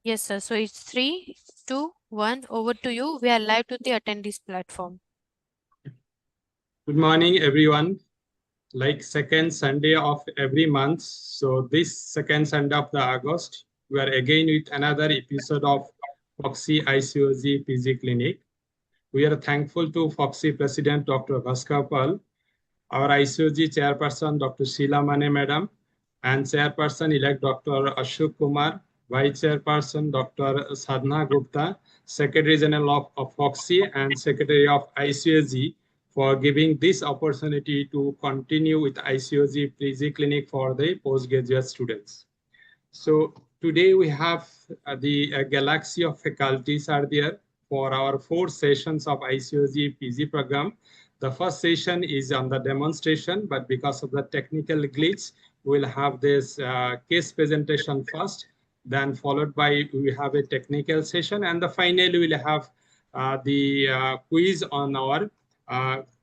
Yes, sir. So it's 3, 2, 1. Over to you. We are live to the attendees platform. Good morning, everyone. Like second Sunday of every month. So this second Sunday of the August, we are again with another episode of Foxy ICOG PG Clinic. We are thankful to Foxy President Dr. Bhaskar Pal, our ICOG Chairperson Dr. Sheila Mane Madam, and Chairperson-elect Dr. Ashok Kumar, Vice Chairperson Dr. Sadhna Gupta, Secretary General of Foxy and Secretary of ICOG for giving this opportunity to continue with ICOG PG Clinic for the postgraduate students. So today we have the galaxy of faculties are there for our 4 sessions of ICOG PG program. The first session is on the demonstration, but because of the technical glitch, we'll have this case presentation first, then followed by we have a technical session, and the finally we'll have the quiz on our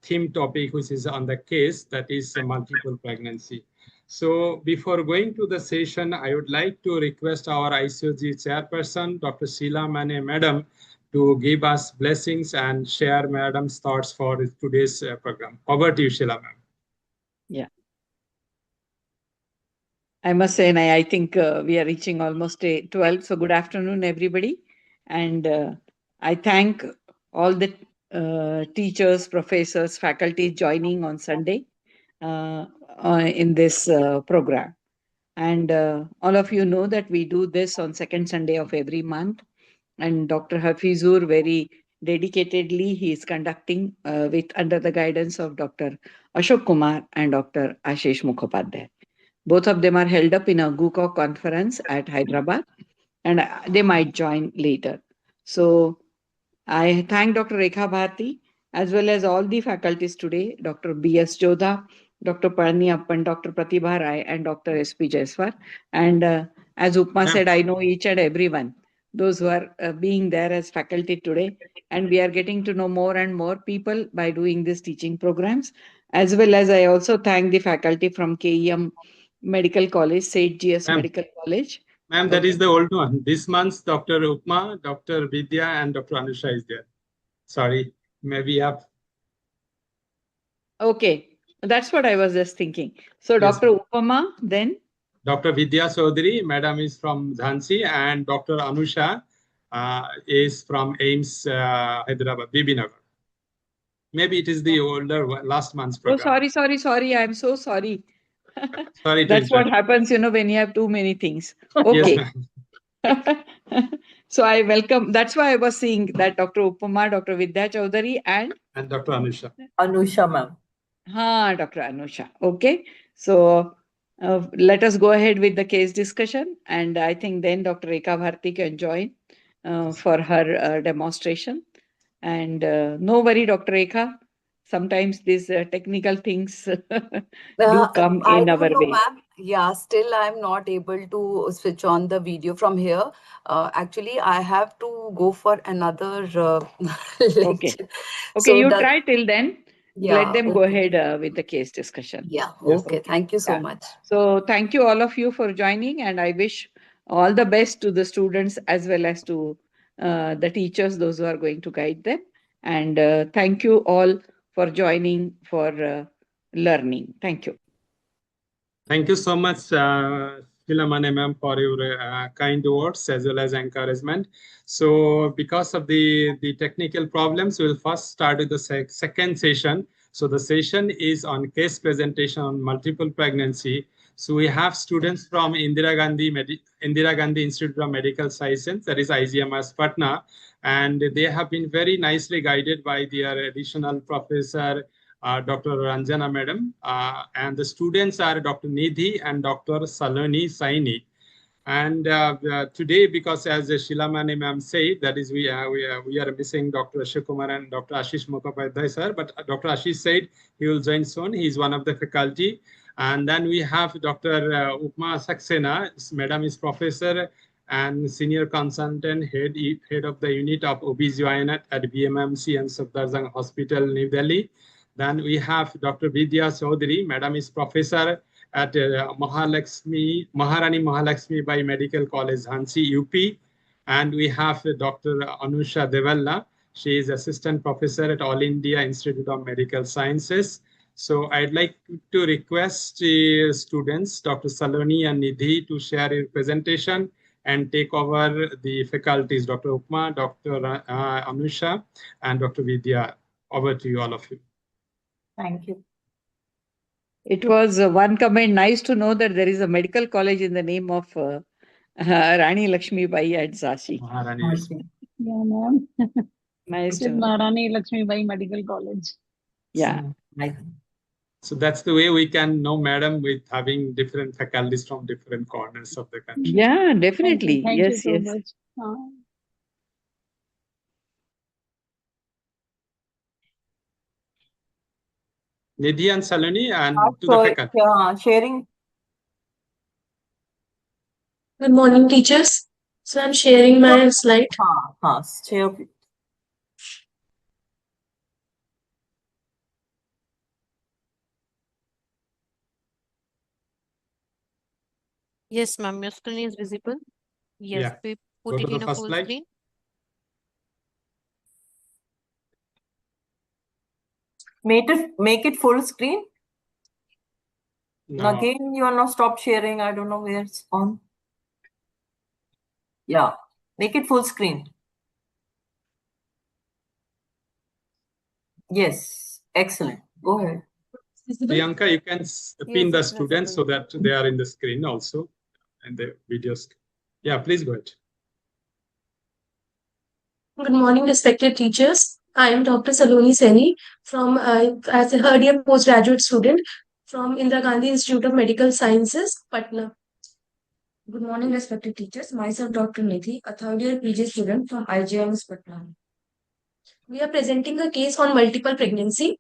theme topic, which is on the case, that is multiple pregnancy. So before going to the session, I would like to request our ICOG chairperson, Dr. Sheila Mane Madam, to give us blessings and share Madam's thoughts for today's program. Over to you, Sheila ma'am. Yeah. I must say, I think we are reaching almost 12. So good afternoon, everybody. And I thank all the teachers, professors, faculty joining on Sunday in this program. And all of you know that we do this on second Sunday of every month. And Dr. Hafizur very dedicatedly he is conducting with under the guidance of Dr. Ashok Kumar and Dr. Ashish Mukhopadhyay. Both of them are held up in a ICOG conference at Hyderabad, and they might join later. So I thank Dr. Rekha Bharti as well as all the faculties today, Dr. B.S. Jodha, Dr. Parni Appan, Dr. Pratibha Rai, and Dr. S.P. Jaiswar. And as Upma said, I know each and everyone, those who are being there as faculty today. And we are getting to know more and more people by doing these teaching programs. As well as I also thank the faculty from KEM Medical College, St. G.S. Medical College. Ma'am, that is the old one. This month, Dr. Upma, Dr. Vidya, and Dr. Anusha is there. Sorry, maybe up. Okay, that's what I was just thinking. So, yes. Dr. Upama, then? Dr. Vidya Chaudhary, Madam is from Jhansi, and Dr. Anusha is from AIMS Hyderabad, Bibinagar. Maybe it is the older last month's program. Oh, sorry. I'm so sorry. Sorry. That's what happens, when you have too many things. Okay. Yes, so I welcome. That's why I was seeing that Dr. Upama, Dr. Vidya Chaudhary, and Dr. Anusha. Anusha, ma'am. Dr. Anusha. Okay. So let us go ahead with the case discussion. And I think then Dr. Rekha Bharti can join for her demonstration. And no worry, Dr. Rekha. Sometimes these technical things do come in our way. Yeah, still I'm not able to switch on the video from here. Actually, I have to go for another lecture. Okay, so you try till then. Yeah, let them go ahead with the case discussion. Yeah, okay. Thank you so much. So thank you all of you for joining, and I wish all the best to the students as well as to the teachers, those who are going to guide them. And thank you all for joining, for learning. Thank you. Thank you so much, Sheila Mane ma'am, for your kind words as well as encouragement. So because of the technical problems, we'll first start with the second session. So the session is on case presentation on multiple pregnancy. So we have students from Indira Gandhi Institute of Medical Sciences, that is IGMS Patna, and they have been very nicely guided by their additional professor, Dr. Ranjana Madam, and the students are Dr. Nidhi and Dr. Saloni Saini. And today, because as Sheila Mane ma'am said, that is we are missing Dr. Ashok Kumar and Dr. Ashish Mukhopadhyay sir, but Dr. Ashish said he will join soon. He is one of the faculty. And then we have Dr. Upma Saxena, Madam is professor and senior consultant, head of the unit of OBGYN at BMMC and Safdarjung Hospital, New Delhi. Then we have Dr. Vidya Chaudhary, Madam is professor at Maharani Mahalakshmi by Medical College, Jhansi, UP. And we have Dr. Anusha Devalla. She is assistant professor at All India Institute of Medical Sciences. So I'd like to request students, Dr. Saloni and Nidhi, to share your presentation and take over the faculties, Dr. Upma, Dr. Anusha, and Dr. Vidya. Over to you, all of you. Thank you. It was one comment. Nice to know that there is a medical college in the name of Rani Lakshmi Bai at Zashi. Maharani. Okay. Yeah, ma'am. Nice It to is know. Maharani Lakshmi Bai Medical College. Yeah. So that's the way we can know, madam, with having different faculties from different corners of the country. Yeah, definitely. Thank you Yes, so yes. much. Nidhi and Saloni, and to the faculty. Sharing. Good morning, teachers. So I'm sharing my slide. Share. Yes, ma'am. Your screen is visible. Yes, Yeah. we Go put to it the in a first full slide. screen. Make it full screen. No. Again, you are not stop sharing. I don't know where it's on. Yeah, make it full screen. Yes, excellent. Go ahead. Priyanka, you can pin the students so that they are in the screen also, and the videos. Yeah, please go ahead. Good morning, respected teachers. I am Dr. Saloni Seni from as a third year postgraduate student from Indira Gandhi Institute of Medical Sciences, Patna. Good morning, respected teachers. Myself, Dr. Nidhi, a third year PG student from IGMS Patna. We are presenting a case on multiple pregnancy.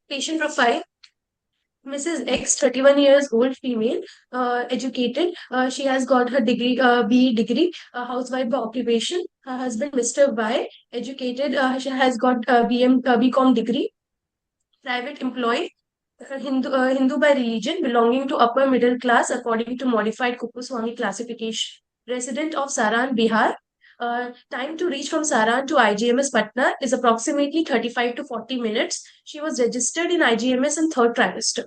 Patient profile. Mrs. X, 31 years old, female, educated. She has got her degree, BE degree, housewife by occupation. Her husband, Mr. Y, educated. She has got BCom degree, private employee. Hindu by religion, belonging to upper middle class according to modified Kupuswami classification. Resident of Saran, Bihar. Time to reach from Saran to IGMS Patna is approximately 35 to 40 minutes. She was registered in IGMS in third trimester.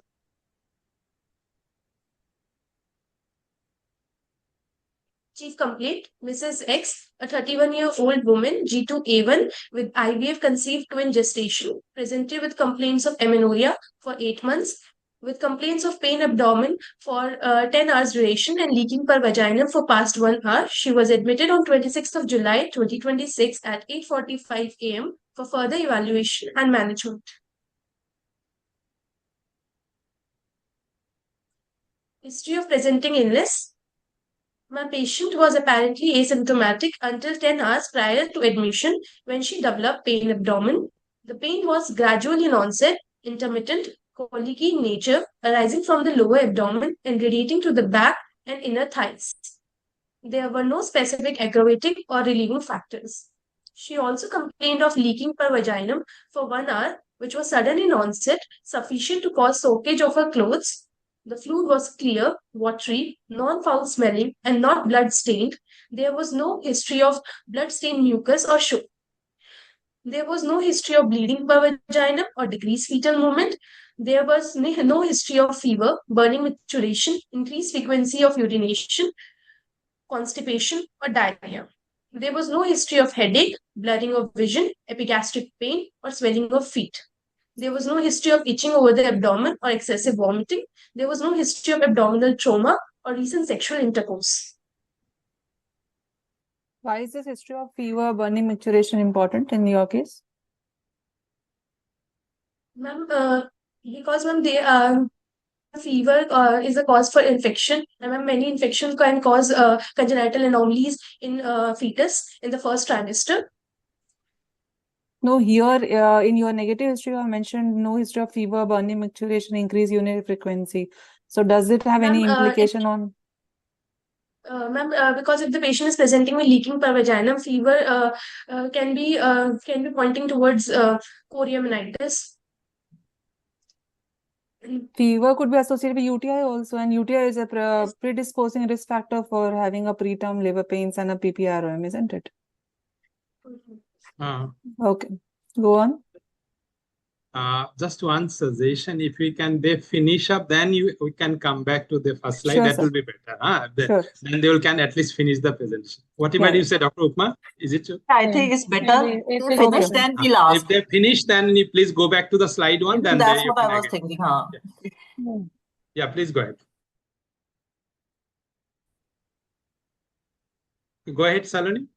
Chief complaint, Mrs. X, a 31-year-old woman, G2A1, with IVF conceived twin gestation, presented with complaints of amenorrhea for 8 months, with complaints of pain abdomen for 10 hours duration and leaking per vaginum for past 1 hour. She was admitted on 26th of July 2026 at 8:45 a.m. for further evaluation and management. History of presenting illness. My patient was apparently asymptomatic until 10 hours prior to admission when she developed pain abdomen. The pain was gradual in onset, intermittent, colicky in nature, arising from the lower abdomen and radiating to the back and inner thighs. There were no specific aggravating or relieving factors. She also complained of leaking per vaginum for 1 hour, which was sudden in onset, sufficient to cause soakage of her clothes. The fluid was clear, watery, non-foul smelling, and not blood-stained. There was no history of blood-stained mucus or show. There was no history of bleeding per vaginum or decreased fetal movement. There was no history of fever, burning maturation, increased frequency of urination, constipation, or diarrhea. There was no history of headache, blurring of vision, epigastric pain, or swelling of feet. There was no history of itching over the abdomen or excessive vomiting. There was no history of abdominal trauma or recent sexual intercourse. Why is this history of fever, burning, maturation important in your case? Ma'am, because ma'am, fever is a cause for infection, and ma'am, many infections can cause congenital anomalies in fetus in the first trimester. No, here in your negative history, you have mentioned no history of fever, burning, maturation, increased urinary frequency. So does it have any implication on? Ma'am, because if the patient is presenting with leaking per vaginum, fever can be pointing towards choriamnitis. Fever could be associated with UTI also, and UTI is a predisposing risk factor for having a preterm labor pains and a PPROM, isn't it? Uh, Okay, go on. just one suggestion, if we can they finish up, then we can come back to the first slide. Sure, That sir. will be better. Sure. Then they will can at least finish the presentation. Whatever Yeah. you say, Dr. Upma, is it true? I think it's better It to is finish, better. then we'll ask. If they finish, then you please go back to the slide one. Even Then that's you what I can was again. thinking, huh? Yeah. Yeah, please go ahead. Go ahead, Saloni.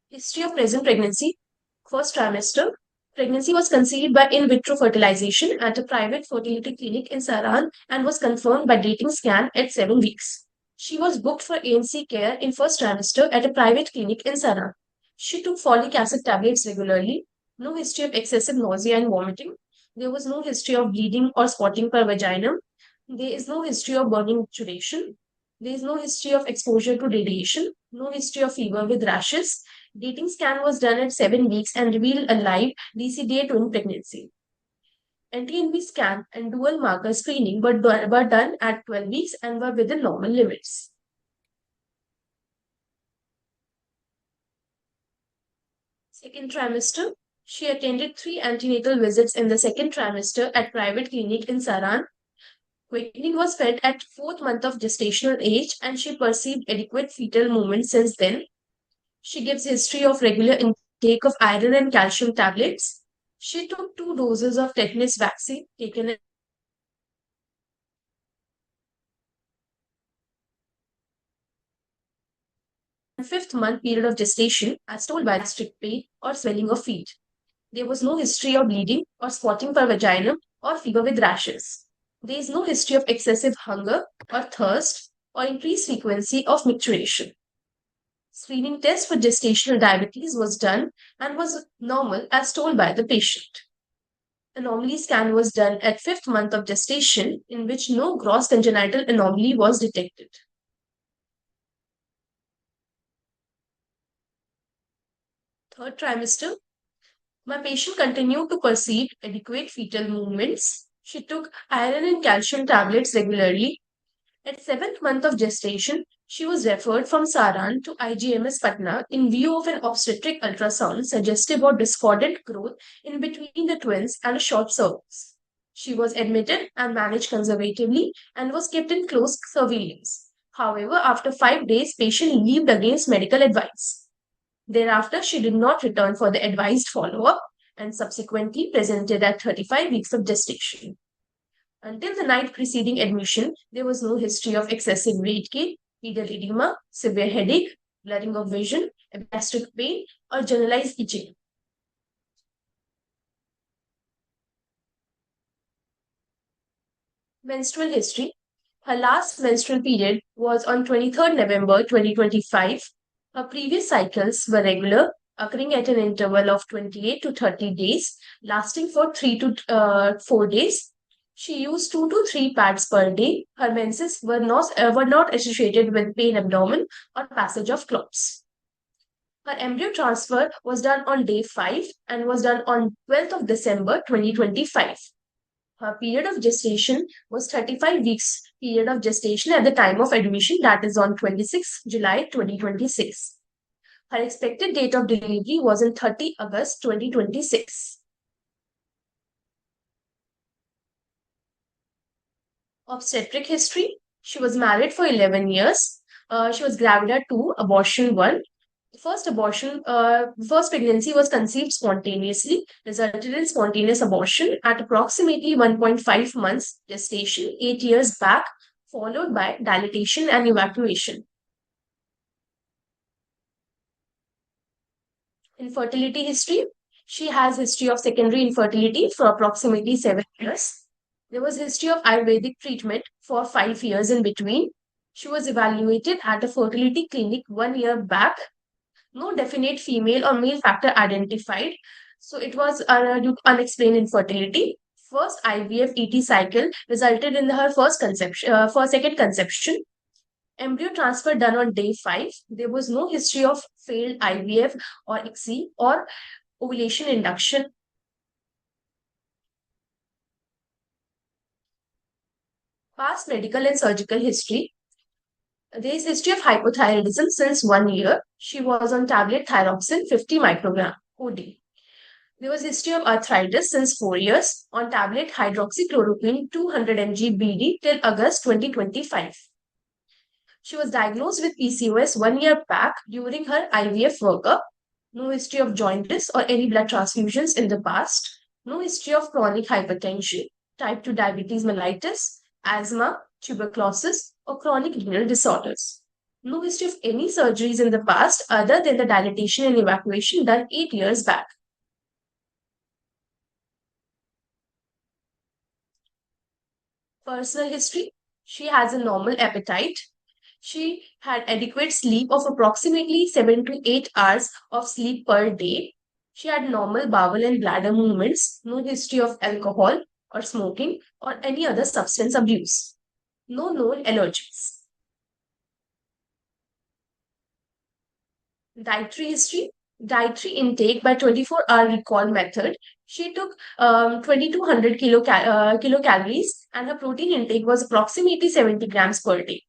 History of present pregnancy. First trimester. Pregnancy was conceived by in vitro fertilization at a private fertility clinic in Saran and was confirmed by dating scan at 7 weeks. She was booked for ANC care in first trimester at a private clinic in Saran. She took folic acid tablets regularly. No history of excessive nausea and vomiting. There was no history of bleeding or spotting per vaginum. There is no history of burning maturation. There is no history of exposure to radiation. No history of fever with rashes. Dating scan was done at 7 weeks and revealed a live DCDA twin pregnancy. Anti-NV scan and dual marker screening were done at 12 weeks and were within normal limits. Second trimester, she attended 3 antenatal visits in the second trimester at private clinic in Saran. Quickening was felt at 4th month of gestational age and she perceived adequate fetal movement since then. She gives history of regular intake of iron and calcium tablets. She took 2 doses of tetanus vaccine taken in 5th month period of gestation as told by gastric pain or swelling of feet. There was no history of bleeding or spotting per vaginum or fever with rashes. There is no history of excessive hunger or thirst or increased frequency of micturition. Screening test for gestational diabetes was done and was normal as told by the patient. Anomaly scan was done at 5th month of gestation in which no gross congenital anomaly was detected. Third trimester, my patient continued to perceive adequate fetal movements. She took iron and calcium tablets regularly. At 7th month of gestation, she was referred from Saran to IGMS Patna in view of an obstetric ultrasound suggestive of discordant growth in between the twins and a short cervix. She was admitted and managed conservatively and was kept in close surveillance. However, after 5 days, patient leaved against medical advice. Thereafter, she did not return for the advised follow-up and subsequently presented at 35 weeks of gestation. Until the night preceding admission, there was no history of excessive weight gain, pedal edema, severe headache, blurring of vision, gastric pain, or generalized itching. Menstrual history. Her last menstrual period was on 23rd November 2025. Her previous cycles were regular, occurring at an interval of 28 to 30 days, lasting for 3 to 4 days. She used 2 to 3 pads per day. Her menses were not associated with pain abdomen or passage of clots. Her embryo transfer was done on day 5 and was done on 12th of December 2025. Her period of gestation was 35 weeks period of gestation at the time of admission, that is on 26 July 2026. Her expected date of delivery was on 30 August 2026. Obstetric history. She was married for 11 years. She was gravid at 2, abortion 1. First pregnancy was conceived spontaneously, resulted in spontaneous abortion at approximately 1.5 months gestation 8 years back, followed by dilatation and evacuation. Infertility history. She has history of secondary infertility for approximately 7 years. There was history of Ayurvedic treatment for 5 years in between. She was evaluated at a fertility clinic 1 year back. No definite female or male factor identified. So it was due to unexplained infertility. First IVF ET cycle resulted in her second conception. Embryo transfer done on day 5. There was no history of failed IVF or ICSI or ovulation induction. Past medical and surgical history. There is history of hypothyroidism since 1 year. She was on tablet thyroxine 50 microgram OD. There was history of arthritis since 4 years on tablet hydroxychloroquine 200 mg BD till August 2025. She was diagnosed with PCOS 1 year back during her IVF workup. No history of jaundice or any blood transfusions in the past. No history of chronic hypertension, type 2 diabetes mellitus, asthma, tuberculosis, or chronic renal disorders. No history of any surgeries in the past other than the dilatation and evacuation done 8 years back. Personal history. She has a normal appetite. She had adequate sleep of approximately 7 to 8 hours of sleep per day. She had normal bowel and bladder movements, no history of alcohol or smoking or any other substance abuse. No known allergies. Dietary history. Dietary intake by 24-hour recall method. She took 2200 kilocalories and her protein intake was approximately 70 grams per day.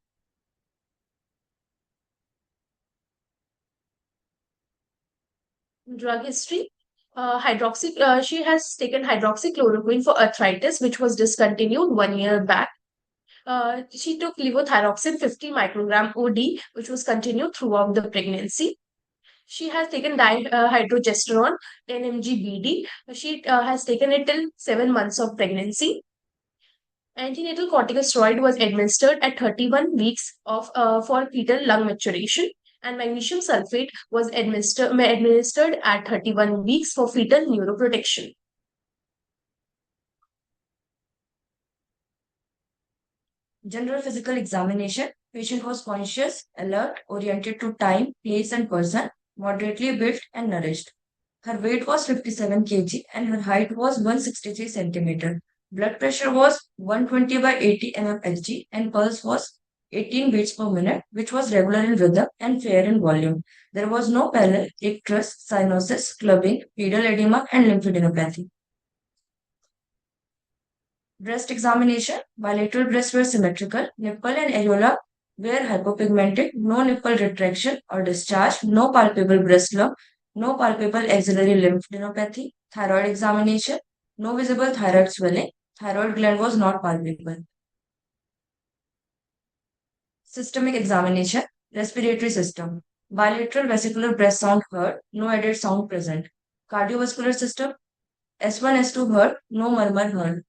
Drug history. She has taken hydroxychloroquine for arthritis, which was discontinued 1 year back. She took levothyroxine 50 microgram OD, which was continued throughout the pregnancy. She has taken hydrogesterone 10 mg BD. She has taken it till 7 months of pregnancy. Antenatal corticosteroid was administered at 31 weeks for fetal lung maturation, and magnesium sulfate was administered at 31 weeks for fetal neuroprotection. General physical examination. Patient was conscious, alert, oriented to time, place, and person, moderately built and nourished. Her weight was 57 kg and her height was 163 centimeter. Blood pressure was 120 by 80 mmHg and pulse was 18 beats per minute, which was regular in rhythm and fair in volume. There was no pallor, icterus, cyanosis, clubbing, pedal edema, and lymphadenopathy. Breast examination. Bilateral breasts were symmetrical. Nipple and areola were hypopigmented. No nipple retraction or discharge. No palpable breast lump. No palpable axillary lymphadenopathy. Thyroid examination. No visible thyroid swelling. Thyroid gland was not palpable. Systemic examination. Respiratory system. Bilateral vesicular breast sound heard. No added sound present. Cardiovascular system. S1, S2 heard. No murmur heard.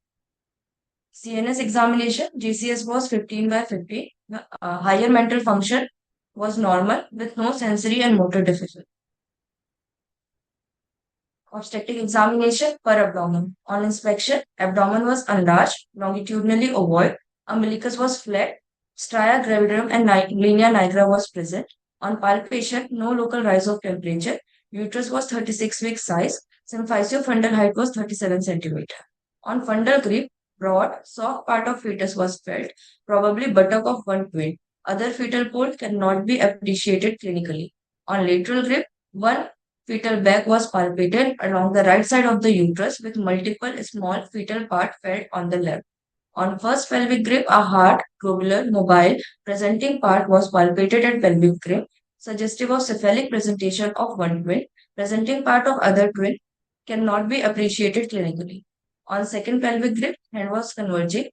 CNS examination, GCS was 15 by 50. Higher mental function was normal with no sensory and motor deficit. Obstetric examination per abdomen. On inspection, abdomen was enlarged, longitudinally ovoid, umbilicus was flat, stria gravidarum and linea nigra was present. On palpation, no local rise of temperature. Uterus was 36 weeks size. Symphysiofundal height was 37 centimeter. On fundal grip, broad, soft part of fetus was felt, probably buttock of one twin. Other fetal pole cannot be appreciated clinically. On lateral grip, one fetal bag was palpated along the right side of the uterus with multiple small fetal parts felt on the left. On first pelvic grip, a hard, globular, mobile, presenting part was palpated at pelvic grip, suggestive of cephalic presentation of one twin. Presenting part of other twin cannot be appreciated clinically. On second pelvic grip, hand was converging,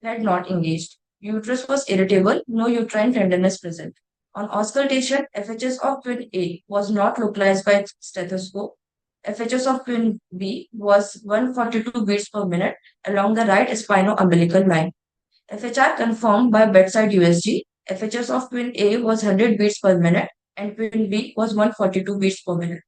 head not engaged. Uterus was irritable, no uterine tenderness present. On auscultation, FHS of twin A was not localized by stethoscope. FHS of twin B was 142 beats per minute along the right spino-umbilical line. FHR confirmed by bedside USG. FHS of twin A was 100 beats per minute and twin B was 142 beats per minute.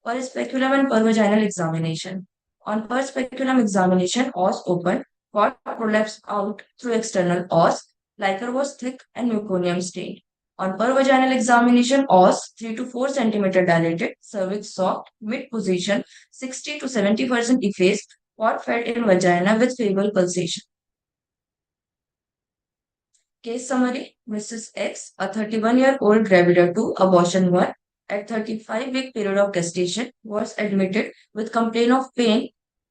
Per speculum and per vaginal examination. On per speculum examination, os open, cord prolapsed out through external os, liquor was thick and meconium stained. On per vaginal examination, os 3 to 4 centimeter dilated, cervix soft, mid position, 60 to 70% effaced, cord fed in vagina with feeble pulsation. Case summary: Mrs. X, a 31-year-old gravida 2, abortion 1, at 35-week period of gestation, was admitted with complaint of pain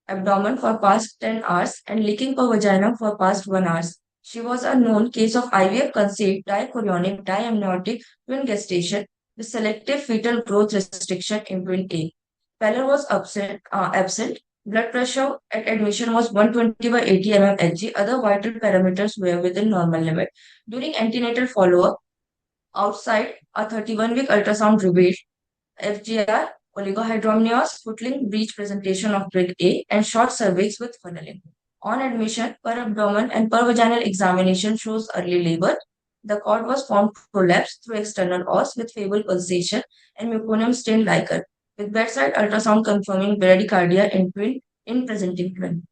abdomen for past 10 hours and leaking per vagina for past 1 hour. She was a known case of IVF conceived dichorionic diamniotic twin gestation with selective fetal growth restriction in twin A. Pallor was absent. Blood pressure at admission was 120 by 80 mm Hg. Other vital parameters were within normal limit. During antenatal follow-up, outside, a 31-week ultrasound revealed FGR, oligohydramnios, footling breech presentation of grade A, and short cervix with funneling. On admission, per abdomen and per vaginal examination shows early labor. The cord was formed prolapse through external os with fable pulsation and meconium stained liquor, with bedside ultrasound confirming bradycardia in presenting twin.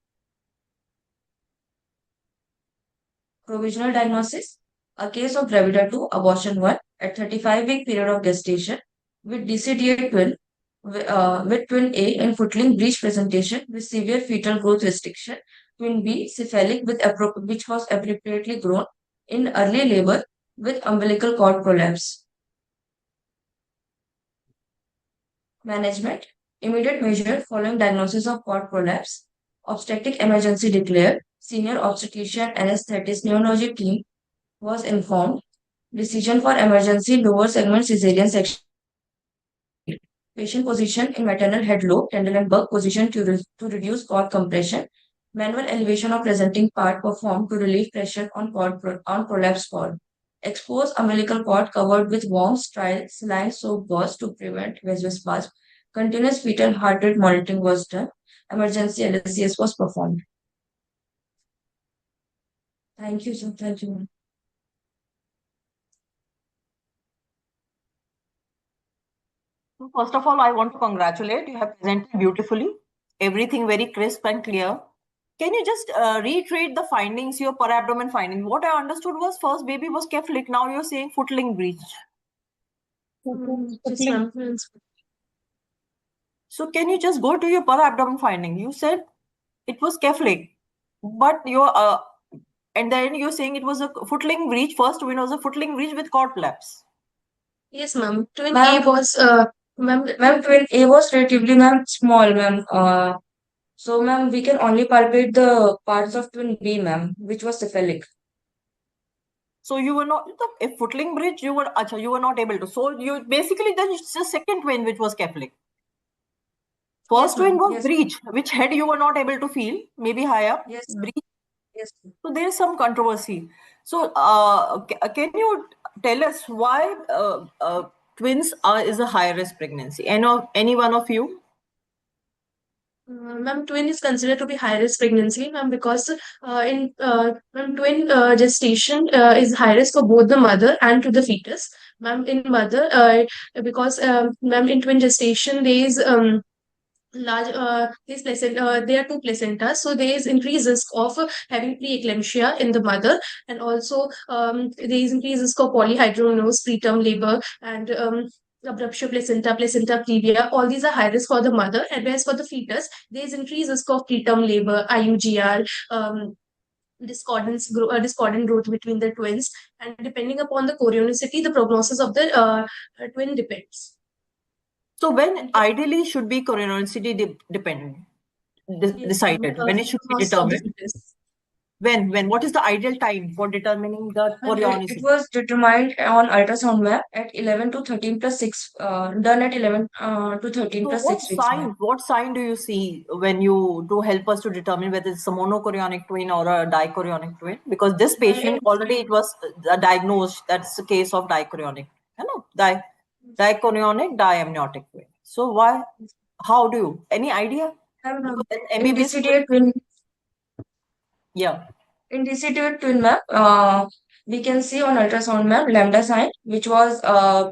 Provisional diagnosis: a case of gravida 2, abortion 1 at 35-week period of gestation with DCDA twin with twin A in footling breech presentation with severe fetal growth restriction, twin B cephalic which was appropriately grown in early labor with umbilical cord prolapse. Management: immediate measure following diagnosis of cord prolapse, obstetric emergency declared, senior obstetrician anesthetist neonology team was informed, decision for emergency lower segment cesarean section. Patient position in maternal head lobe, tendon and bug position to reduce cord compression. Manual elevation of presenting part performed to relieve pressure on prolapsed cord. Expose umbilical cord covered with warm, sterile, saline soap gauze to prevent vasospasm. Continuous fetal heart rate monitoring was done. Emergency LSCS was performed. Thank you, sir. Thank you. First of all, I want to congratulate. You have presented beautifully. Everything very crisp and clear. Can you just reiterate the findings, your per abdomen finding? What I understood was first baby was cephalic. Now you're saying footling breech. So can you just go to your per abdomen finding? You said it was cephalic, but you're and then you're saying it was a footling breech. First twin was a footling breech with cord prolapse. Yes, ma'am. Twin A was Ma'am, twin A was relatively small, ma'am. So, ma'am, we can only palpate the parts of twin B, ma'am, which was cephalic. So you were not a footling bridge. You were not able to. So you basically then it's the second twin which was cephalic. First twin was breech, which head you were not able to feel, maybe high up. Yes. Breech. Yes. So there is some controversy. So can you tell us why twins is a high risk pregnancy? Any one of you? Ma'am, twin is considered to be high risk pregnancy, ma'am, because in twin gestation is high risk for both the mother and to the fetus. Ma'am, in mother, because ma'am, in twin gestation there is large these placenta there are two placentas, so there is increased risk of having preeclampsia in the mother, and also there is increased risk of polyhydramnios, preterm labor, and abruptio placenta previa. All these are high risk for the mother, and whereas for the fetus there is increased risk of preterm labor, IUGR, discordant growth between the twins, and depending upon the chorionicity, the prognosis of the twin depends. So when ideally should be chorionicity decided? When it should be determined? When? What is the ideal time for determining the chorionicity? It was determined on ultrasound map at 11 to 13 plus 6, done at 11 to 13 plus 6 weeks. What sign do you see when you do help us to determine whether it's a monochorionic twin or a dichorionic twin? Because this patient already it was diagnosed that's the case of dichorionic, dichorionic diamniotic twin. So why? How do you? Any idea? MBBS twin. Yeah. In DCD twin map, we can see on ultrasound map lambda sign, which was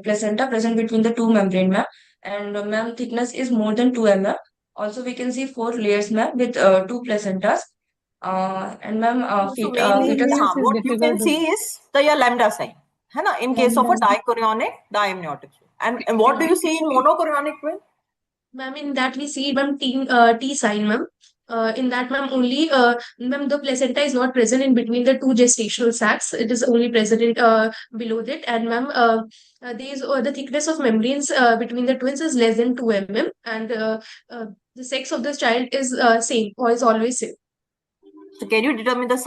placenta present between the two membrane map, and map thickness is more than 2 mm. Also, we can see 4 layers map with 2 placentas. And ma'am, what you can see is the lambda sign, in case of a dichorionic diamniotic. And what do you see in monochorionic twin? Ma'am, in that we see one T sign, ma'am. In that, ma'am, only ma'am, the placenta is not present in between the two gestational sacs. It is only present in, below it. And ma'am, the thickness of membranes between the twins is less than 2 mm, and the sex of the child is same, or is always same. So can you determine the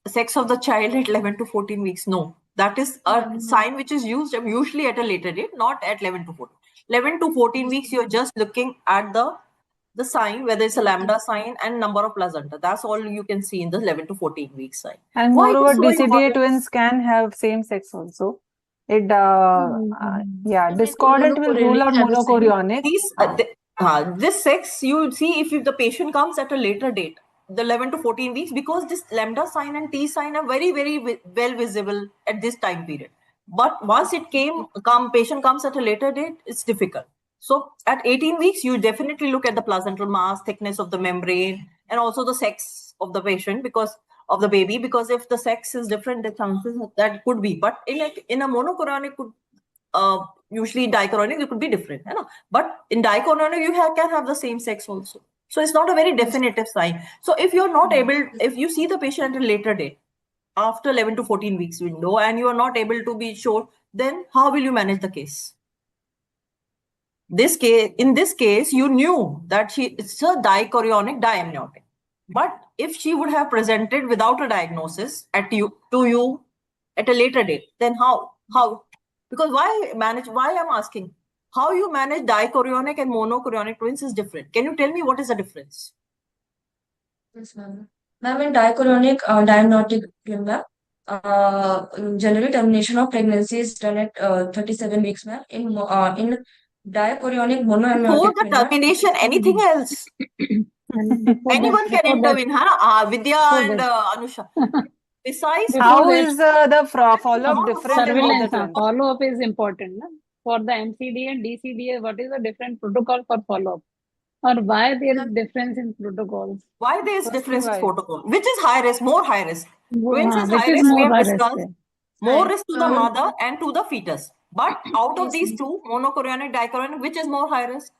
sex of the child at 11 to 14 weeks? No. That is a sign which is used usually at a later date, not at 11 to 14. 11 to 14 weeks, you're just looking at the sign, whether it's a lambda sign and number of placenta. That's all you can see in the 11 to 14 week sign. And Why it is moreover, so DCDA important? twins can have same sex also. It Like discordant will rule out monochorionic monochorionic. This sex you see if the patient comes at a later date, the 11 to 14 weeks, because this lambda sign and T sign are very well visible at this time period. But once patient comes at a later date, it's difficult. So at 18 weeks, you definitely look at the placental mass, thickness of the membrane, and also the sex of the patient because of the baby. Because if the sex is different, the chances that could be. But in a monochorionic, usually dichorionic, it could be different. You know? But in dichorionic, you can have the same sex also. So it's not a very definitive sign. So if you're not able, if you see the patient at a later date, after 11 to 14 weeks window, and you are not able to be sure, then how will you manage the case? In this case, you knew that it's a dichorionic diamniotic. But if she would have presented without a diagnosis to you at a later date, then how? Because why I'm asking, how you manage dichorionic and monochorionic twins is different. Can you tell me what is the difference? Yes, ma'am. Ma'am, in dichorionic diamniotic twin, generally termination of pregnancy is done at 37 weeks, ma'am. In dichorionic monoamniotic Before the termination, anything else? Anyone can intervene, huh? Vidya and Anusha. Besides, how is the follow-up different in both the surveillance twins? follow-up is important, na? For the MCDA and DCDA, what is the different protocol for follow-up, or why there is difference in protocols? Why there is difference in protocol? Which is high risk? More high risk. Twins is Which high is risk. We more have high risk? discussed more risk to the mother and to the fetus. But out of these two, monochorionic, dichorionic, which is more high risk?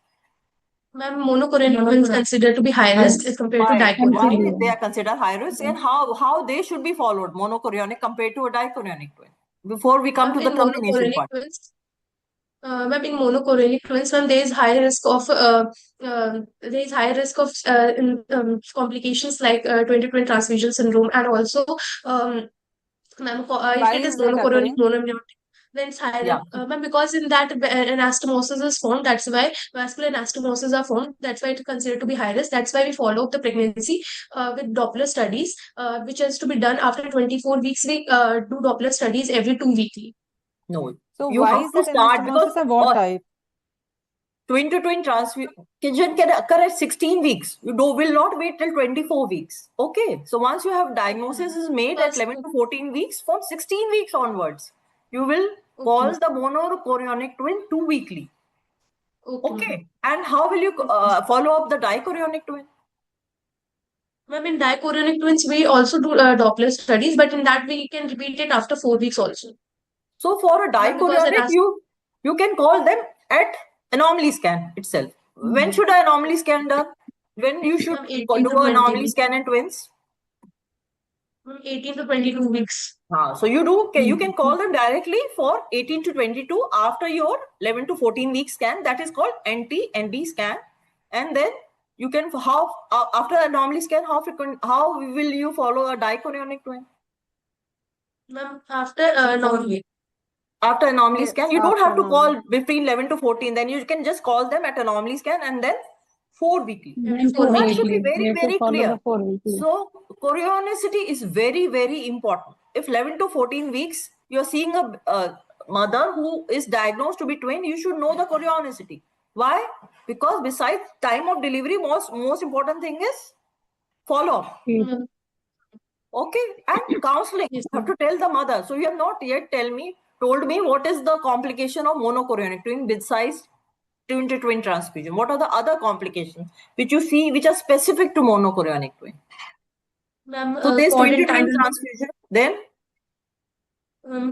Ma'am, monochorionic twins considered to be high risk as compared to dichorionic. Why they are considered high risk, and how they should be followed, monochorionic compared to a dichorionic twin? Before we come to the termination part. Ma'am, in monochorionic twins, ma'am, there is high risk of complications like twin-to-twin transfusion syndrome, and also ma'am, if it is monochorionic monoamniotic, then it's high risk. Ma'am, because in that anastomosis is formed, that's why vascular anastomosis are formed. That's why it's considered to be high risk. That's why we follow up the pregnancy with Doppler studies, which has to be done after 24 weeks. We do Doppler studies every 2 weekly. No. So you why have is to that start anastomosis and what type? Twin-to-twin transfusion can occur at 16 weeks. You will not wait till 24 weeks. Okay. So once you have diagnosis is made at 11 to 14 weeks, from 16 weeks onwards, you will call the monochorionic twin 2 weekly. Okay. And how will you follow up the dichorionic twin? Ma'am, in dichorionic twins, we also do Doppler studies, but in that we can repeat it after 4 weeks also. So for a dichorionic, you can call them at anomaly scan itself. When should an anomaly scan done? When you should do an anomaly scan in twins? 18 to 22 weeks. So you can call them directly for 18 to 22 after your 11 to 14 week scan. That is called NT-NB scan. And then you can after anomaly scan, how will you follow a dichorionic twin? Ma'am, after anomaly. After anomaly scan, you don't have to call between 11 to 14. Then you can just call them at anomaly scan and then 4 weekly. That should be very, very clear. So chorionicity is very, very important. If 11 to 14 weeks, you're seeing a mother who is diagnosed to be twin, you should know the chorionicity. Why? Because besides time of delivery, most important thing is follow-up. Okay, and counseling. You have to tell the mother. So you have not yet told me what is the complication of monochorionic twin besides twin-to-twin transfusion. What are the other complications which you see which are specific to monochorionic twin? So there's twin-to-twin transfusion. Then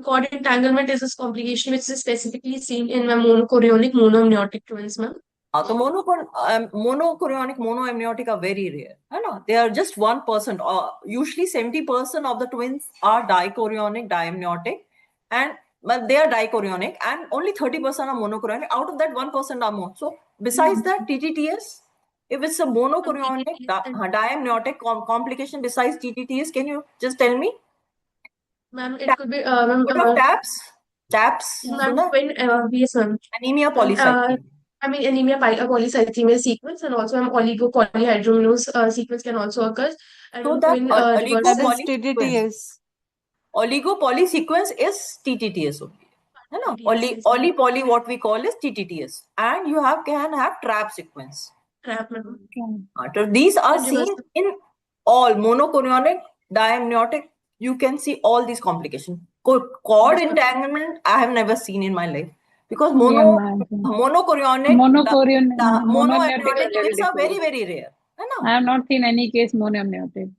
cord entanglement is this complication which is specifically seen in monochorionic monoamniotic twins, ma'am. So monochorionic, monoamniotic are very rare. They are just 1%. Usually 70% of the twins are dichorionic, diamniotic, but they are dichorionic, and only 30% are monochorionic. Out of that, 1% are mono. So besides that, TTTS, if it's a monochorionic, diamniotic complication besides TTTS, can you just tell me? Ma'am, it could be ma'am, What are TAPS? TAPS? ma'am, twin, yes, ma'am. Anemia polycythemia. I mean, anemia polycythemia sequence, and also oligopolyhydramnios sequence can also occur. And So that twin That is oligopoly TTTS. oligopoly sequence is TTTS only. TTTS, Oli poly, what we call is TTTS, and you can have trap sequence. trap, ma'am. So these are And seen reverse. in all monochorionic, diamniotic. You can see all these complications. Cord Yes, ma'am. entanglement, I have never seen in my life, because Yeah, ma'am. monochorionic, Monoamniotic monoamniotic is very twins are very, different. very rare. I have not seen any case monoamniotic.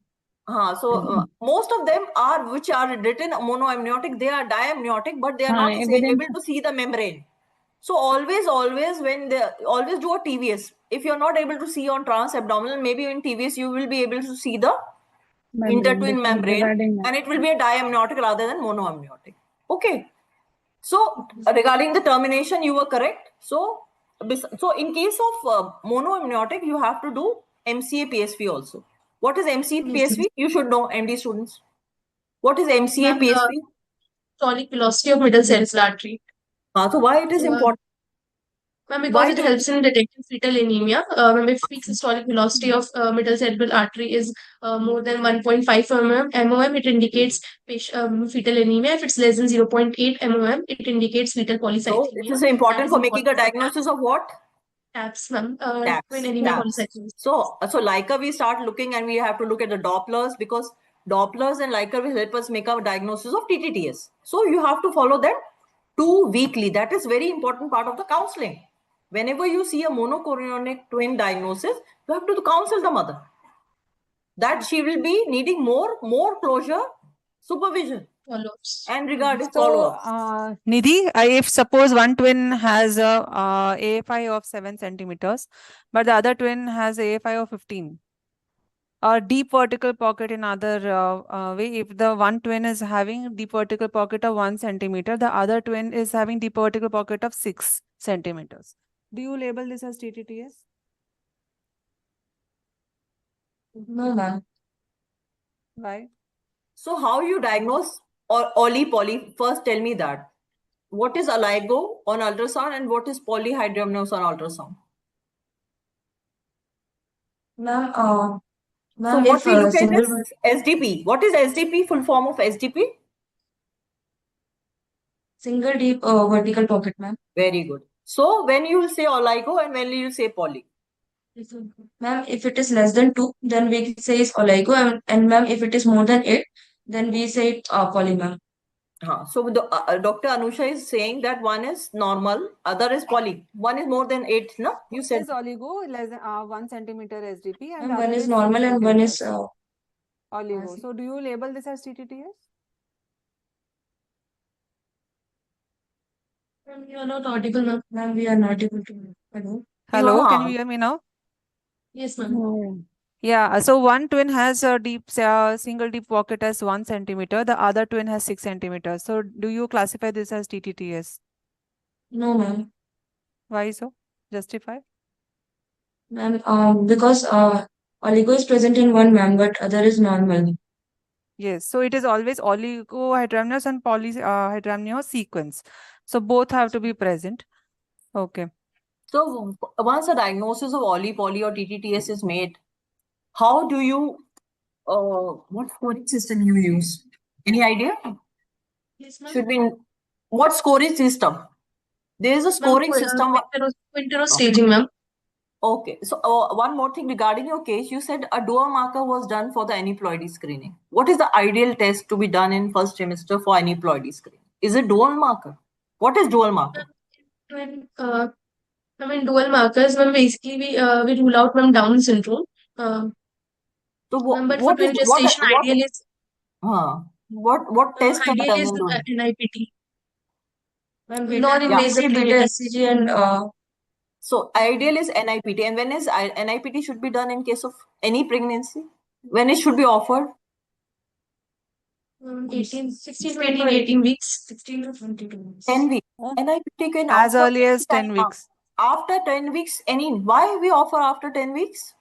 So most of them are, which are written monoamniotic, they are diamniotic, but they are not Evidence. able to see the membrane. So always when they always do a TVS. If you're not able to see on transabdominal, maybe in TVS you will be able to see the intertwin membrane, and it will be a diamniotic rather than monoamniotic. Okay. So regarding the termination, you were correct. So in case of monoamniotic, you have to do MCA PSV also. What is MCA PSV? You should know, MD students. What is MCA PSV? Systolic velocity of middle cerebral artery. So why it is important? Ma'am, because it helps in detecting fetal anemia. If peak systolic velocity of middle cerebral artery is more than 1.5 mmom, it indicates fetal anemia. If it's less than 0.8 mmom, it indicates fetal polycythemia. So this is important for making a diagnosis of what? TAPS, ma'am. TAPS. Anemia polycythemia. So Leica we start looking, and we have to look at the Dopplers, because Dopplers and Leica will help us make a diagnosis of TTTS. So you have to follow them 2 weekly. That is very important part of the counseling. Whenever you see a monochorionic twin diagnosis, you have to counsel the mother that she will be needing more closure, supervision, follow-ups, and regarding So, follow-ups. Nidhi, if suppose one twin has a AFI of 7 centimeters, but the other twin has AFI of 15, or deep vertical pocket in other way, if the one twin is having deep vertical pocket of 1 centimeter, the other twin is having deep vertical pocket of 6 centimeters. Do you label this as TTTS? No, ma'am. Why? So how you diagnose or poly? First, tell me that. What is oligo on ultrasound and what is polyhydramnios on ultrasound? Ma'am, So what we look at is SDP. What is SDP? Full form of SDP? single deep vertical pocket, ma'am. Very good. So when you will say oligo and when you will say poly? Ma'am, if it is less than 2, then we say is oligo, and ma'am, if it is more than 8, then we say poly, ma'am. So Dr. Anusha is saying that one is normal, other is poly. One is more than 8, no? You said. Is oligo less than 1 centimeter SDP, and And the one other is 6 normal and one is centimeters. Oligo. So do you label this as TTTS? Ma'am, you are not audible, ma'am. Ma'am, we are not able to. Hello? Hello, can you hear me now? Yes, ma'am. Yeah, so one twin has a single deep pocket as 1 centimeter, the other twin has 6 centimeters. So do you classify this as TTTS? No, ma'am. Why so? Justify? Ma'am, because oligo is present in one, ma'am, but other is normal. Yes, so it is always oligohydramnios and polyhydramnios sequence. So both have to be present. Okay. So once a diagnosis of poly or TTTS is made, how do you, what scoring system you use? Any idea? Yes, ma'am. Should be, what scoring system? There is a scoring system. Quintero staging, ma'am. Okay, so one more thing regarding your case, you said a dual marker was done for the aneuploidy screening. What is the ideal test to be done in first trimester for aneuploidy screening? Is it dual marker? What is dual marker? Dual markers, ma'am, basically we rule out, ma'am, Down syndrome. So but for twin gestation, ideal is what test are ideal done is in doing? NIPT. Non-invasive beta HCG and So ideal is NIPT. And when is NIPT should be done in case of any pregnancy? When it should be offered? 16 to 18 weeks, 16 to 22 weeks. 10 weeks. Oh, NIPT can as offer early as 10 anytime weeks. after 10 weeks. Why we offer after 10 weeks?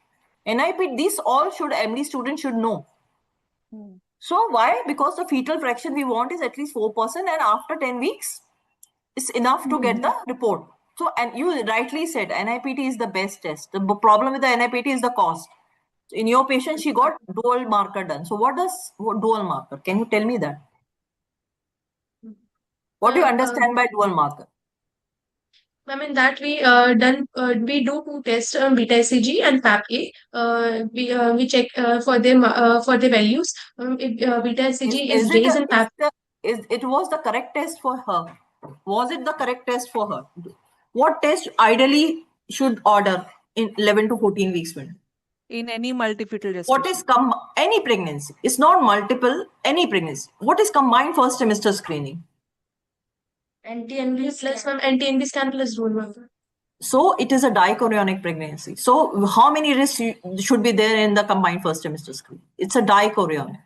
NIPT, this all should MD student should know. So why? Because the fetal fraction we want is at least 4%, and after 10 weeks, it's enough to get the report. So, and you rightly said NIPT is the best test. The problem with the NIPT is the cost. In your patient, she got dual marker done. So what dual marker? Can you tell me that? What do you understand by dual marker? Ma'am, in that we do two tests, beta ECG and PAP-A. We check for the values. Beta ECG is raised and PAP. It was the correct test for her? Was it the correct test for her? What test ideally should order in 11 to 14 weeks window? In any multifetal gestation. What is any pregnancy? It's not multiple, any pregnancy. What is combined first trimester screening? NT-NB plus NT-NB scan plus dual marker. So it is a dichorionic pregnancy. So how many risks should be there in the combined first trimester screen? It's a dichorionic.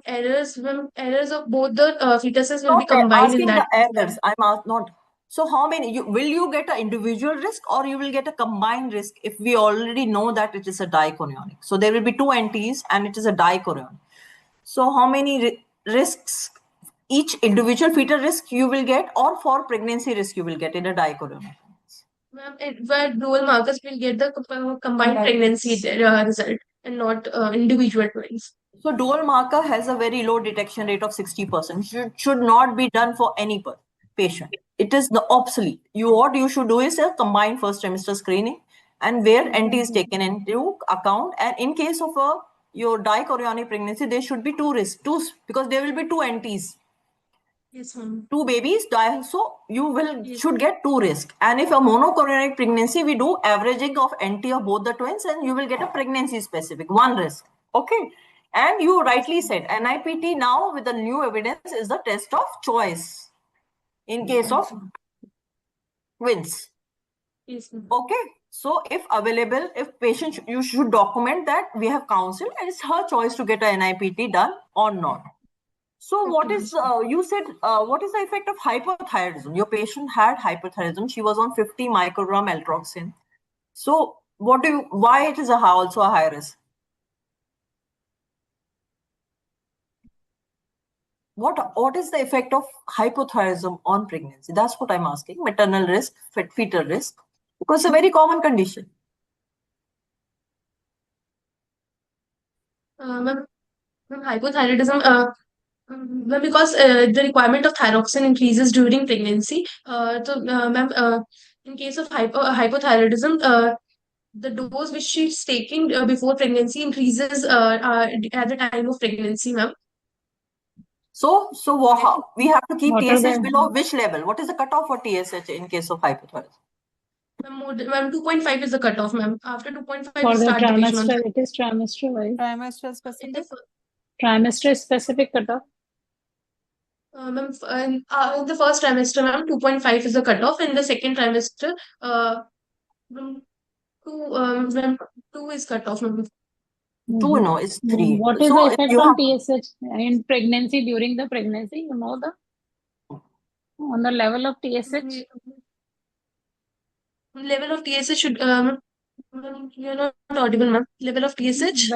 Errors of both the fetuses will be combined in that. Errors. I'm not. So how many? Will you get an individual risk or you will get a combined risk if we already know that it is a dichorionic? So there will be two NTs and it is a dichorionic. So how many risks? Each individual fetal risk you will get, or for pregnancy risk you will get in a dichorionic? Where dual markers will get the combined pregnancy result and not individual twins. So dual marker has a very low detection rate of 60%. Should not be done for any patient. It is the obsolete. What you should do is a combined first trimester screening, and where NT is taken into account. And in case of your dichorionic pregnancy, there should be two risks, because there will be two NTs. Yes, ma'am. Two babies die, so you should get two risks. And if a monochorionic pregnancy, we do averaging of NT of both the twins, and you will get a pregnancy specific one risk. Okay. And you rightly said NIPT now with the new evidence is the test of choice in case of twins. Yes, ma'am. Okay. So if available, if patient, you should document that we have counseled and it's her choice to get a NIPT done or not. So what is, you said, what is the effect of hypothyroidism? Your patient had hypothyroidism. She was on 50 microgram altroxin. So why it is also a high risk? What is the effect of hypothyroidism on pregnancy? That's what I'm asking. Maternal risk, fetal risk, because it's a very common condition. Hypothyroidism, because the requirement of thyroxine increases during pregnancy. In case of hypothyroidism, the dose which she's taking before pregnancy increases at the time of pregnancy, ma'am. So we have to keep TSH below which level? What is the cutoff for TSH in case of hypothyroidism? Ma'am, 2.5 is the cutoff, ma'am. After 2.5, For we the start the patient trimester, it is trimester wise. Trimester specific. Trimester specific cutoff. Ma'am, in the first trimester, ma'am, 2.5 is the cutoff. In the second trimester, 2 is cutoff, ma'am. 2, no, it's 3. What is the effect on TSH in pregnancy, during the pregnancy? You know on the level of TSH? Level of TSH should, you're not audible, ma'am. Level of TSH?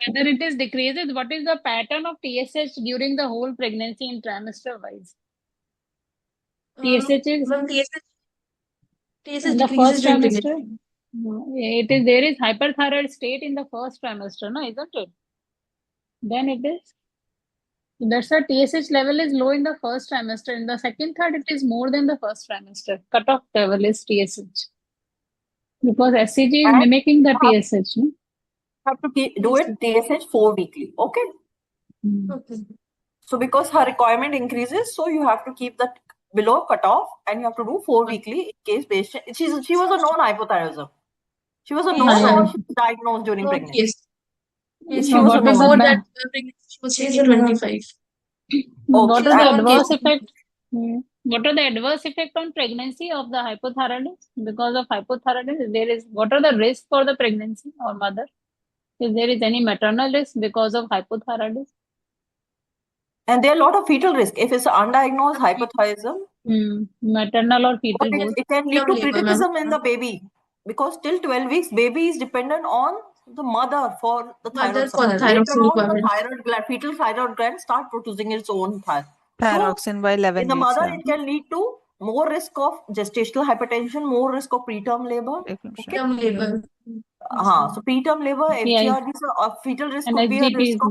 Whether it is decreases, what is the pattern of TSH during the whole pregnancy in trimester wise? TSH is TSH in the decreases first during trimester. pregnancy. There is hyperthyroid state in the first trimester, no, isn't it? Then it is. That's why TSH level is low in the first trimester. In the second, third, it is more than the first trimester. Cutoff level is TSH. Because SCG is mimicking the TSH. No? Have to do it TSH 4 weekly. Okay. Okay. So because her requirement increases, so you have to keep that below cutoff, and you have to do 4 weekly in case patient. She was a known hypothyroidism. She was a known, or she was diagnosed during pregnancy. Yes. She was Before that pregnancy, she was taking 25. What is the adverse effect? What are the adverse effect on pregnancy of the hypothyroidism? Because of hypothyroidism, what are the risks for the pregnancy or mother? If there is any maternal risk because of hypothyroidism? And there are a lot of fetal risk. If it's undiagnosed hypothyroidism, maternal or fetal both. it can lead to criticism in the baby, because till 12 weeks, baby is dependent on the mother for the thyroid supply. Later on, the thyroid gland, fetal thyroid gland start producing its own thyroxine by 11 in the weeks. mother, it can lead to more risk of gestational hypertension, more risk of preterm labor. Okay. So preterm labor, FGR, fetal risk and could be a SGT risk of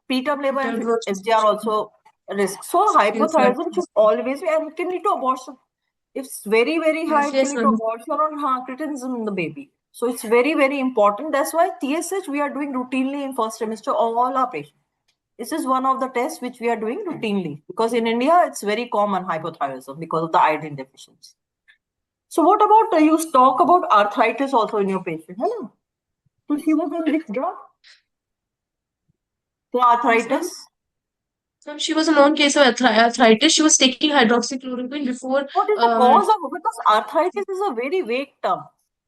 preterm labor and FGR also a risk. So hypothyroidism should always be, and it can lead to abortion. If it's very, very high, it can lead to abortion or criticism in the baby. So it's very, very important. That's why TSH we are doing routinely in first trimester all our patients. This is one of the tests which we are doing routinely, because in India it's very common hypothyroidism because of the iodine deficiency. So what about you talk about arthritis also in your patient? Hello. So she was on which drug? So arthritis. She was a known case of arthritis. She was taking hydroxychloroquine before. What is the cause of? Because arthritis is a very vague term.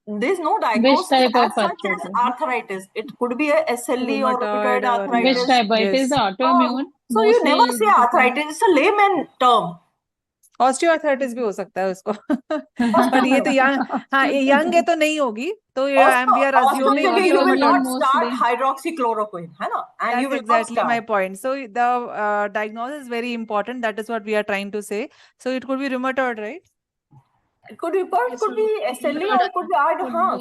There is no diagnosis type as of such as arthritis. It could be a SLE or rheumatoid arthritis. Which type? It is the autoimmune. So you never say arthritis. It's a layman term. Osteoarthritis भी हो सकता है उसको पर ये तो young है तो नहीं होगी तो we are assuming you will not start hydroxychloroquine, है ना? And that's you will exactly not my point. So the diagnosis is very important. That is what we are trying to say. So it could be rheumatoid, right? It could be SLE or it could be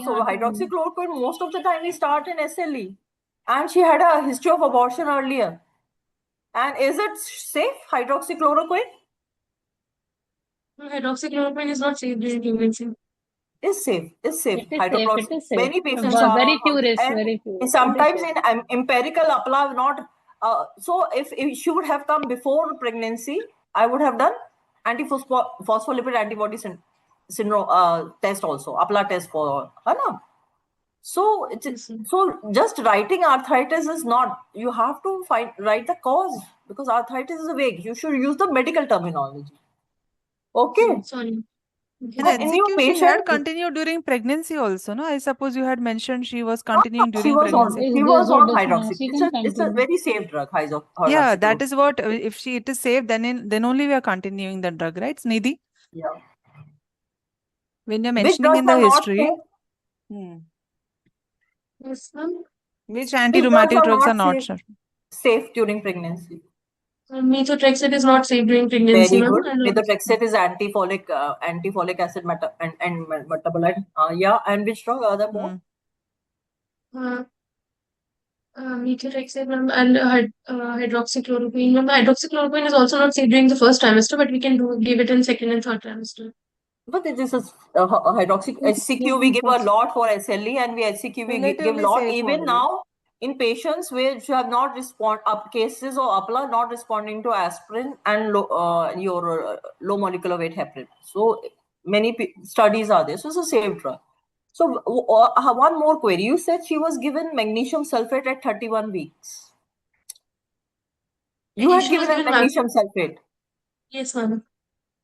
so hydroxychloroquine most of the time we start in SLE, and she had a history of abortion earlier. And is it safe, hydroxychloroquine? Hydroxychloroquine is not safe during pregnancy. It's safe. It's safe. It is safe. Many patients are very few risks. Very few. Sometimes in empirical apply not. So if she would have come before pregnancy, I would have done antiphospholipid antibody syndrome test also, apply test for her. So so just writing arthritis is not. You have to write the cause, because arthritis is vague. You should use the medical terminology. Okay. Sorry. And NCQ she had continued during pregnancy also, no? I suppose you had mentioned she was continuing during pregnancy. She was on hydroxy. It's a very safe drug, hydroxy. Yeah, that is what, if it is safe, then only we are continuing the drug, right, Nidhi? Yeah. When you're mentioning in the history, which anti-rheumatic drugs are not safe during pregnancy? Methotrexate is not safe during pregnancy. Very good. Methotrexate is anti-folic acid and metabolite. And which drug are there more? Methotrexate and hydroxychloroquine. Hydroxychloroquine is also not safe during the first trimester, but we can give it in second and third trimester. But this is HCQ we give a lot for SLE, and HCQ we give a lot even now in patients which have not cases of APLA not responding to aspirin and your low molecular weight heparin. So many studies are there. So it's a safe drug. So one more query. You said she was given magnesium sulfate at 31 weeks. You had given her magnesium sulfate. Yes, ma'am.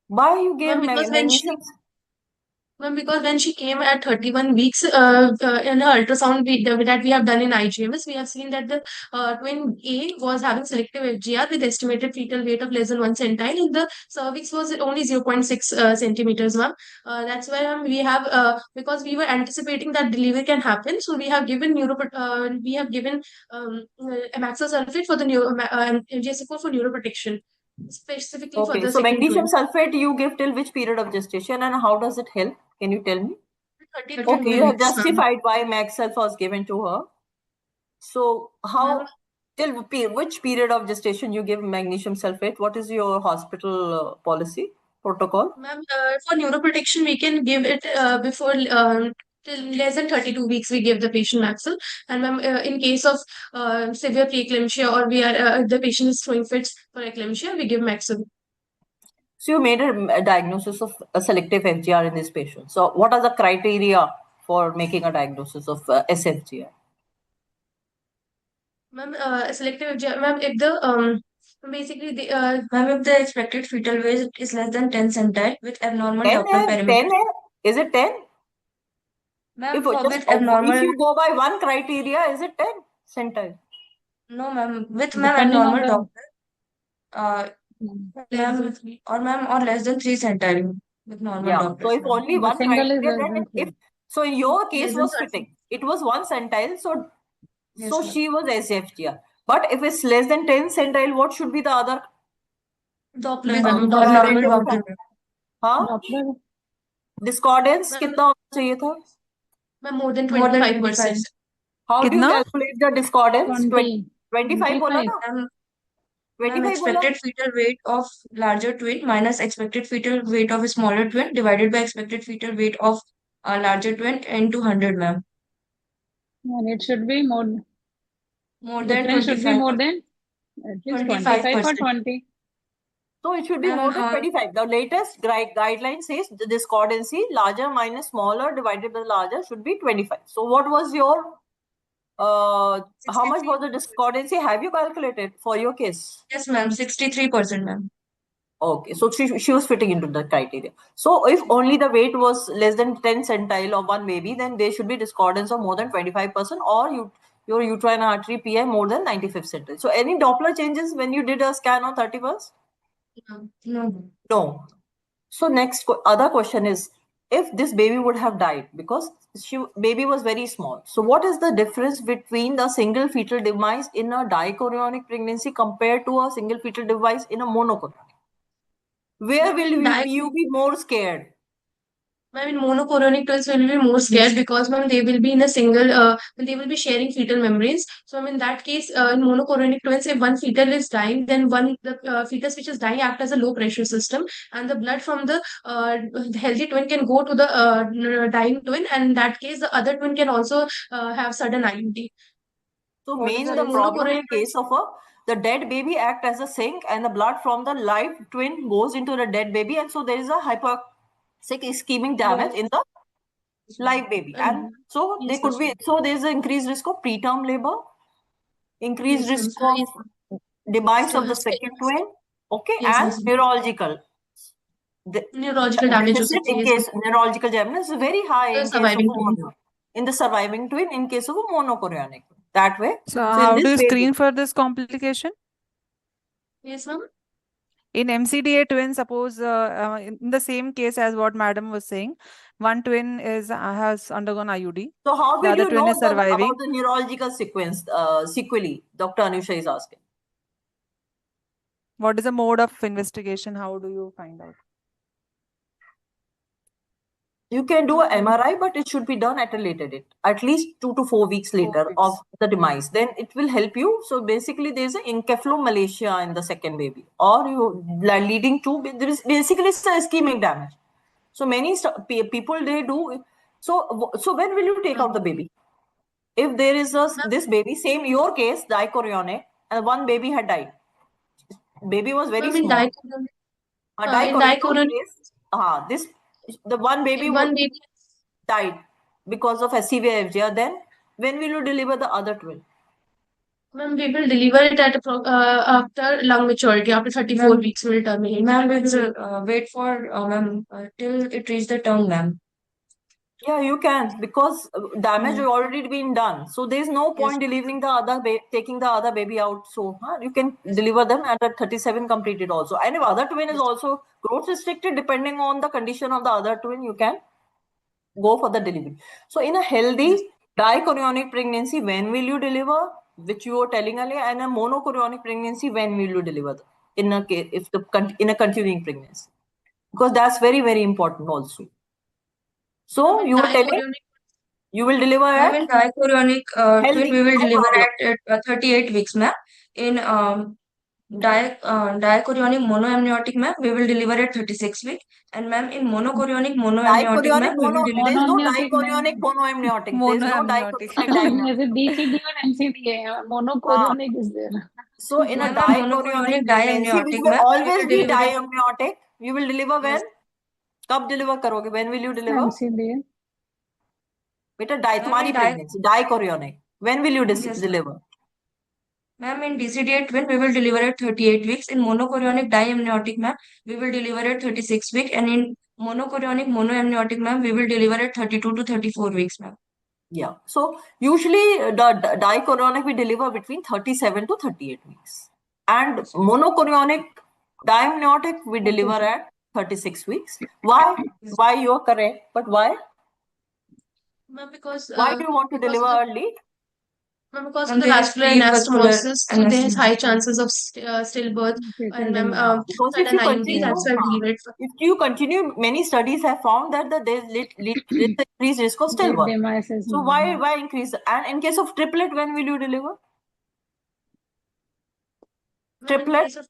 Why you gave magnesium? Ma'am, because when she came at 31 weeks, in the ultrasound that we have done in IGMS, we have seen that the twin A was having selective FGR with estimated fetal weight of less than 1 centile, and the cervix was only 0.6 centimeters, ma'am. That's why we have, because we were anticipating that delivery can happen, so we have given amaxosulfate for the MGSF4 for neuroprotection. Specifically for the so magnesium sulfate you give till which period of gestation, and how does it help? Can you tell me? Okay, you have justified why MAXSULF was given to her. So how till which period of gestation you give magnesium sulfate? What is your hospital policy protocol? Ma'am, for neuroprotection we can give it before till less than 32 weeks we give the patient Maxil, and ma'am, in case of severe preeclampsia or the patient is throwing fits for eclampsia, we give Maxil. So you made a diagnosis of a selective FGR in this patient. So what are the criteria for making a diagnosis of SFGR? Ma'am, selective FGR, ma'am, if the Basically, ma'am, if the expected fetal weight is less than 10 centile with abnormal 10 Doppler है, parameter. 10 है? Is it 10? Ma'am, If with abnormal, you go by one criteria, is it 10 centile? no, ma'am, with ma'am Depending on abnormal the Doppler, ma'am, or less than 3 centile with normal Yeah. So Dopplers, if ma'am. only the one single is criteria, less then than if 3. so, in your case Less than was 30. fitting. It was one centile, so Yes, ma'am. she was SFGR. But if it's less than 10 centile, what should be the other? Doppler, With ma'am, the abnormal rate of Doppler. हाँ Doppler, discordance Ma'am, कितना होना चाहिए था? ma'am, more than 25%. How do you कितना? calculate the discordance? 20. 25 बोला ना? Ma'am, 25 बोला? expected fetal weight of larger twin minus expected fetal weight of a smaller twin divided by expected fetal weight of a larger twin into 100, ma'am. and it should be more, More than difference should be 25. more than at least 25 or 25%. 20. So it should be Ma'am, more than 25. The latest guideline says the discordancy larger minus smaller divided by larger should be 25. So what was your how much was the discordancy? Have you calculated for your case? Yes, ma'am, 63%, ma'am. Okay, so she was fitting into the criteria. So if only the weight was less than 10 centile of one baby, then there should be discordance of more than 25%, or your uterine artery PI more than 95 centile. So any Doppler changes when you did a scan on 31st? No. No. So next other question is, if this baby would have died because baby was very small, so what is the difference between the single fetal demise in a dichorionic pregnancy compared to a single fetal demise in a monochorionic? Where will you be more scared? Ma'am, in monochorionic twins will be more scared because, ma'am, they will be in a single, they will be sharing fetal membranes. So, in that case, in monochorionic twins, if one fetal is dying, then the fetus which is dying act as a low pressure system, and the blood from the healthy twin can go to the dying twin, and in that case, the other twin can also have sudden IUD. So What is main the the reason? problem in case of the dead baby act as a sink, and the blood from the live twin goes into the dead baby, and so there is a hypoxic ischemic damage in the live baby, and so Yes, they could be, so there is an increased risk of preterm labor, increased yes, risk ma'am. of demise of the second twin, okay, Yes, and yes, yes. neurological Neurological damage deficit also. in Yes, case neurological damage is very high the in case of surviving a twin. in the surviving twin in case of a monochorionic that way. So So in how do this you baby, screen for this complication? Yes, ma'am. In MCDA twin, suppose in the same case as what madam was saying, one twin is has undergone IUD. so how The will other you twin know is surviving. about the neurological sequence sequelae? Dr. Anusha is asking. What is the mode of investigation? How do you find out? You can do a MRI, but it should be done at a later date, at least 2 to 4 weeks later of the demise. Then it will help you. So basically, there's an encephalomalacia in the second baby, or you leading to there is basically it's a ischemic damage. So many people they do. So when will you take out the baby? If there is this baby, same your case, dichorionic, and one baby had died. Baby was very Ma'am, in small. in Dichorionic dichorionic, case, this the one baby one baby, died because of SCVI FGR. Then when will you deliver the other twin? ma'am, we will deliver it at after lung maturity, after 34 weeks we will terminate. Ma'am, we will wait for ma'am till it reach the term, ma'am. Yeah, you can, because damage has already been done. So there's no point delivering the other taking the other baby out. So you can deliver them at 37 completed also. And if other twin is also growth restricted, depending on the condition of the other twin, you can go for the delivery. So in a healthy dichorionic pregnancy, when will you deliver? Which you were telling earlier, and a monochorionic pregnancy, when will you deliver? In a case, if in a continuing pregnancy, because that's very very important also. So you were telling you will deliver Ma'am, at in dichorionic twin, healthy, we will no deliver problem. at 38 weeks, ma'am. In dichorionic monoamniotic, ma'am, we will deliver at 36 weeks. And ma'am, in monochorionic monoamniotic, Dichorionic ma'am, we will deliver. there's no Monoamniotic dichorionic monoamniotic. There's no Monoamniotic. dichorionic diamniotic. is it DCD or MCDA? Monochorionic is there. So in a Ma'am, dichorionic monochorionic pregnancy, which diamniotic, will ma'am, we always will be deliver at diamniotic, you will deliver when? कब deliver करोगे? When will you deliver? MCDA. बेटा ma'am, तुम्हारी in pregnancy dichorionic. When will you yes, ma'am. deliver? Ma'am, in DCDA twin, we will deliver at 38 weeks. In monochorionic diamniotic, ma'am, we will deliver at 36 weeks. And in monochorionic monoamniotic, ma'am, we will deliver at 32 to 34 weeks, ma'am. Yeah. So usually the dichorionic we deliver between 37 to 38 weeks. And monochorionic diamniotic we deliver at 36 weeks. Why? Why you are correct, but why? Ma'am, because Why do you want to deliver early? ma'am, because of And the there is vascular anastomosis, so there is anastomosis. high chances of stillbirth. And ma'am, Because if sudden you IUD, continue, that's why we deliver it. if you continue, many studies have found that there is increased risk of stillbirth. Demise. So why increase? And in case of triplet, when will you deliver? Ma'am, in Triplet, case of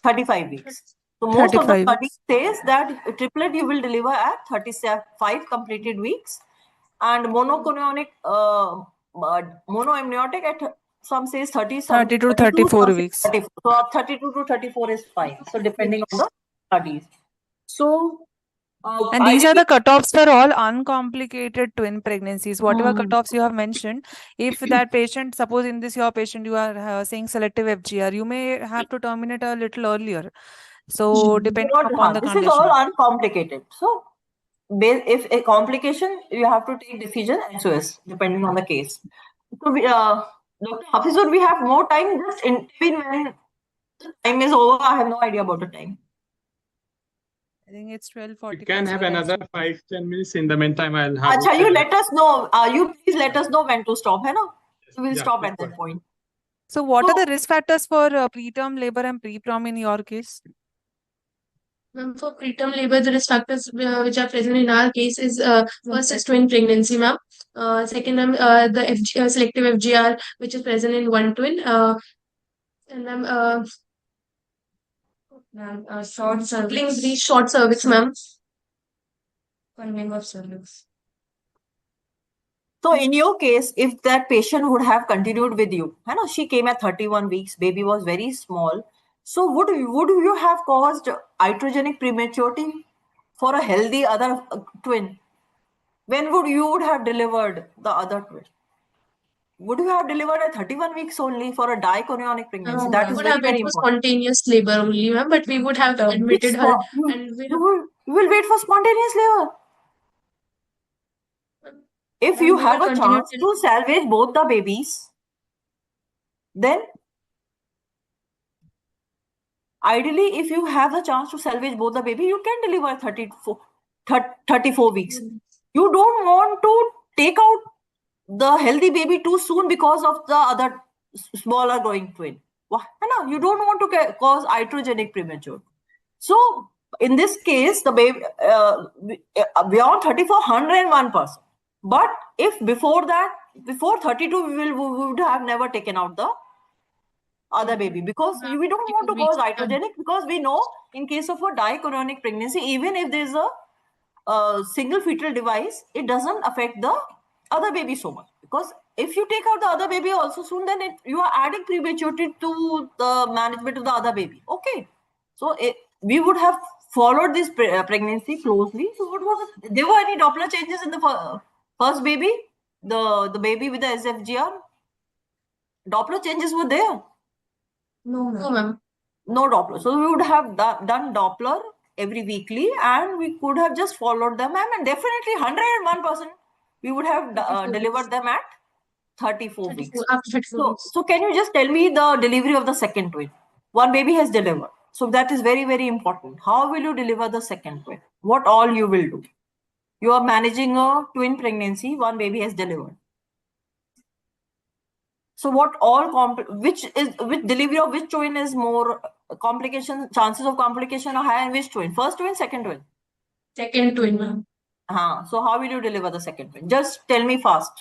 35 weeks. So most of the 35 studies says that triplet you will deliver at 35 completed weeks, and monochorionic, monoamniotic at some says 30, some 30 to 32, 34 some say weeks. 34. So 32 to 34 is fine. So depending on the studies. So And these are the cutoffs for all uncomplicated twin pregnancies. Whatever cutoffs you have mentioned, if that patient, suppose in this your patient, you are saying selective FGR, you may have to terminate a little earlier. So depending upon the this condition. is all uncomplicated. So if a complication, you have to take decision SOS depending on the case. So Dr. Hafizur, we have more time. Just intervene when the time is over. I have no idea about the time. I think it's 12:45. We can have another 5-10 minutes. In the meantime, I'll have. Acha, you let us know. You please let us know when to stop. Hai na? We will stop at that point. So what are the risk factors for preterm labor and pre-prom in your case? ma'am, for preterm labor, the risk factors which are present in our case is first is twin pregnancy, ma'am. Second, the selective FGR, which is present in one twin. And Short cervix. short cervix, ma'am. Conveying of cervix. So in your case, if that patient would have continued with you, I know she came at 31 weeks, baby was very small. So would you have caused iatrogenic prematurity for a healthy other twin? When would have delivered the other twin? Would you have delivered at 31 weeks only for a dichorionic pregnancy? No, That we is would very, have very wait for important. spontaneous labor only, ma'am, but we would have admitted her. And You will wait for spontaneous labor. If ma'am, you we have will a continue chance to salvage both the babies, then ideally, if you have the chance to salvage both the baby, you can deliver 34 weeks. You don't want to take out the healthy baby too soon because of the other smaller growing twin. No, you don't want to cause iatrogenic premature. So in this case, the baby beyond 34, 101%. But if before that, before 32, we would have never taken out the other baby, because we don't want to cause iatrogenic, because we know in case of a dichorionic pregnancy, even if there's a single fetal device, it doesn't affect the other baby so much, because if you take out the other baby also soon, then you are adding prematurity to the management of the other baby. Okay, so we would have followed this pregnancy closely. So what was it? There were any Doppler changes in the first baby, the baby with the SFGR? Doppler changes were there? No, ma'am. No Doppler. So we would have done Doppler every weekly, and we could have just followed them, and definitely 101% we would have delivered them at 34 weeks. After 34 weeks. So can you just tell me the delivery of the second twin? One baby has delivered. So that is very, very important. How will you deliver the second twin? What all you will do? You are managing a twin pregnancy, one baby has delivered. So what all which delivery of which twin is more complication, chances of complication are higher in which twin? First twin, second twin? Second twin, ma'am. So how will you deliver the second twin? Just tell me fast.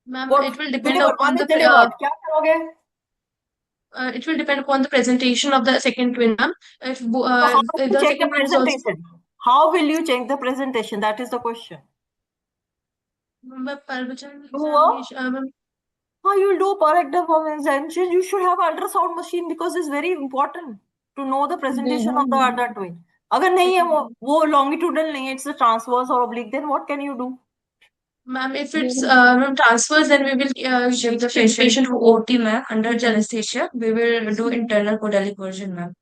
Ma'am, it will depend Deliver, upon the क्या करोगे? it will depend upon the presentation of the second twin, ma'am. If So how will you the check the second twin is also presentation? How will you check the presentation? That is the question. Ma'am, examination, ma'am. You will do per examination. You should have ultrasound machine, because it's very important to know the presentation of the other twin. अगर नहीं है वो longitudinal नहीं है, it's a transverse or oblique, then what can you do? Ma'am, if it's transfers, then we will give the patient for OT, ma'am, under anesthesia. We will do internal codalic version, ma'am.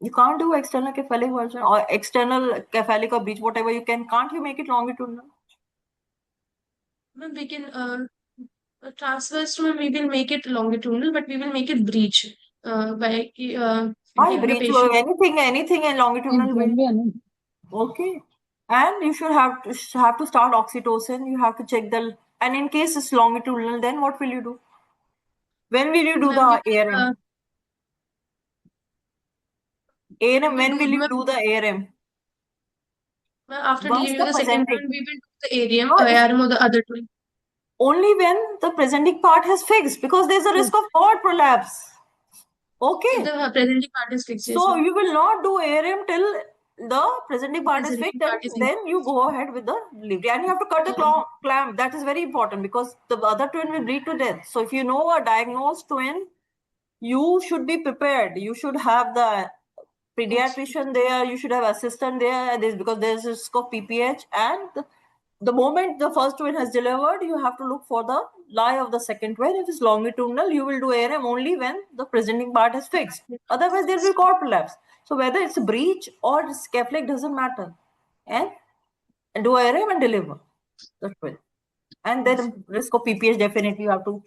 You can't do external cephalic version or external cephalic or breech, whatever you can. Can't you make it longitudinal? Ma'am, we can transfers to we will make it longitudinal, but we will make it breech by Why giving the breech? patient. Anything in longitudinal will. Okay. And you should have to start oxytocin. You have to check and in case it's longitudinal, then what will you do? When will you do the ARM? ARM, when will you do the ARM? After Once delivering the the second presenting. one, we will do the ARM or the other twin. Only when the presenting part has fixed, because there's a risk of cord prolapse. Okay. If the presenting part is fixed. So you will not do ARM till the presenting part is fixed, then you go ahead with the delivery. And you have to cut the clamp. That is very important because the other twin will bleed to death. So if you know a diagnosed twin, you should be prepared. You should have the pediatrician there. You should have assistant there. Because there's a risk of PPH. And the moment the first twin has delivered, you have to look for the lie of the second twin. If it's longitudinal, you will do ARM only when the presenting part is fixed. Otherwise, there will be cord prolapse. So whether it's a breech or cephalic doesn't matter. And do ARM and deliver the twin. And then risk of PPH, definitely you have to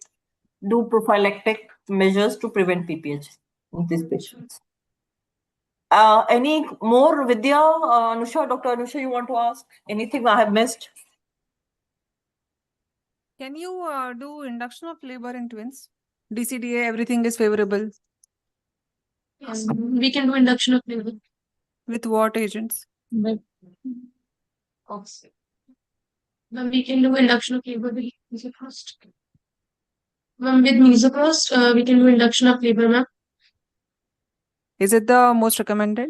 do prophylactic measures to prevent PPH in these patients. Any more, Vidya, Anusha, Dr. Anusha, you want to ask? Anything I have missed? Can you do induction of labor in twins? DCDA, everything is favorable. Yes, we can do induction of labor. With what agents? Then we can do induction of labor with mesoprost. With mesoprost, we can do induction of labor, ma'am. Is it the most recommended?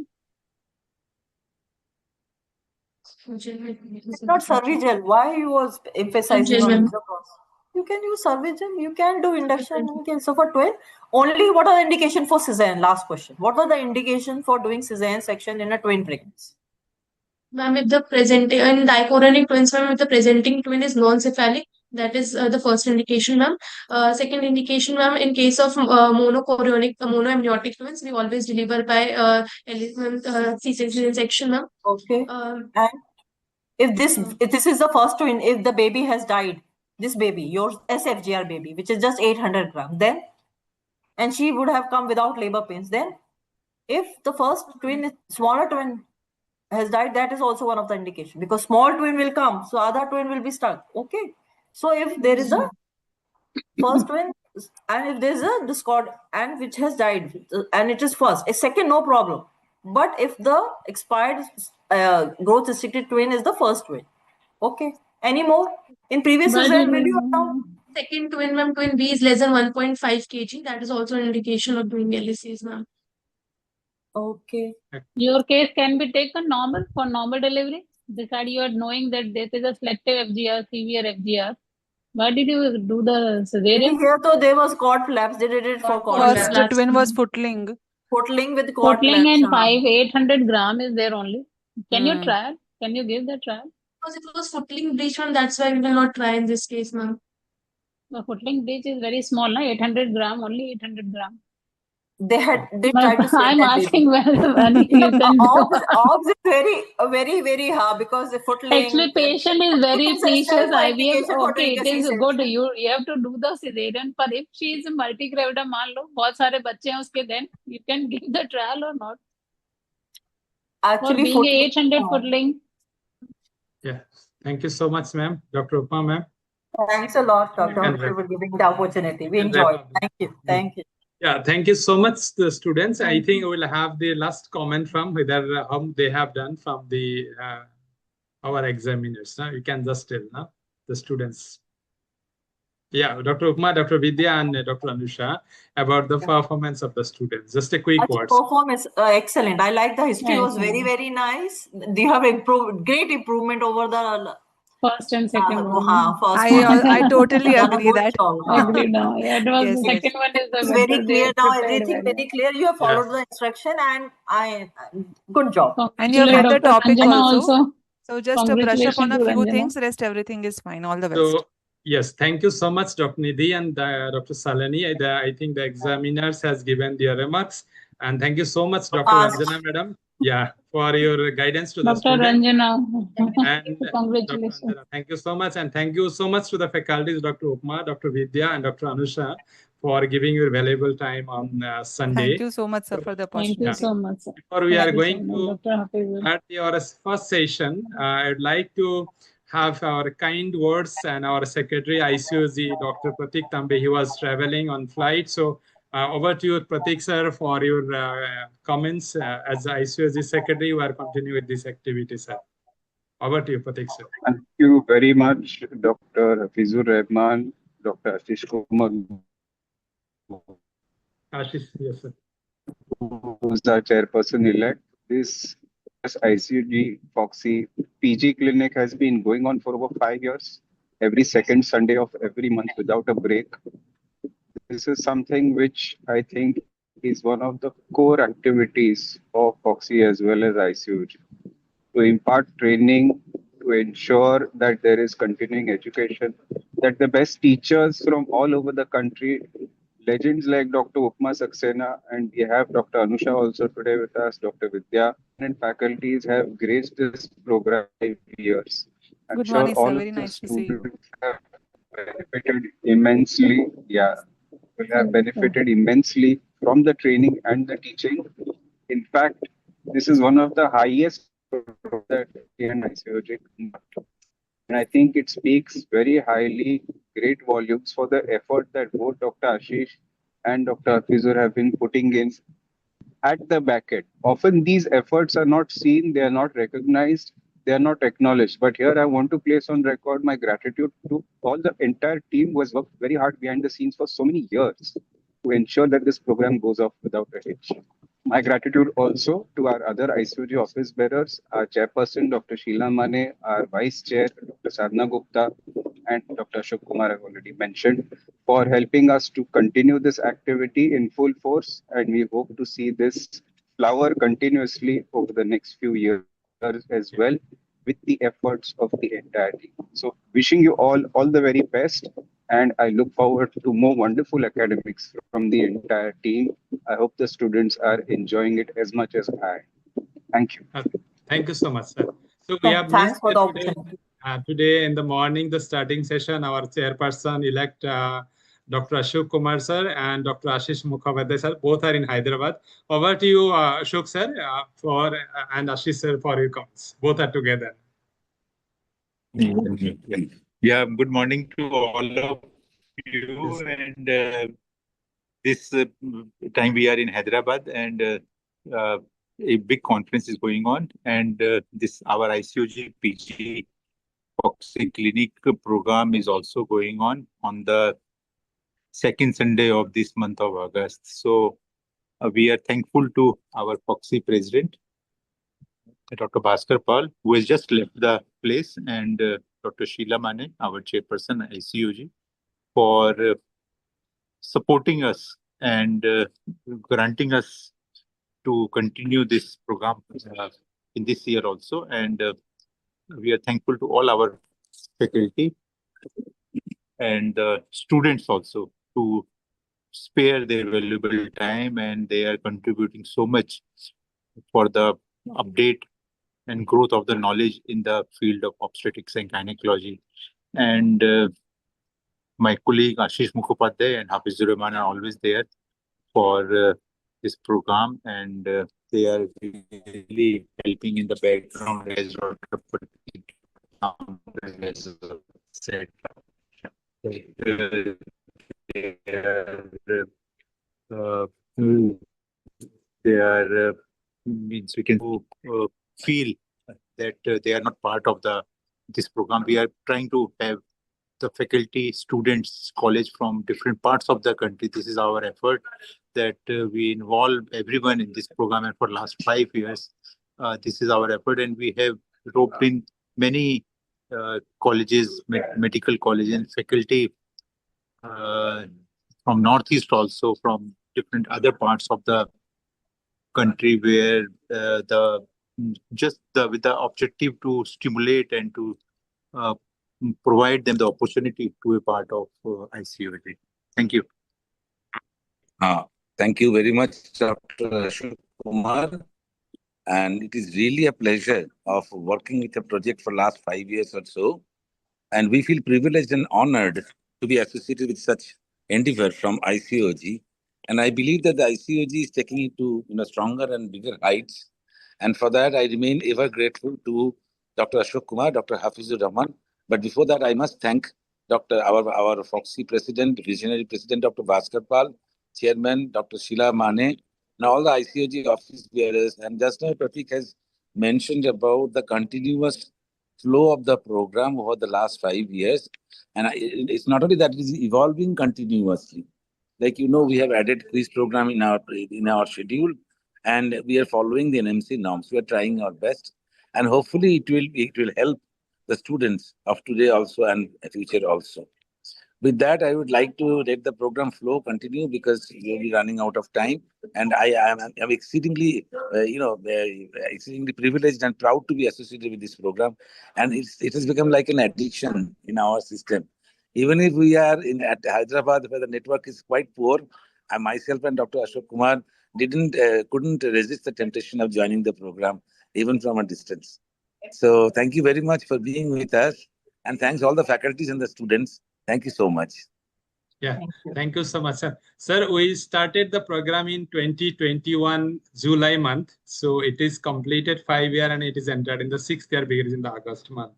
It's not Cervigel. Why you was emphasizing on mesoprost? You can use Cervigel. You can do induction. So for twin, only what are the indication for cesarean? Last question. What are the indication for doing cesarean section in a twin pregnancy? Ma'am, if the presenting in dichorionic twins, ma'am, if the presenting twin is non-cephalic, that is the first indication, ma'am. Second indication, ma'am, in case of monochorionic, monoamniotic twins, we always deliver by C-section section, ma'am. Okay. And if this is the first twin, if the baby has died, this baby, your SFGR baby, which is just 800 grams, then, and she would have come without labor pains, then if the first twin, smaller twin has died, that is also one of the indication, because small twin will come, so other twin will be stuck. Okay. So if there is a first twin and if there is a discord and which has died and it is first, a second, no problem. But if the expired growth restricted twin is the first twin. Okay. Any more? In previous cesarean video now? Second twin, ma'am, twin B is less than 1.5 kg. That is also an indication of doing LECs, ma'am. Okay. Your case can be taken normal for normal delivery. Besides, you are knowing that this is a selective FGR, severe FGR. Why did you do the cesarean? Here, though, there was cord flaps. They did it for cord flaps. flaps. The twin was footling. Footling with cord Footling flaps. and 800 gram is there only. Can you try? Can you give the trial? Because it was footling breech, ma'am, that's why we will not try in this case, ma'am. The footling breech is very small, na? 800 gram, only 800 gram. They tried to say I'm asking when you can do. OBS is very hard because the footling. Actually, patient is very precious. IVF, okay, it is good. You have to do the cesarean. But if she is multi-gravid, मान लो बहुत सारे बच्चे हैं उसके, then you can give the trial or not. Actually, being 800 footling. Yeah. Thank you so much, ma'am. Dr. Upma, ma'am. Thanks a lot, Dr. for giving the opportunity. We enjoyed. Thank you. Thank you. Yeah, thank you so much, the students. I think we'll have the last comment from whether how they have done from the our examiners. You can just tell the students. Yeah, Dr. Upma, Dr. Vidya, and Dr. Anusha about the performance of the students. Just a quick word. Performance excellent. I like the history was very nice. You have improved, great improvement over the first and second one. I totally agree that. Agree now. Yeah, it was the second one is the very clear now. Everything very clear. You have followed the instruction, and good job. And you have read the topic also. So just brush up on a Congratulations to few Ranjana. things, rest everything is fine. All the best. So, yes, thank you so much, Dr. Nidhi and Dr. Salani. I think the examiners has given their remarks. And thank you so much, Dr. Ranjana, madam, for your guidance to the Dr. students. Ranjana, And Dr. congratulations. Anjana, thank you so much. And thank you so much to the faculties, Dr. Upma, Dr. Vidya, and Dr. Anusha, for giving your valuable time on Sunday. Thank you so much, sir, for the Thank you opportunity. so much, sir. Before we Thank are you going so much, to Dr. Hafizul. start your first session, I'd like to have our kind words and our secretary, ICOG, Dr. Pratik Tambe. He was traveling on flight. So over to you, Pratik sir, for your comments. As ICOG secretary, you are continuing with this activity, sir. Over to you, Pratik sir. Thank you very much, Dr. Hafizur Rahman, Dr. Ashish Kumar, Ashish, yes, sir. who is our chairperson-elect. This ICG Foxy PG clinic has been going on for over 5 years, every second Sunday of every month without a break. This is something which I think is one of the core activities of Foxy as well as ICUG, to impart training, to ensure that there is continuing education, that the best teachers from all over the country, legends like Dr. Upma Saxena, and we have Dr. Anusha also today with us, Dr. Vidya, and faculties have graced this program for 5 years. I'm Good sure morning, all sir. of Very the nice to see you. students have benefited immensely. Will have benefited immensely from the training and the teaching. In fact, this is one of the highest that in ICOG. And I think it speaks very highly, great volumes for the effort that both Dr. Ashish and Dr. Hafizur have been putting in at the back end. Often these efforts are not seen, they are not recognized, they are not acknowledged. But here I want to place on record my gratitude to all the entire team who has worked very hard behind the scenes for so many years to ensure that this program goes off without a hitch. My gratitude also to our other ICOG office bearers, our chairperson, Dr. Sheila Mane, our vice chair, Dr. Sadhna Gupta, and Dr. Ashok Kumar, I've already mentioned, for helping us to continue this activity in full force. And we hope to see this flower continuously over the next few years as well, with the efforts of the entire team. So wishing you all the very best. And I look forward to more wonderful academics from the entire team. I hope the students are enjoying it as much as I. Thank you. Thank you so much, sir. So we have Thanks missed for the today, opportunity. today in the morning, the starting session, our chairperson-elect, Dr. Ashok Kumar sir and Dr. Ashish Mukhopadhyay sir, both are in Hyderabad. Over to you, Ashok sir, and Ashish sir for your comments. Both are together. Yeah, good morning to all of you. And this time we are in Hyderabad, and a big conference is going on. And this our ICOG PG Foxy Clinic program is also going on the second Sunday of this month of August. So we are thankful to our Foxy president, Dr. Bhaskar Paul, who has just left the place, and Dr. Sheila Mane, our chairperson at ICOG, for supporting us and granting us to continue this program in this year also. And we are thankful to all our faculty and students also to spare their valuable time, and they are contributing so much for the update and growth of the knowledge in the field of obstetrics and gynecology. And my colleague Ashish Mukhopadhyay and Hafizur Rahman are always there for this program, and they are really helping in the background, as Dr. Patil has said. They are means we can feel that they are not part of this program. We are trying to have the faculty, students, college from different parts of the country. This is our effort, that we involve everyone in this program. And for last 5 years, this is our effort. And we have roped in many colleges, medical colleges and faculty from Northeast, also from different other parts of the country where the just with the objective to stimulate and to uh, provide them the opportunity to be part of ICOG. Thank you. Thank you very much, Dr. Ashok Kumar. And it is really a pleasure of working with a project for last 5 years or so. And we feel privileged and honored to be associated with such endeavor from ICOG. And I believe that the ICOG is taking it to stronger and bigger heights. And for that, I remain ever grateful to Dr. Ashok Kumar, Dr. Hafizur Rahman. But before that, I must thank our Foxy President, Visionary President, Dr. Bhaskar Pal, Chairman, Dr. Sheila Mane, and all the ICOG office bearers. And just now, Pratik has mentioned about the continuous flow of the program over the last 5 years. And it's not only that, it is evolving continuously. Like, we have added quiz program in our schedule, and we are following the NMC norms. We are trying our best, and hopefully it will help the students of today also and future also. With that, I would like to let the program flow continue because we'll be running out of time. And I'm exceedingly, exceedingly privileged and proud to be associated with this program. And it has become like an addiction in our system. Even if we are at Hyderabad, where the network is quite poor, I myself and Dr. Ashok Kumar couldn't resist the temptation of joining the program, even from a distance. So thank you very much for being with us. And thanks all the faculties and the students. Thank you so much. Yeah, thank you so much, sir. Sir, we started the program in 2021 July month. So it is completed 5 years and it is entered in the 6th year, begins in the August month.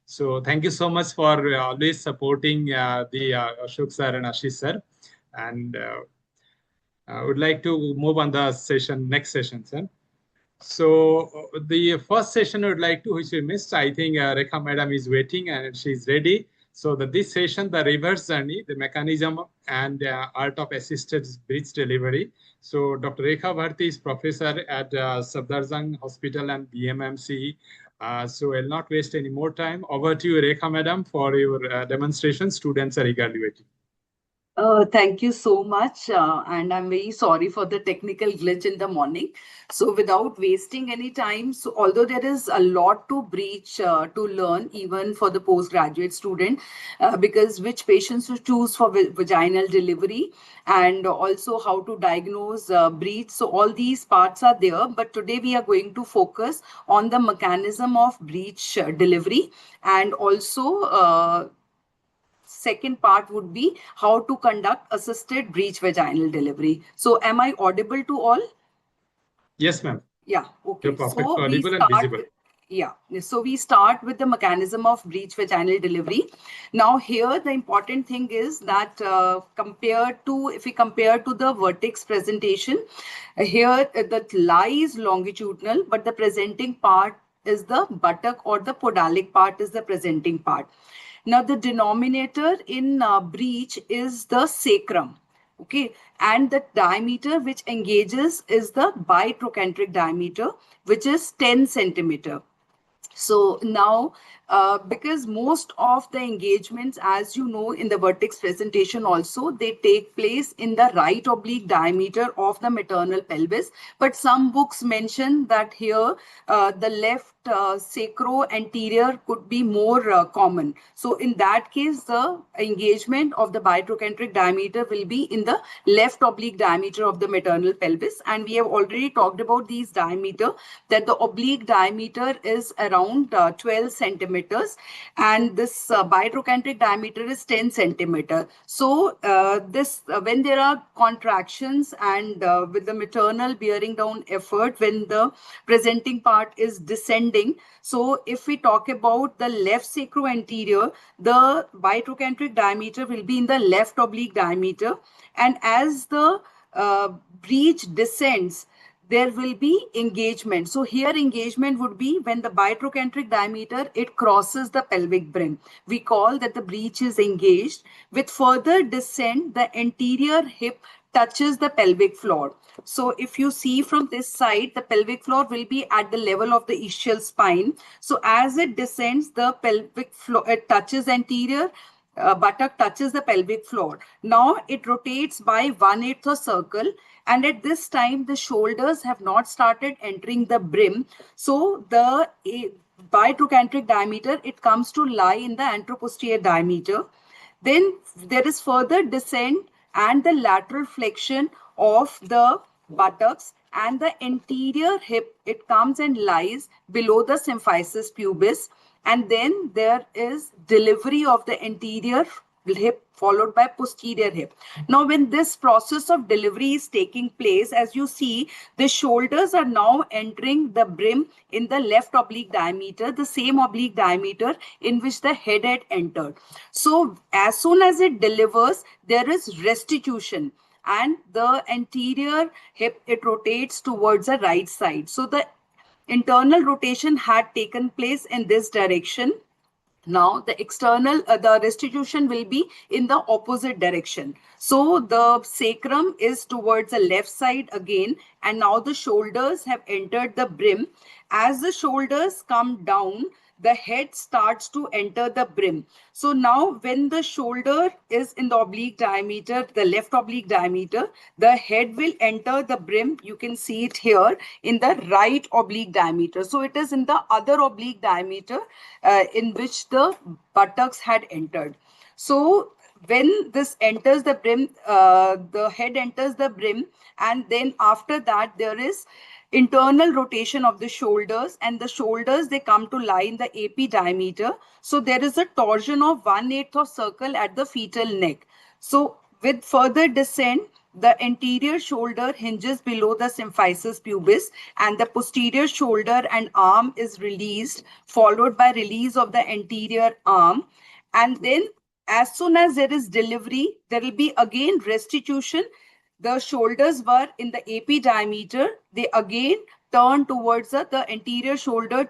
So thank you so much for always supporting the Ashok sir and Ashish sir. And I would like to move on the next session, sir. So the first session I would like to, which we missed, I think Rekha madam is waiting and she's ready. So this session, the reverse journey, the mechanism and art of assisted bridge delivery. So Dr. Rekha Bharti is professor at Safdarjung Hospital and BMMC. So I'll not waste any more time. Over to you, Rekha madam, for your demonstration. Students are eagerly waiting. Thank you so much. And I'm very sorry for the technical glitch in the morning. So without wasting any time, so although there is a lot to to learn, even for the postgraduate student, because which patients to choose for vaginal delivery and also how to diagnose breech. So all these parts are there. But today we are going to focus on the mechanism of breech delivery and also second part would be how to conduct assisted breech vaginal delivery. So am I audible to all? Yes, ma'am. Yeah, okay. You're perfect, So audible and visible. Yeah, so we start with the mechanism of breech vaginal delivery. Now here the important thing is that if we compare to the vertex presentation, here the thigh is longitudinal, but the presenting part is the buttock, or the podalic part is the presenting part. Now the denominator in breech is the sacrum. Okay, and the diameter which engages is the bitrochanteric diameter, which is 10 centimeter. So now, because most of the engagements, as you know, in the vertex presentation also, they take place in the right oblique diameter of the maternal pelvis. But some books mention that here the left sacro-anterior could be more common. So in that case, the engagement of the bitrochanteric diameter will be in the left oblique diameter of the maternal pelvis. And we have already talked about these diameter, that the oblique diameter is around 12 centimeters and this bitrochanteric diameter is 10 centimeter. So when there are contractions and with the maternal bearing down effort, when the presenting part is descending, so if we talk about the left sacro-anterior, the bitrochanteric diameter will be in the left oblique diameter, and as the breech descends, there will be engagement. So here engagement would be when the bitrochanteric diameter, it crosses the pelvic brim. We call that the breech is engaged. With further descent, the anterior hip touches the pelvic floor. So if you see from this side, the pelvic floor will be at the level of the ischial spine. So as it descends, the pelvic floor, it touches anterior, buttock touches the pelvic floor. Now it rotates by 1/8 a circle, and at this time the shoulders have not started entering the brim. So the by trochanteric diameter, it comes to lie in the anteroposterior diameter. Then there is further descent and the lateral flexion of the buttocks, and the anterior hip, it comes and lies below the symphysis pubis, and then there is delivery of the anterior hip followed by posterior hip. Now when this process of delivery is taking place, as you see, the shoulders are now entering the brim in the left oblique diameter, the same oblique diameter in which the head had entered. So as soon as it delivers, there is restitution, and the anterior hip, it rotates towards the right side. So the internal rotation had taken place in this direction. Now the external, the restitution will be in the opposite direction. So the sacrum is towards the left side again, and now the shoulders have entered the brim. As the shoulders come down, the head starts to enter the brim. So now when the shoulder is in the oblique diameter, the left oblique diameter, the head will enter the brim. You can see it here in the right oblique diameter. So it is in the other oblique diameter in which the buttocks had entered. So when this enters the brim, the head enters the brim, and then after that there is internal rotation of the shoulders, and the shoulders, they come to lie in the AP diameter. So there is a torsion of 1/8 of circle at the fetal neck. So with further descent, the anterior shoulder hinges below the symphysis pubis, and the posterior shoulder and arm is released, followed by release of the anterior arm. And then as soon as there is delivery, there will be again restitution. The shoulders were in the AP diameter. They again turn towards the anterior shoulder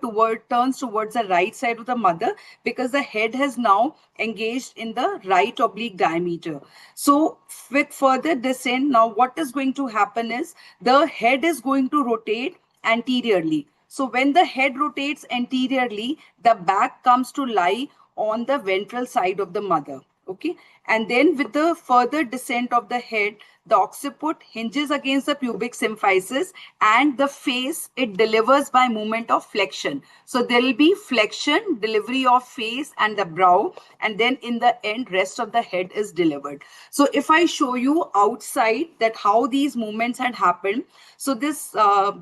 turns towards the right side of the mother, because the head has now engaged in the right oblique diameter. So with further descent, now what is going to happen is the head is going to rotate anteriorly. So when the head rotates anteriorly, the back comes to lie on the ventral side of the mother. Okay, and then with the further descent of the head, the occiput hinges against the pubic symphysis, and the face, it delivers by movement of flexion. So there will be flexion, delivery of face and the brow, and then in the end, rest of the head is delivered. So if I show you outside that how these movements had happened, so this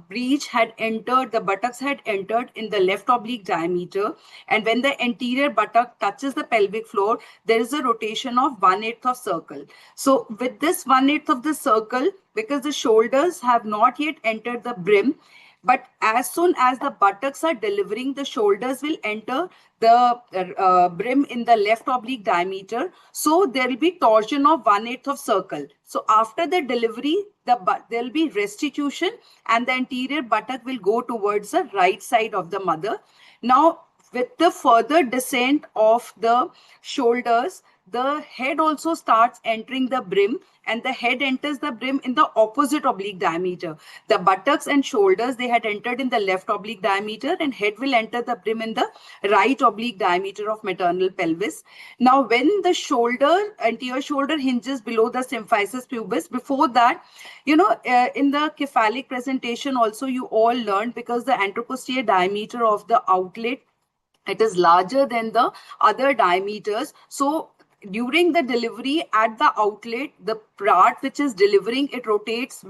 breech had entered, the buttocks had entered in the left oblique diameter, and when the anterior buttock touches the pelvic floor, there is a rotation of 1/8 of circle. So with this 1/8 of the circle, because the shoulders have not yet entered the brim, but as soon as the buttocks are delivering, the shoulders will enter the brim in the left oblique diameter. So there will be torsion of 1/8 of circle. So after the delivery, there will be restitution, and the anterior buttock will go towards the right side of the mother. Now, with the further descent of the shoulders, the head also starts entering the brim, and the head enters the brim in the opposite oblique diameter. The buttocks and shoulders, they had entered in the left oblique diameter, and head will enter the brim in the right oblique diameter of maternal pelvis. Now, when the anterior shoulder hinges below the symphysis pubis, before that, in the cephalic presentation also you all learned, because the anteroposterior diameter of the outlet, it is larger than the other diameters. So during the delivery at the outlet, the part which is delivering, it rotates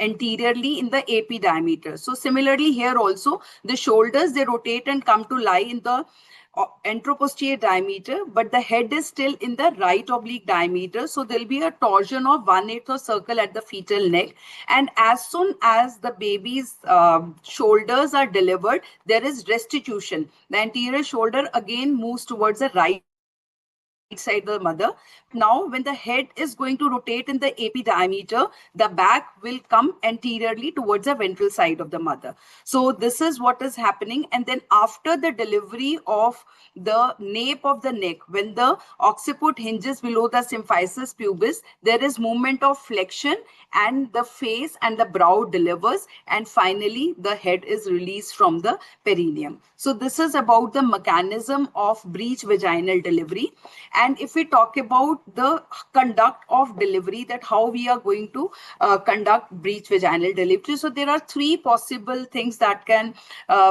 anteriorly in the AP diameter. So similarly here also, the shoulders, they rotate and come to lie in the anteroposterior diameter, but the head is still in the right oblique diameter. So there'll be a torsion of 1/8 of circle at the fetal neck. And as soon as the baby's shoulders are delivered, there is restitution. The anterior shoulder again moves towards the right side of the mother. Now, when the head is going to rotate in the AP diameter, the back will come anteriorly towards the ventral side of the mother. So this is what is happening. And then after the delivery of the nape of the neck, when the occiput hinges below the symphysis pubis, there is movement of flexion, and the face and the brow delivers, and finally the head is released from the perineum. So this is about the mechanism of breech vaginal delivery. And if we talk about the conduct of delivery, that how we are going to conduct breech vaginal delivery, so there are three possible things that can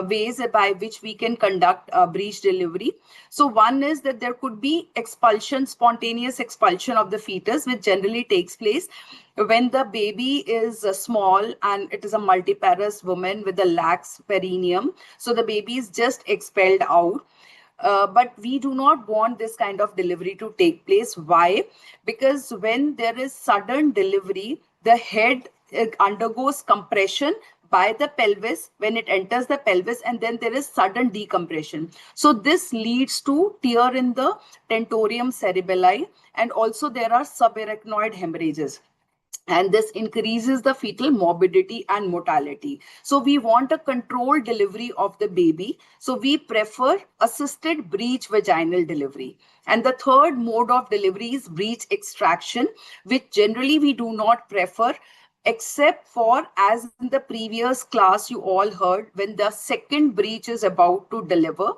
ways by which we can conduct breech delivery. So one is that there could be expulsion, spontaneous expulsion of the fetus, which generally takes place when the baby is small and it is a multiparous woman with a lax perineum. So the baby is just expelled out. But we do not want this kind of delivery to take place. Why? Because when there is sudden delivery, the head undergoes compression by the pelvis when it enters the pelvis, and then there is sudden decompression. So this leads to tear in the tentorium cerebelli, and also there are subarachnoid hemorrhages, and this increases the fetal morbidity and mortality. So we want a controlled delivery of the baby. So we prefer assisted breech vaginal delivery. And the third mode of delivery is breech extraction, which generally we do not prefer, except for, as in the previous class you all heard, when the second breech is about to deliver.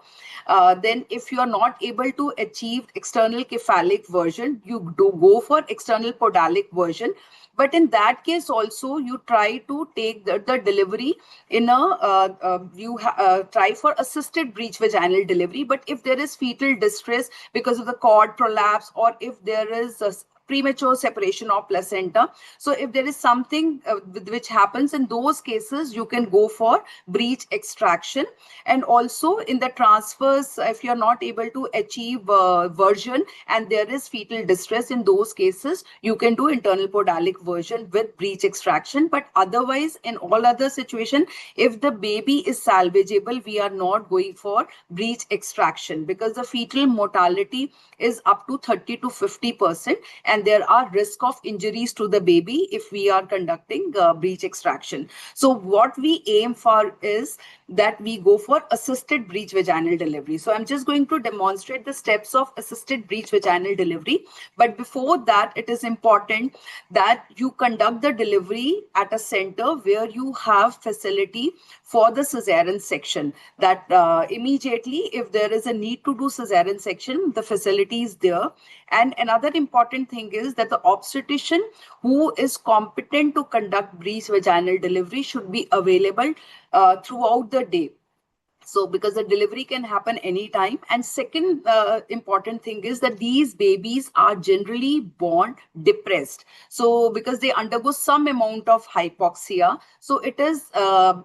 Then if you are not able to achieve external cephalic version, you do go for external podalic version. But in that case also, you try to take the delivery in try for assisted breech vaginal delivery. But if there is fetal distress because of the cord prolapse, or if there is a premature separation of placenta, so if there is something which happens in those cases, you can go for breech extraction. And also in the transfers, if you are not able to achieve version and there is fetal distress, in those cases you can do internal podalic version with breech extraction. But otherwise, in all other situation, if the baby is salvageable, we are not going for breech extraction, because the fetal mortality is up to 30 to 50%, and there are risk of injuries to the baby if we are conducting breech extraction. So what we aim for is that we go for assisted breech vaginal delivery. So I'm just going to demonstrate the steps of assisted breech vaginal delivery. But before that, it is important that you conduct the delivery at a center where you have facility for the cesarean section, that immediately if there is a need to do cesarean section, the facility is there. And another important thing is that the obstetrician who is competent to conduct breech vaginal delivery should be available throughout the day. So because the delivery can happen anytime. And second important thing is that these babies are generally born depressed. So because they undergo some amount of hypoxia, so it is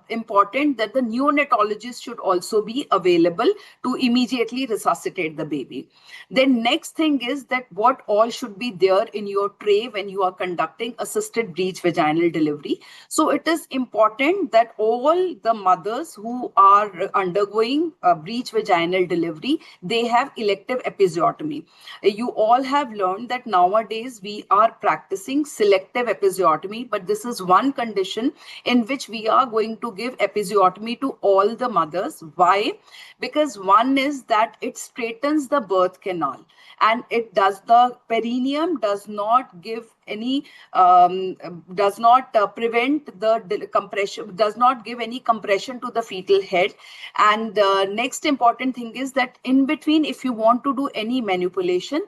important that the neonatologist should also be available to immediately resuscitate the baby. Then next thing is that what all should be there in your tray when you are conducting assisted breech vaginal delivery. So it is important that all the mothers who are undergoing breech vaginal delivery, they have elective episiotomy. You all have learned that nowadays we are practicing selective episiotomy, but this is one condition in which we are going to give episiotomy to all the mothers. Why? Because one is that it straightens the birth canal, and it does, the perineum does not give any does not prevent the compression, does not give any compression to the fetal head. And next important thing is that in between, if you want to do any manipulation,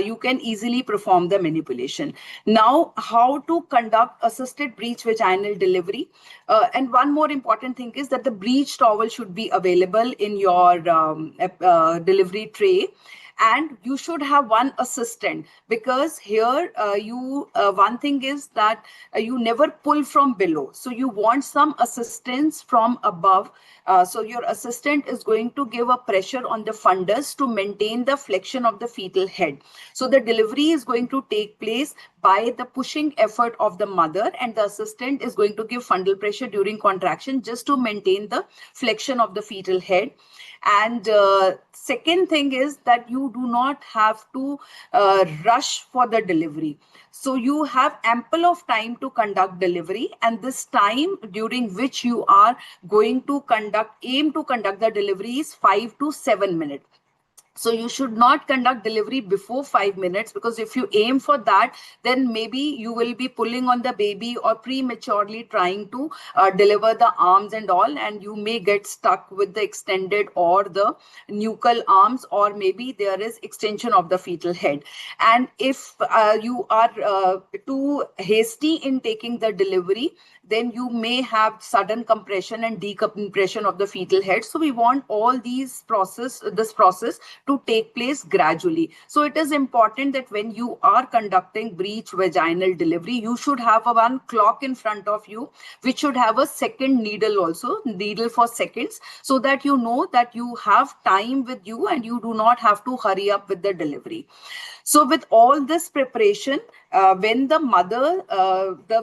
you can easily perform the manipulation. Now, how to conduct assisted breech vaginal delivery? And one more important thing is that the breech towel should be available in your delivery tray. And you should have one assistant, because here one thing is that you never pull from below, so you want some assistance from above. So your assistant is going to give a pressure on the fundus to maintain the flexion of the fetal head. So the delivery is going to take place by the pushing effort of the mother, and the assistant is going to give fundal pressure during contraction just to maintain the flexion of the fetal head. And second thing is that you do not have to rush for the delivery. So you have ample of time to conduct delivery, and this time during which you are going to aim to conduct the delivery is 5 to 7 minutes. So you should not conduct delivery before 5 minutes, because if you aim for that, then maybe you will be pulling on the baby or prematurely trying to deliver the arms and all, and you may get stuck with the extended or the nuchal arms, or maybe there is extension of the fetal head. And if you are too hasty in taking the delivery, then you may have sudden compression and decompression of the fetal head. So we want all this process to take place gradually. So it is important that when you are conducting breech vaginal delivery, you should have a one clock in front of you, which should have a second needle also, needle for seconds, so that you know that you have time with you and you do not have to hurry up with the delivery. So with all this preparation, when the mother,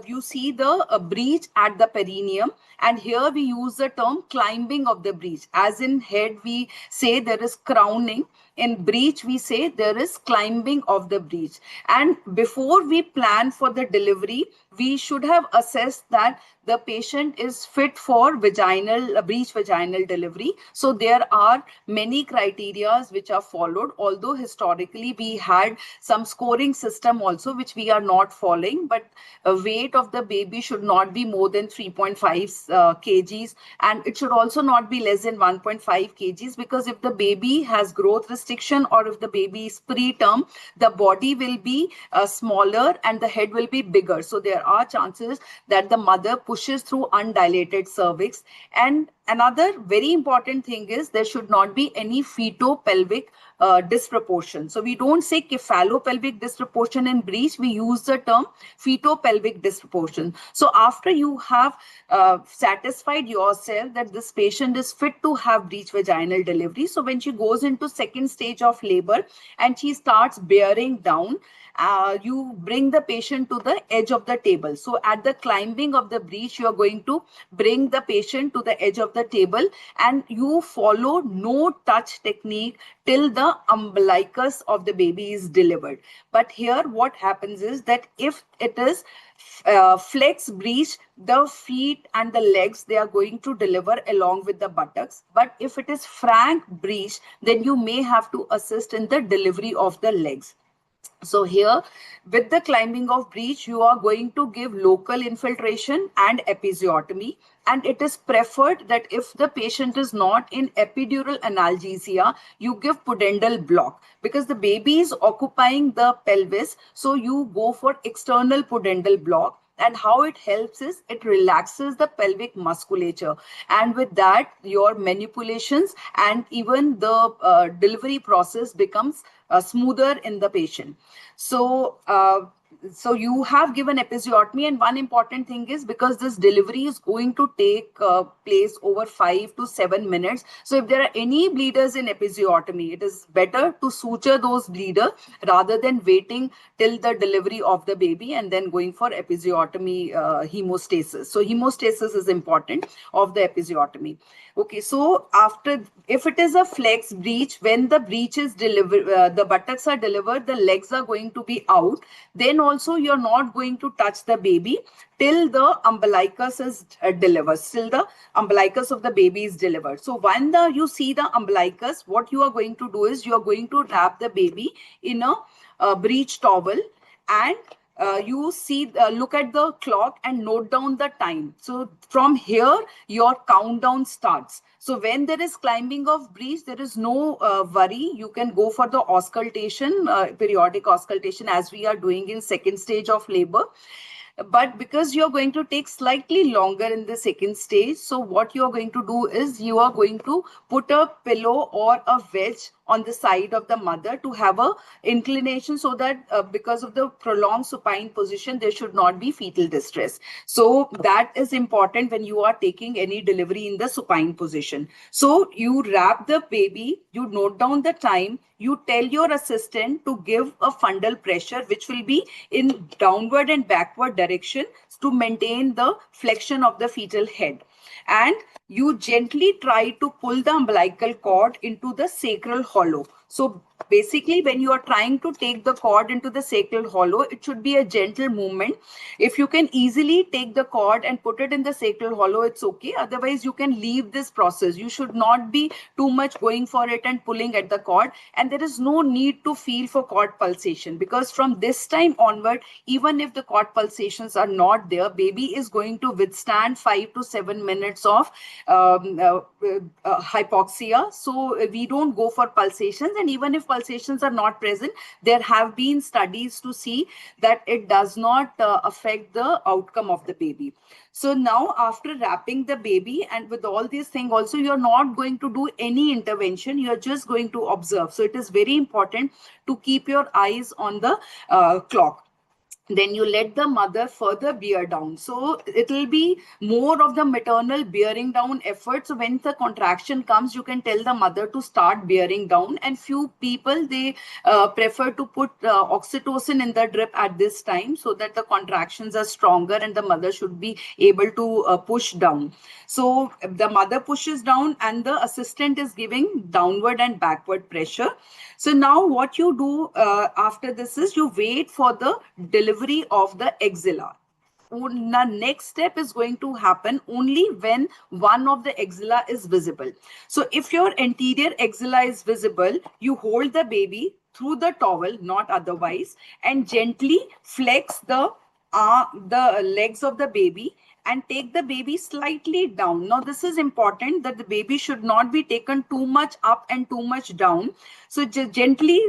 you see the breech at the perineum, and here we use the term climbing of the breech. As in head, we say there is crowning. In breech, we say there is climbing of the breech. And before we plan for the delivery, we should have assessed that the patient is fit for breech vaginal delivery. So there are many criteria which are followed, although historically we had some scoring system also, which we are not following. But weight of the baby should not be more than 3.5 kgs, and it should also not be less than 1.5 kgs, because if the baby has growth restriction or if the baby is preterm, the body will be smaller and the head will be bigger. So there are chances that the mother pushes through undilated cervix. And another very important thing is there should not be any feto-pelvic disproportion. So we don't say cephalopelvic disproportion in breech, we use the term feto-pelvic disproportion. So after you have satisfied yourself that this patient is fit to have breech vaginal delivery, so when she goes into second stage of labor and she starts bearing down, you bring the patient to the edge of the table. So at the climbing of the breech, you are going to bring the patient to the edge of the table, and you follow no touch technique till the umbilicus of the baby is delivered. But here what happens is that if it is flex breech, the feet and the legs, they are going to deliver along with the buttocks. But if it is frank breech, then you may have to assist in the delivery of the legs. So here, with the climbing of breech, you are going to give local infiltration and episiotomy. And it is preferred that if the patient is not in epidural analgesia, you give pudendal block, because the baby is occupying the pelvis. So you go for external pudendal block. And how it helps is it relaxes the pelvic musculature. And with that, your manipulations and even the delivery process becomes smoother in the patient. So you have given episiotomy, and one important thing is, because this delivery is going to take place over 5 to 7 minutes. So if there are any bleeders in episiotomy, it is better to suture those bleeders rather than waiting till the delivery of the baby and then going for episiotomy hemostasis. So hemostasis is important of the episiotomy. Okay, so after, if it is a flex breech, when the breech is delivered, the buttocks are delivered, the legs are going to be out. Then also you're not going to touch the baby till the umbilicus is delivered, till the umbilicus of the baby is delivered. So when you see the umbilicus, what you are going to do is you are going to wrap the baby in a breech towel, and you see, look at the clock and note down the time. So from here, your countdown starts. So when there is climbing of breech, there is no worry. You can go for the auscultation, periodic auscultation, as we are doing in second stage of labor. But because you're going to take slightly longer in the second stage, so what you're going to do is you are going to put a pillow or a wedge on the side of the mother to have a inclination, so that because of the prolonged supine position, there should not be fetal distress. So that is important when you are taking any delivery in the supine position. So you wrap the baby, you note down the time, you tell your assistant to give a fundal pressure, which will be in downward and backward direction to maintain the flexion of the fetal head. And you gently try to pull the umbilical cord into the sacral hollow. So basically when you are trying to take the cord into the sacral hollow, it should be a gentle movement. If you can easily take the cord and put it in the sacral hollow, it's okay. Otherwise, you can leave this process. You should not be too much going for it and pulling at the cord. And there is no need to feel for cord pulsation, because from this time onward, even if the cord pulsations are not there, baby is going to withstand 5 to 7 minutes of hypoxia. So we don't go for pulsations. And even if pulsations are not present, there have been studies to see that it does not affect the outcome of the baby. So now after wrapping the baby and with all these things also, you're not going to do any intervention. You're just going to observe. So it is very important to keep your eyes on the clock. Then you let the mother further bear down. So it will be more of the maternal bearing down effort. So when the contraction comes, you can tell the mother to start bearing down. And few people, they prefer to put oxytocin in the drip at this time, so that the contractions are stronger and the mother should be able to push down. So the mother pushes down and the assistant is giving downward and backward pressure. So now what you do after this is you wait for the delivery of the axilla. The next step is going to happen only when one of the axilla is visible. So if your anterior axilla is visible, you hold the baby through the towel, not otherwise, and gently flex the legs of the baby and take the baby slightly down. Now this is important, that the baby should not be taken too much up and too much down. So just gently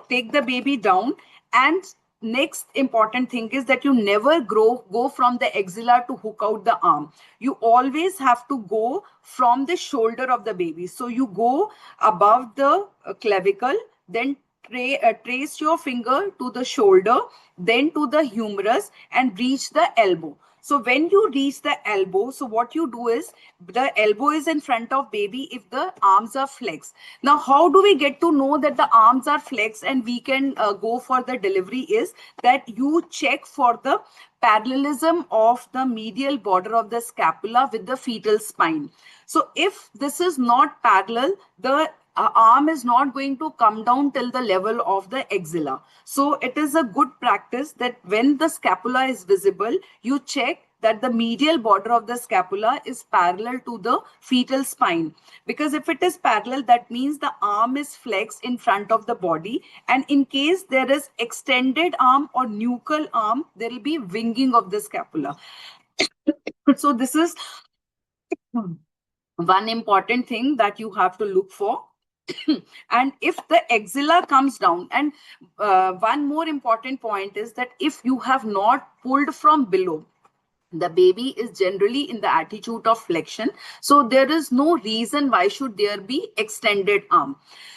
take the baby down. And next important thing is that you never go from the axilla to hook out the arm. You always have to go from the shoulder of the baby. So you go above the clavicle, then trace your finger to the shoulder, then to the humerus, and reach the elbow. So when you reach the elbow, so what you do is the elbow is in front of baby if the arms are flexed. Now, how do we get to know that the arms are flexed and we can go for the delivery is that you check for the parallelism of the medial border of the scapula with the fetal spine. So if this is not parallel, the arm is not going to come down till the level of the axilla. So it is a good practice that when the scapula is visible, you check that the medial border of the scapula is parallel to the fetal spine. Because if it is parallel, that means the arm is flexed in front of the body. And in case there is extended arm or nuchal arm, there will be winging of the scapula. So this is one important thing that you have to look for. And if the axilla comes down, and one more important point is that if you have not pulled from below, the baby is generally in the attitude of flexion. So there is no reason why should there be extended arm.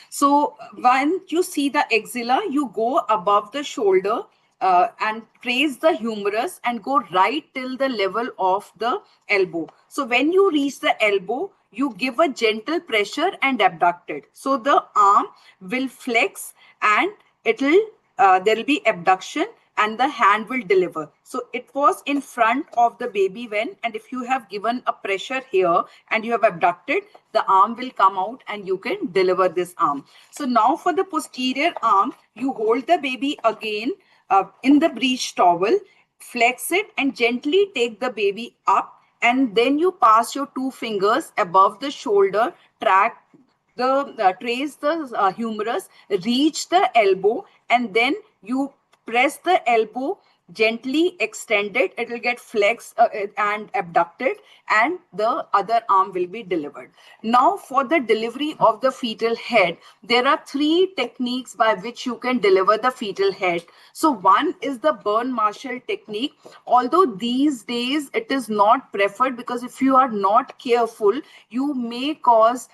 So when you see the axilla, you go above the shoulder and trace the humerus and go right till the level of the elbow. So when you reach the elbow, you give a gentle pressure and abduct it. So the arm will flex and there will be abduction and the hand will deliver. So it was in front of the baby when, and if you have given a pressure here and you have abducted, the arm will come out and you can deliver this arm. So now for the posterior arm, you hold the baby again in the breech towel, flex it and gently take the baby up, and then you pass your two fingers above the shoulder, trace the humerus, reach the elbow, and then you press the elbow, gently extend it. It will get flexed and abducted, and the other arm will be delivered. Now, for the delivery of the fetal head, there are three techniques by which you can deliver the fetal head. So one is the Burn Marshall technique. Although these days it is not preferred, because if you are not careful, you may cause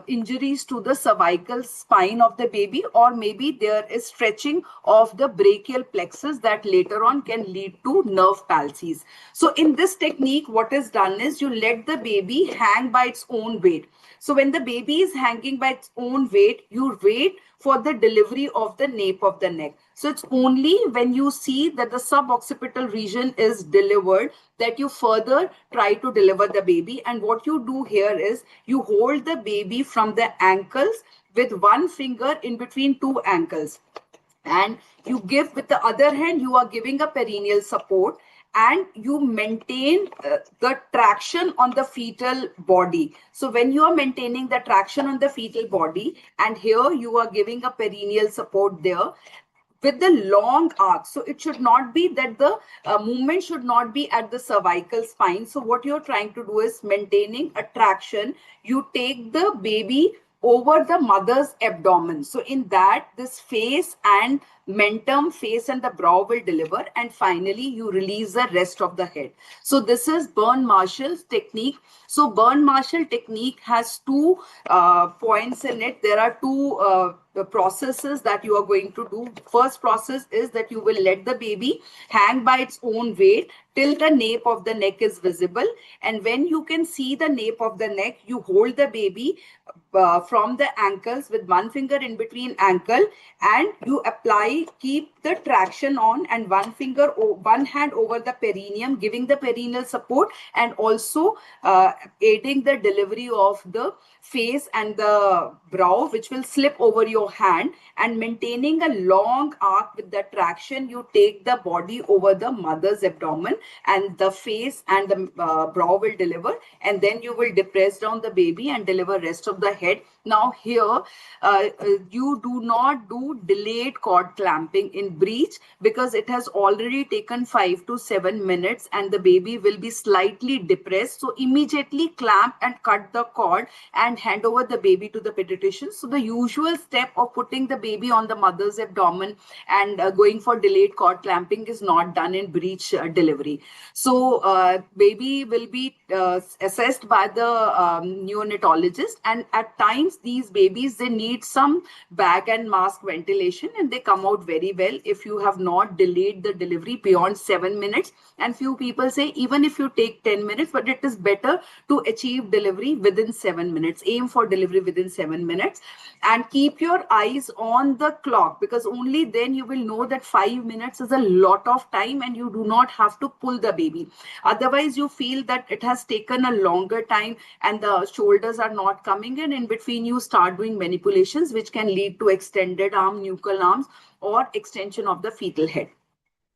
injuries to the cervical spine of the baby, or maybe there is stretching of the brachial plexus that later later on can lead to nerve palsies. So in this technique, what is done is you let the baby hang by its own weight. So when the baby is hanging by its own weight, you wait for the delivery of the nape of the neck. So it's only when you see that the suboccipital region is delivered that you further try to deliver the baby. And what you do here is you hold the baby from the ankles with one finger in between two ankles. And you give with the other hand, you are giving a perineal support, and you maintain the traction on the fetal body. So when you are maintaining the traction on the fetal body, and here you are giving a perineal support there with the long arc. So it should not be that the movement should not be at the cervical spine. So what you're trying to do is maintaining a traction. You take the baby over the mother's abdomen. So in that, this face and mentum, face and the brow will deliver, and finally you release the rest of the head. So this is Byrne-Marshall's technique. So Byrne-Marshall technique has two points in it. There are two the processes that you are going to do. First process is that you will let the baby hang by its own weight till the nape of the neck is visible. And when you can see the nape of the neck, you hold the baby from the ankles with one finger in between ankle, and you apply, keep the traction on, and one hand over the perineum, giving the perineal support, and also aiding the delivery of the face and the brow, which will slip over your hand, and maintaining a long arc with the traction. You take the body over the mother's abdomen, and the face and the brow will deliver, and then you will depress down the baby and deliver rest of the head. Now here, you do not do delayed cord clamping in breech, because it has already taken 5 to 7 minutes and the baby will be slightly depressed. So immediately clamp and cut the cord and hand over the baby to the pediatrician. So the usual step of putting the baby on the mother's abdomen and going for delayed cord clamping is not done in breech delivery. So baby will be assessed by the neonatologist, and at times these babies, they need some bag and mask ventilation, and they come out very well if you have not delayed the delivery beyond 7 minutes. And few people say even if you take 10 minutes, but it is better to achieve delivery within 7 minutes. Aim for delivery within 7 minutes, and keep your eyes on the clock, because only then you will know that 5 minutes is a lot of time and you do not have to pull the baby. Otherwise you feel that it has taken a longer time and the shoulders are not coming in between, you start doing manipulations which can lead to extended arm, nuchal arms, or extension of the fetal head.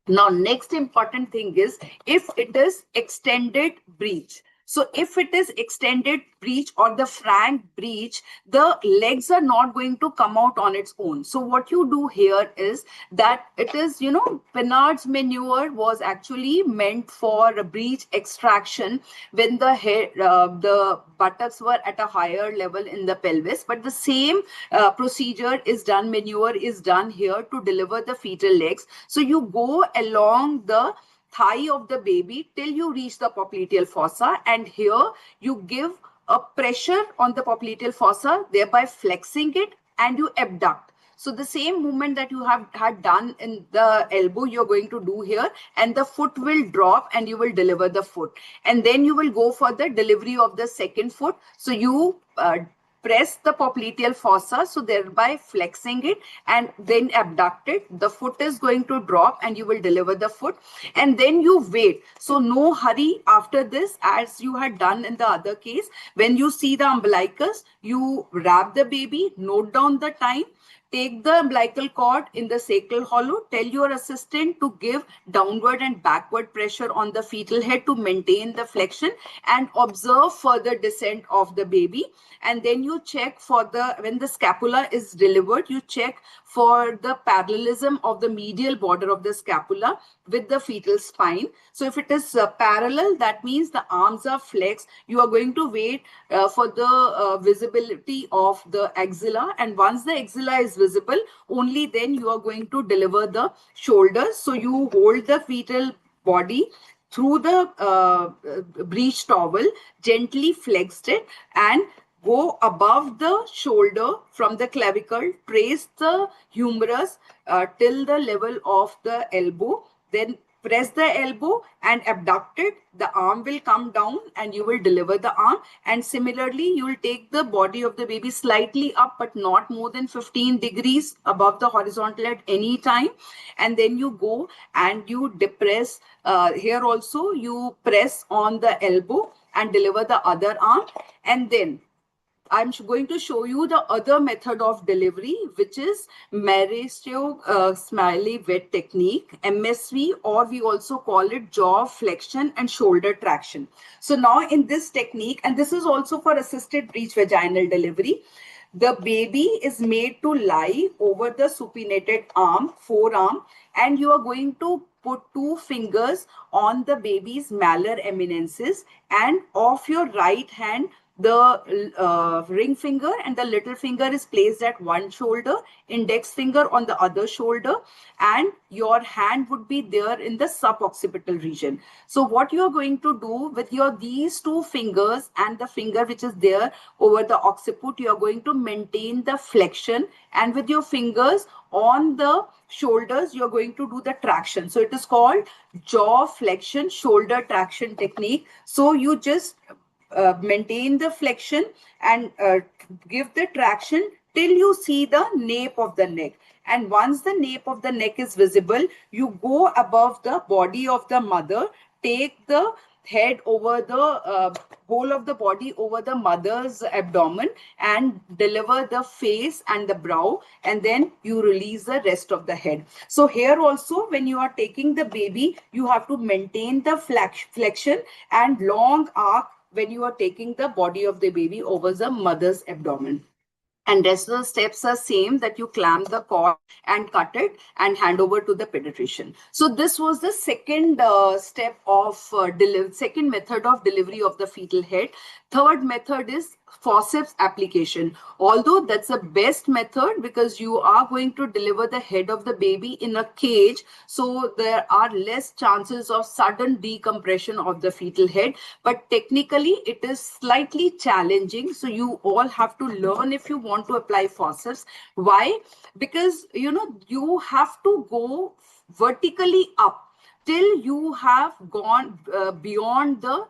Now, next important thing is if it is extended breech. So if it is extended breech or the frank breech, the legs are not going to come out on its own. So what you do here is that it is, Pinard's maneuver was actually meant for a breech extraction when the head, the buttocks were at a higher level in the pelvis. But the same procedure is done, maneuver is done here to deliver the fetal legs. So you go along the thigh of the baby till you reach the popliteal fossa, and here you give a pressure on the popliteal fossa, thereby flexing it, and you abduct. So the same movement that you have had done in the elbow, you're going to do here, and the foot will drop and you will deliver the foot. And then you will go for the delivery of the second foot. So you press the popliteal fossa, so thereby flexing it, and then abduct it. The foot is going to drop and you will deliver the foot, and then you wait. So no hurry after this, as you had done in the other case. When you see the umbilicus, you wrap the baby, note down the time, take the umbilical cord in the sacral hollow, tell your assistant to give downward and backward pressure on the fetal head to maintain the flexion, and observe further descent of the baby. And then you check for when the scapula is delivered, you check for the parallelism of the medial border of the scapula with the fetal spine. So if it is parallel, that means the arms are flexed. You are going to wait for the visibility of the axilla, and once the axilla is visible, only then you are going to deliver the shoulders. So you hold the fetal body through the breech towel, gently flexed it, and go above the shoulder from the clavicle, trace the humerus till the level of the elbow, Then press the elbow and abduct it. The arm will come down and you will deliver the arm. And similarly, you will take the body of the baby slightly up, but not more than 15 degrees above the horizontal at any time. And then you go and you depress. Here also, you press on the elbow and deliver the other arm. And then I'm going to show you the other method of delivery, which is Maristio Smiley Wet Technique, MSV, or we also call it jaw flexion and shoulder traction. So now in this technique, and this is also for assisted breech vaginal delivery, the baby is made to lie over the supinated arm, forearm, and you are going to put 2 fingers on the baby's malar eminences, and of your right hand, the ring finger and the little finger is placed at one shoulder, index finger on the other shoulder, and your hand would be there in the suboccipital region. So what you are going to do with your these 2 fingers and the finger which is there over the occiput, you are going to maintain the flexion, and with your fingers on the shoulders, you're going to do the traction. So it is called jaw flexion shoulder traction technique. So you just maintain the flexion and give the traction till you see the nape of the neck. And once the nape of the neck is visible, you go above the body of the mother, take the head over the whole of the body over the mother's abdomen and deliver the face and the brow, and then you release the rest of the head. So here also, when you are taking the baby, you have to maintain the flexion and long arc when you are taking the body of the baby over the mother's abdomen. And rest of the steps are same, that you clamp the cord and cut it and hand over to the pediatrician. So this was the second step of second method of delivery of the fetal head. Third method is forceps application. Although that's the best method because you are going to deliver the head of the baby in a cage, so there are less chances of sudden decompression of the fetal head. But technically, it is slightly challenging. So you all have to learn if you want to apply forceps. Why? Because you have to go vertically up till you have gone beyond the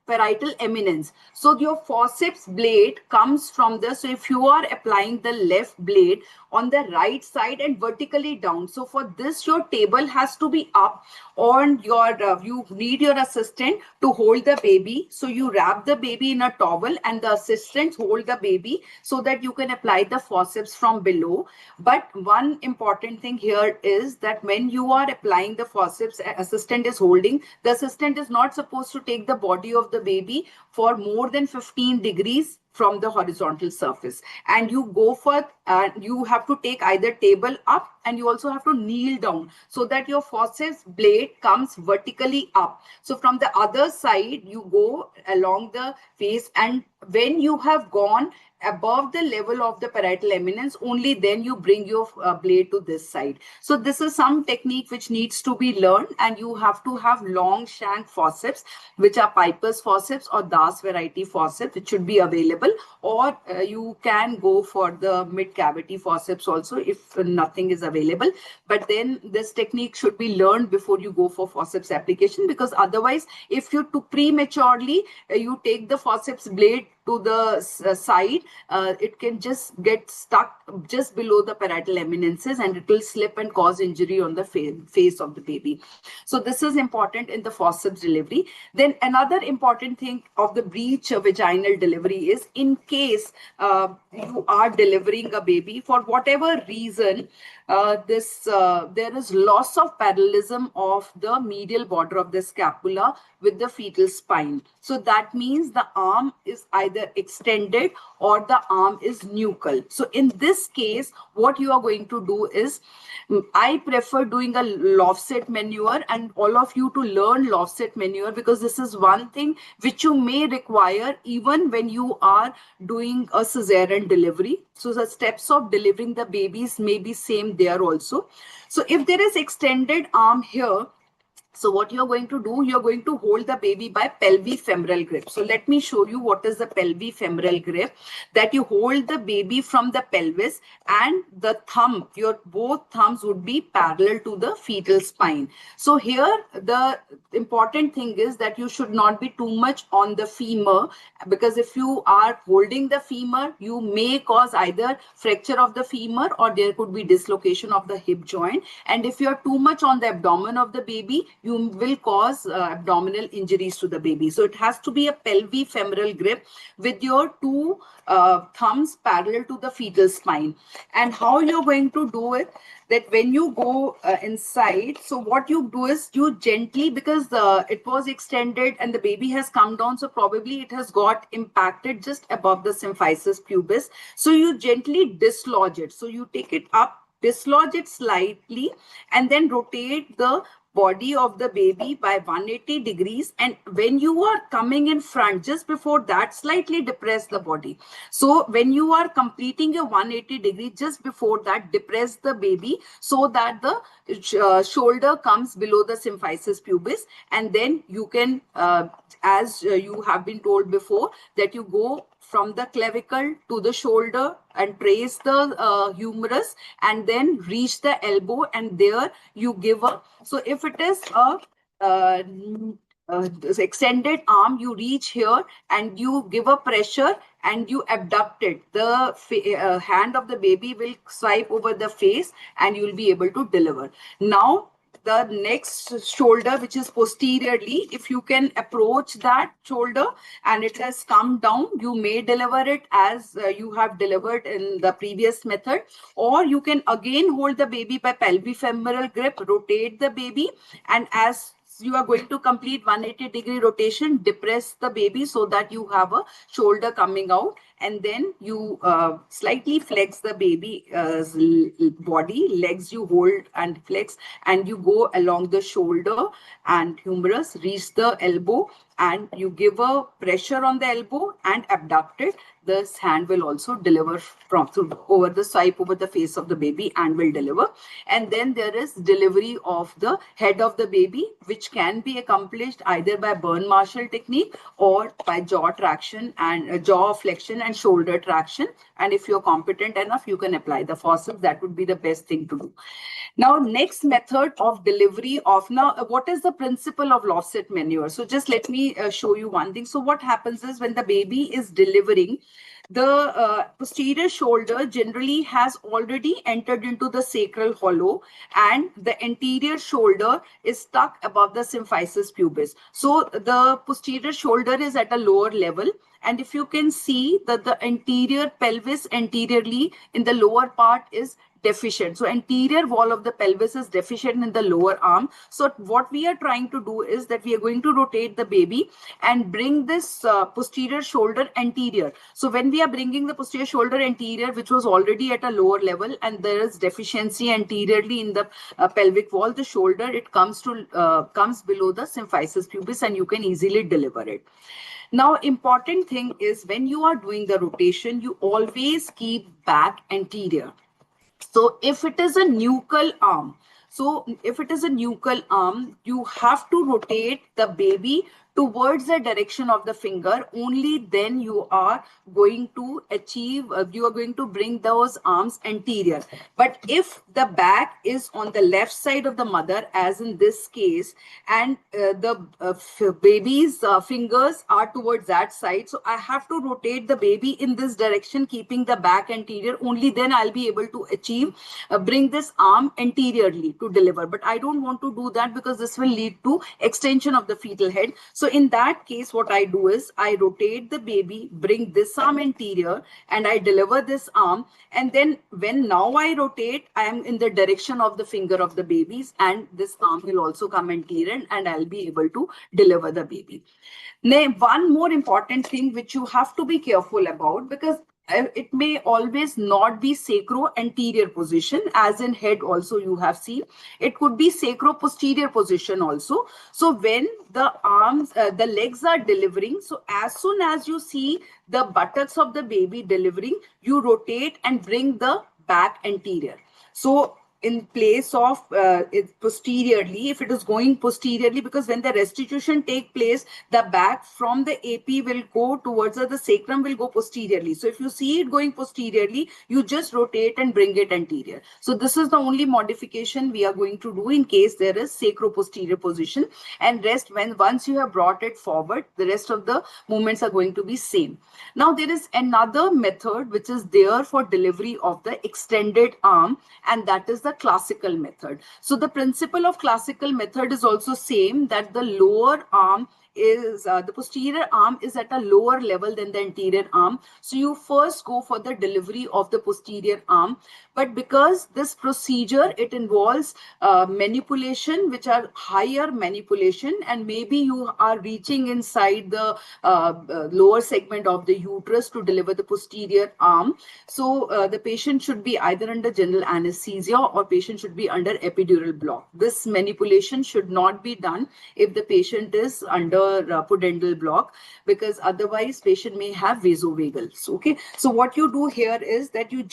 parietal eminence. So your forceps blade comes from the, so if you are applying the left blade on the right side and vertically down, so for this your table has to be up on your, you need your assistant to hold the baby. So you wrap the baby in a towel and the assistants hold the baby so that you can apply the forceps from below. But one important thing here is that when you are applying the forceps, assistant is holding, the assistant is not supposed to take the body of the baby for more than 15 degrees from the horizontal surface, and you go for you have to take either table up and you also have to kneel down so that your forceps blade comes vertically up. So from the other side you go along the face, and when you have gone above the level of the parietal eminence, only then you bring your blade to this side. So this is some technique which needs to be learned, and you have to have long shank forceps, which are Piper's forceps or Das variety forceps, which should be available, or you can go for the mid cavity forceps also if nothing is available. But then this technique should be learned before you go for forceps application, because otherwise if you too prematurely you take the forceps blade to the side, it can just get stuck just below the parietal eminences and it will slip and cause injury on the face of the baby. So this is important in the forceps delivery. Then another important thing of the breech vaginal delivery is, in case you are delivering a baby for whatever reason, there is loss of parallelism of the medial border of the scapula with the fetal spine. So that means the arm is either extended or the arm is nuchal. So in this case, what you are going to do is, I prefer doing a Lofset maneuver, and all of you to learn Lofset maneuver, because this is one thing which you may require even when you are doing a cesarean delivery. So the steps of delivering the babies may be same there also. So if there is extended arm here, So what you're going to do, you're going to hold the baby by pelvifemoral grip. So let me show you what is the pelvifemoral grip. That you hold the baby from the pelvis and the thumb, your both thumbs would be parallel to the fetal spine. So here the important thing is that you should not be too much on the femur, because if you are holding the femur, you may cause either fracture of the femur or there could be dislocation of the hip joint. And if you're too much on the abdomen of the baby, you will cause abdominal injuries to the baby. So it has to be a pelvifemoral grip with your two thumbs parallel to the fetal spine. And how you're going to do it, that when you go inside, so what you do is you gently, because it was extended and the baby has come down, so probably it has got impacted just above the symphysis pubis. So you gently dislodge it. So you take it up, dislodge it slightly, and then rotate the body of the baby by 180 degrees. And when you are coming in front, just before that, slightly depress the body. So when you are completing your 180 degree, just before that, depress the baby so that the shoulder comes below the symphysis pubis. And then you can, as you have been told before, that you go from the clavicle to the shoulder and trace the humerus and then reach the elbow, and there you give a, so if it is a this extended arm, you reach here and you give a pressure and you abduct it. The hand of the baby will swipe over the face and you will be able to deliver. Now the next shoulder, which is posteriorly, if you can approach that shoulder and it has come down, you may deliver it as you have delivered in the previous method, or you can again hold the baby by pelvifemoral grip, rotate the baby, and as you are going to complete 180 degree rotation, depress the baby so that you have a shoulder coming out, and then you slightly flex the baby's body, legs you hold and flex, and you go along the shoulder and humerus, reach the elbow, and you give a pressure on the elbow and abduct it. This hand will also deliver from over the swipe over the face of the baby and will deliver. And then there is delivery of the head of the baby, which can be accomplished either by Bern-Marshall technique or by jaw traction and jaw flexion and shoulder traction. And if you're competent enough, you can apply the forceps. That would be the best thing to do. Now, next method of delivery of, now what is the principle of Losset maneuver? So just let me show you one thing. So what happens is when the baby is delivering, the posterior shoulder generally has already entered into the sacral hollow and the anterior shoulder is stuck above the symphysis pubis. So the posterior shoulder is at a lower level. And if you can see that the anterior pelvis anteriorly in the lower part is deficient. So anterior wall of the pelvis is deficient in the lower arm. So what we are trying to do is that we are going to rotate the baby and bring this posterior shoulder anterior. So when we are bringing the posterior shoulder anterior, which was already at a lower level, and there is deficiency anteriorly in the pelvic wall, the shoulder, it comes below the symphysis pubis and you can easily deliver it. Now, important thing is when you are doing the rotation, you always keep back anterior. So if it is a nuchal arm, you have to rotate the baby towards the direction of the finger. Only then you are going to achieve, you are going to bring those arms anterior. But if the back is on the left side of the mother, as in this case, and the baby's fingers are towards that side, so I have to rotate the baby in this direction, keeping the back anterior. Only then I'll be able to achieve, bring this arm anteriorly to deliver. But I don't want to do that because this will lead to extension of the fetal head. So in that case, what I do is I rotate the baby, bring this arm anterior, and I deliver this arm. And then when now I rotate, I am in the direction of the finger of the babies, and this arm will also come anterior and I'll be able to deliver the baby. Now, one more important thing which you have to be careful about, because it may always not be sacro-anterior position, as in head also you have seen. It could be sacro-posterior position also. So when the arms, the legs are delivering, so as soon as you see the buttocks of the baby delivering, you rotate and bring the back anterior. So in place of it posteriorly, if it is going posteriorly, because when the restitution take place, the back from the AP will go towards the sacrum will go posteriorly. So if you see it going posteriorly, you just rotate and bring it anterior. So this is the only modification we are going to do in case there is sacro-posterior position, and rest once you have brought it forward, the rest of the movements are going to be same. Now there is another method which is there for delivery of the extended arm, and that is the classical method. So the principle of classical method is also same, that the lower arm is the posterior arm is at a lower level than the anterior arm. So you first go for the delivery of the posterior arm. But because this procedure, it involves manipulation, which are higher manipulation, and maybe you are reaching inside the lower segment of the uterus to deliver the posterior arm. So the patient should be either under general anesthesia or patient should be under epidural block. This manipulation should not be done if the patient is under pudendal block, because otherwise patient may have vasovagals. Okay, so what you do here is that you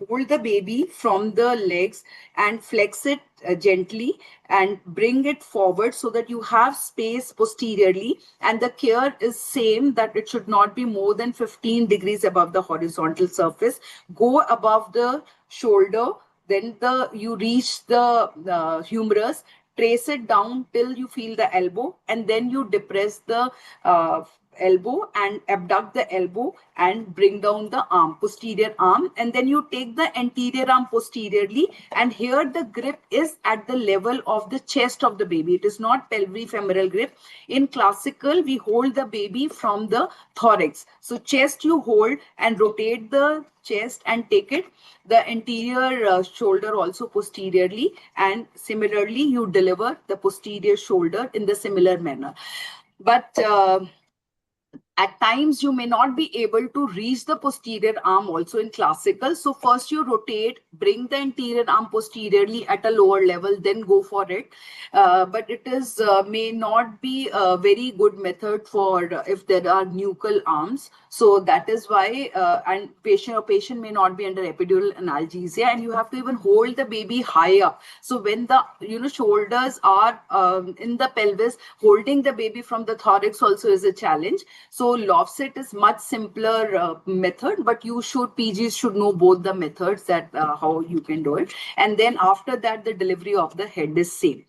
hold the baby from the legs and flex it gently and bring it forward so that you have space posteriorly, and the care is same, that it should not be more than 15 degrees above the horizontal surface. Go above the shoulder, then you reach the humerus, trace it down till you feel the elbow, and then you depress the elbow and abduct the elbow and bring down the arm, posterior arm, and then you take the anterior arm posteriorly, and here the grip is at the level of the chest of the baby. It is not pelvifemoral grip. In classical, we hold the baby from the thorax. So chest you hold and rotate the chest and take it, the anterior shoulder also posteriorly, and similarly you deliver the posterior shoulder in the similar manner. But at times you may not be able to reach the posterior arm also in classical. So first you rotate, bring the anterior arm posteriorly at a lower level, then go for it. But it is may not be a very good method for if there are nuchal arms. So that is why and patient may not be under epidural analgesia, and you have to even hold the baby high up. So when the shoulders are in the pelvis, holding the baby from the thorax also is a challenge. So Lofset is much simpler method, but PGs should know both the methods, that how you can do it. And then after that, the delivery of the head is same.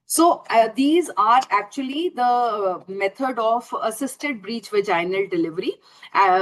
So these are actually the method of assisted breech vaginal delivery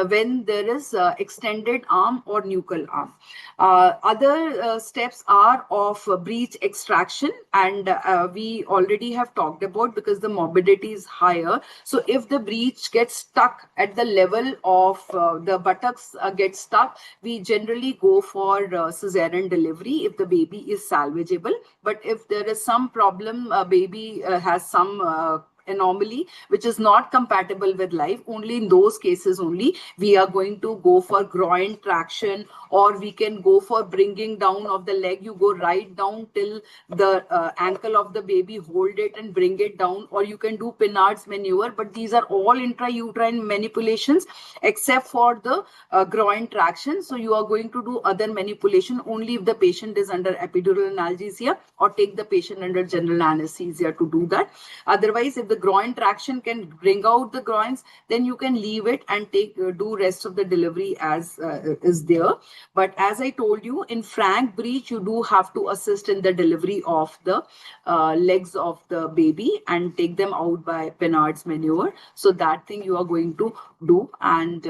when there is extended arm or nuchal arm. Other steps are of breech extraction, and we already have talked about, because the morbidity is higher. So if the breech gets stuck at the level of the buttocks gets stuck, we generally go for cesarean delivery if the baby is salvageable. But if there is some problem, baby has some anomaly which is not compatible with life, only in those cases only we are going to go for groin traction, or we can go for bringing down of the leg. You go right down till the ankle of the baby, hold it and bring it down, or you can do Pinard's maneuver. But these are all intrauterine manipulations except for the groin traction. So you are going to do other manipulation only if the patient is under epidural analgesia, or take the patient under general anesthesia to do that. Otherwise, if the groin traction can bring out the groins, then you can leave it and do rest of the delivery as is there. But as I told you, in frank breech, you do have to assist in the delivery of the legs of the baby and take them out by Pinard's maneuver. So that thing you are going to do. And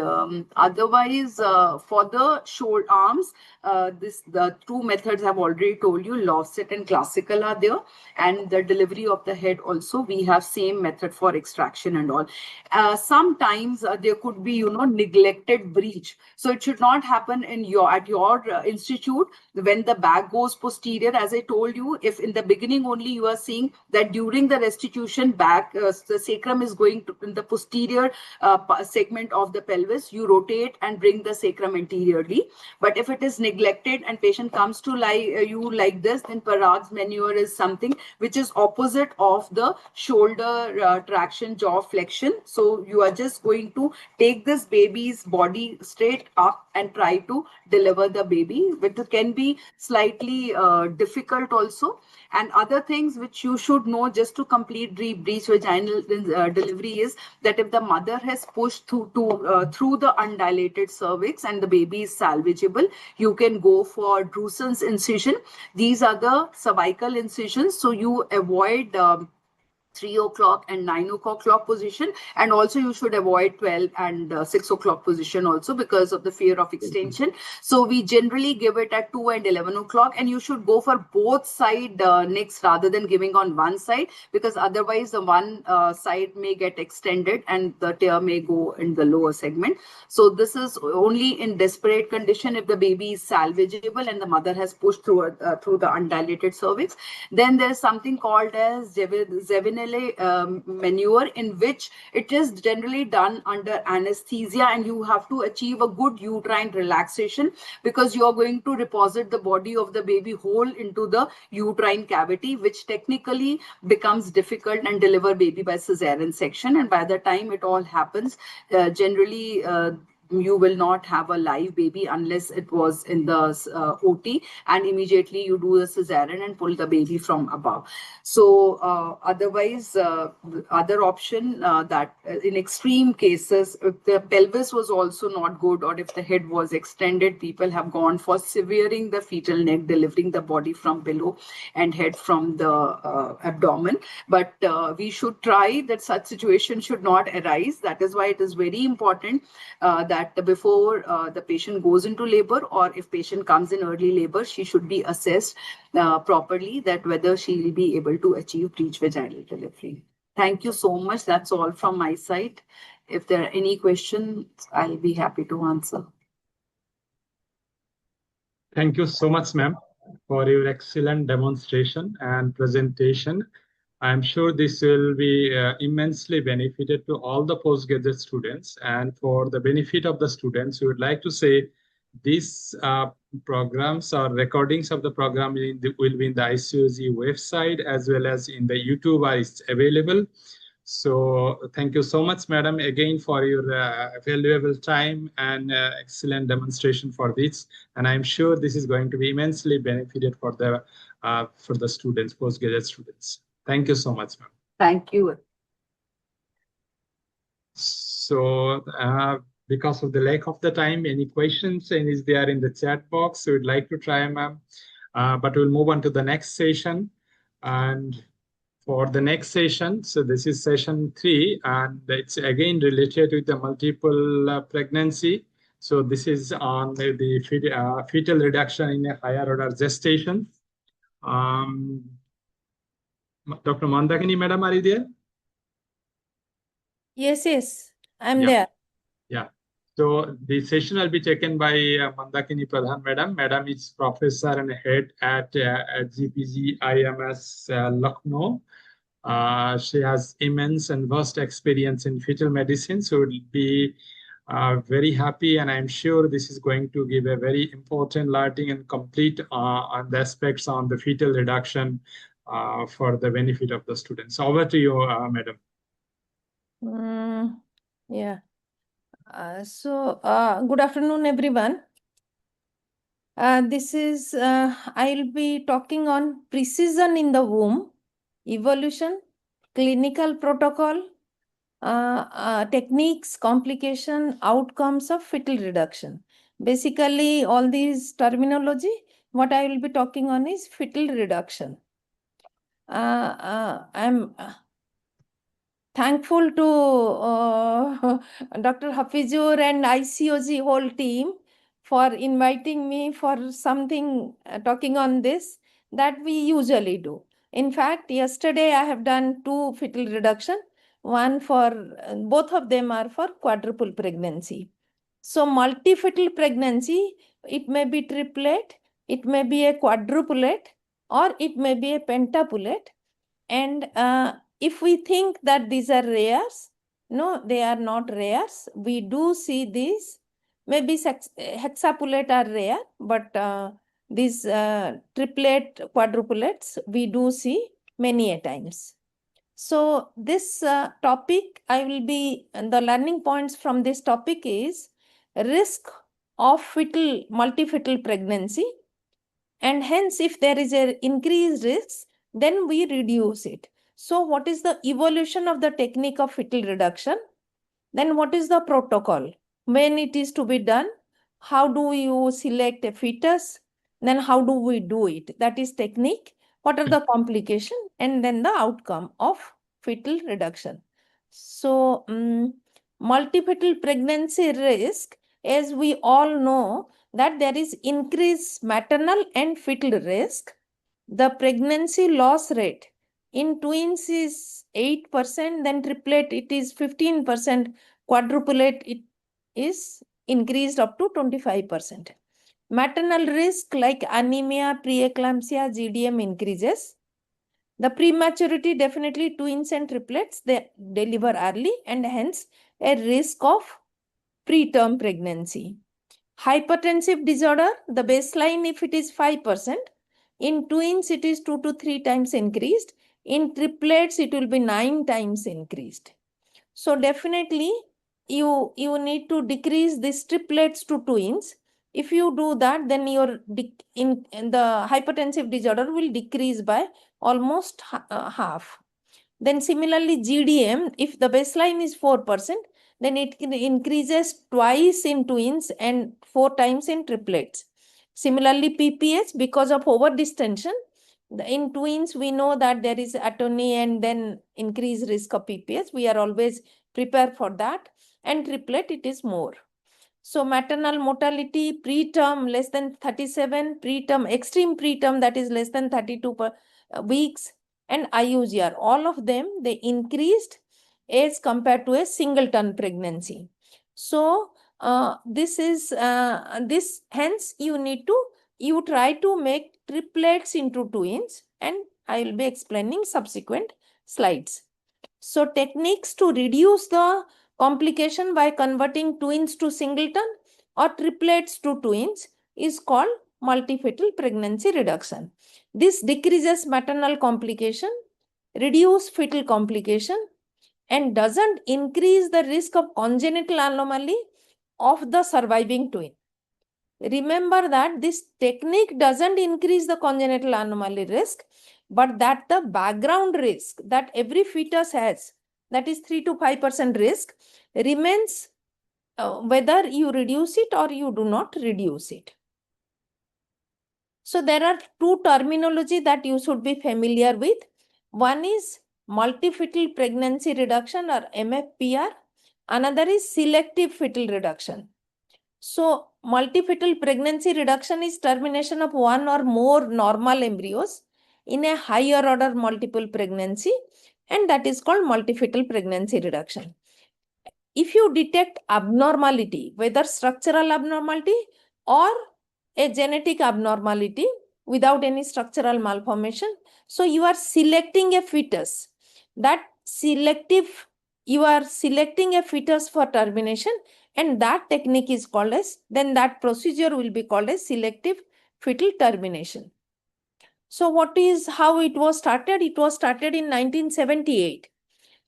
otherwise, for the shoulder arms, the two methods I've already told you, Lofset and classical are there. And the delivery of the head also, we have same method for extraction and all. Sometimes there could be, neglected breech. So it should not happen at your institute when the back goes posterior. As I told you, if in the beginning only you are seeing that during the restitution back, the sacrum is going to in the posterior segment of the pelvis, you rotate and bring the sacrum anteriorly. But if it is neglected and patient comes to you like this, then Parag's maneuver is something which is opposite of the shoulder traction, jaw flexion. So you are just going to take this baby's body straight up and try to deliver the baby, but it can be slightly difficult also. And other things which you should know just to complete breech vaginal delivery is that if the mother has pushed through the undilated cervix and the baby is salvageable, you can go for Druson's incision. These are the cervical incisions, so you avoid 3 o'clock and 9 o'clock position, and also you should avoid 12 and 6 o'clock position also because of the fear of extension. So we generally give it at 2 and 11 o'clock, and you should go for both side necks rather than giving on one side, because otherwise the one side may get extended and the tear may go in the lower segment. So this is only in desperate condition, if the baby is salvageable and the mother has pushed through the undilated cervix. Then there is something called as Zevinelli maneuver, in which it is generally done under anesthesia, and you have to achieve a good uterine relaxation because you are going to deposit the body of the baby whole into the uterine cavity, which technically becomes difficult and deliver baby by cesarean section. And by the time it all happens, generally you will not have a live baby unless it was in the OT, and immediately you do the cesarean and pull the baby from above. So otherwise, other option that in extreme cases, if the pelvis was also not good or if the head was extended, people have gone for severing the fetal neck, delivering the body from below and head from the abdomen. But we should try that such situation should not arise. That is why it is very important that before the patient goes into labor, or if patient comes in early labor, she should be assessed properly that whether she will be able to achieve breech vaginal delivery. Thank you so much. That's all from my side. If there are any questions, I'll be happy to answer. Thank you so much, ma'am, for your excellent demonstration and presentation. I'm sure this will be immensely benefited to all the postgraduate students. And for the benefit of the students, we would like to say these programs or recordings of the program will be in the ICOG website as well as in the YouTube is available. So thank you so much, madam, again for your valuable time and excellent demonstration for this. And I'm sure this is going to be immensely benefited for the students, postgraduate students. Thank you so much, ma'am. Thank you. So because of the lack of the time, any questions and is there in the chat box? We would like to try, ma'am. But we'll move on to the next session. And for the next session, so this is session 3, and it's again related with the multiple pregnancy. So this is on the fetal reduction in a higher order gestation. Dr. Mandakini, madam, are you there? Yes, I'm there. Yeah. So the session will be taken by Mandakini Pradhan, madam. Madam is professor and head at GPG IMS Lucknow. She has immense and vast experience in fetal medicine, so we'll be very happy, and I'm sure this is going to give a very important learning and complete on the aspects on the fetal reduction for the benefit of the students. Over to you, madam. Yeah. Good afternoon, everyone. I'll be talking on precision in the womb, evolution, clinical protocol, techniques, complication, outcomes of fetal reduction. Basically, all these terminology, what I will be talking on is fetal reduction. I'm thankful to Dr. Hafizur and ICOG whole team for inviting me for something talking on this that we usually do. In fact, yesterday I have done 2 fetal reduction, one for, both of them are for quadruple pregnancy. So multi-fetal pregnancy, it may be triplet, it may be a quadruplet, or it may be a pentaplet. And if we think that these are rares, No, they are not rares. We do see these. Maybe hexaplate are rare, but these triplet, quadruplets, we do see many a times. So this topic, I will be, the learning points from this topic is risk of multi-fetal pregnancy. And hence, if there is an increased risk, then we reduce it. So what is the evolution of the technique of fetal reduction? Then what is the protocol? When it is to be done? How do you select a fetus? Then how do we do it? That is technique. What are the complications? And then the outcome of fetal reduction. So multi-fetal pregnancy risk, as we all know, that there is increased maternal and fetal risk. The pregnancy loss rate in twins is 8%, then triplet it is 15%, quadruplet it is increased up to 25%. Maternal risk like anemia, preeclampsia, GDM increases. The prematurity, definitely twins and triplets, they deliver early and hence a risk of preterm pregnancy. Hypertensive disorder, the baseline if it is 5%, in twins it is 2 to 3 times increased, in triplets it will be 9 times increased. So definitely you need to decrease these triplets to twins. If you do that, then your in the hypertensive disorder will decrease by almost half. Then similarly GDM, if the baseline is 4%, then it increases twice in twins and 4 times in triplets. Similarly PPH, because of overdistension, in twins we know that there is atony and then increased risk of PPH. We are always prepared for that. And triplet it is more. So maternal mortality, preterm less than 37, preterm, extreme preterm, that is less than 32 weeks, and IUGR, all of them, they increased as compared to a singleton pregnancy. So hence you try to make triplets into twins, and I will be explaining subsequent slides. So techniques to reduce the complication by converting twins to singleton or triplets to twins is called multi-fetal pregnancy reduction. This decreases maternal complication, reduce fetal complication, and doesn't increase the risk of congenital anomaly of the surviving twin. Remember that this technique doesn't increase the congenital anomaly risk, but that the background risk that every fetus has, that is 3 to 5% risk, remains whether you reduce it or you do not reduce it. So there are two terminology that you should be familiar with. One is multi-fetal pregnancy reduction or MFPR. Another is selective fetal reduction. So multi-fetal pregnancy reduction is termination of one or more normal embryos in a higher order multiple pregnancy, and that is called multi-fetal pregnancy reduction. If you detect abnormality, whether structural abnormality or a genetic abnormality without any structural malformation, so you are selecting a fetus. You are selecting a fetus for termination, and that technique is called as, then that procedure will be called as selective fetal termination. So how it was started? It was started in 1978,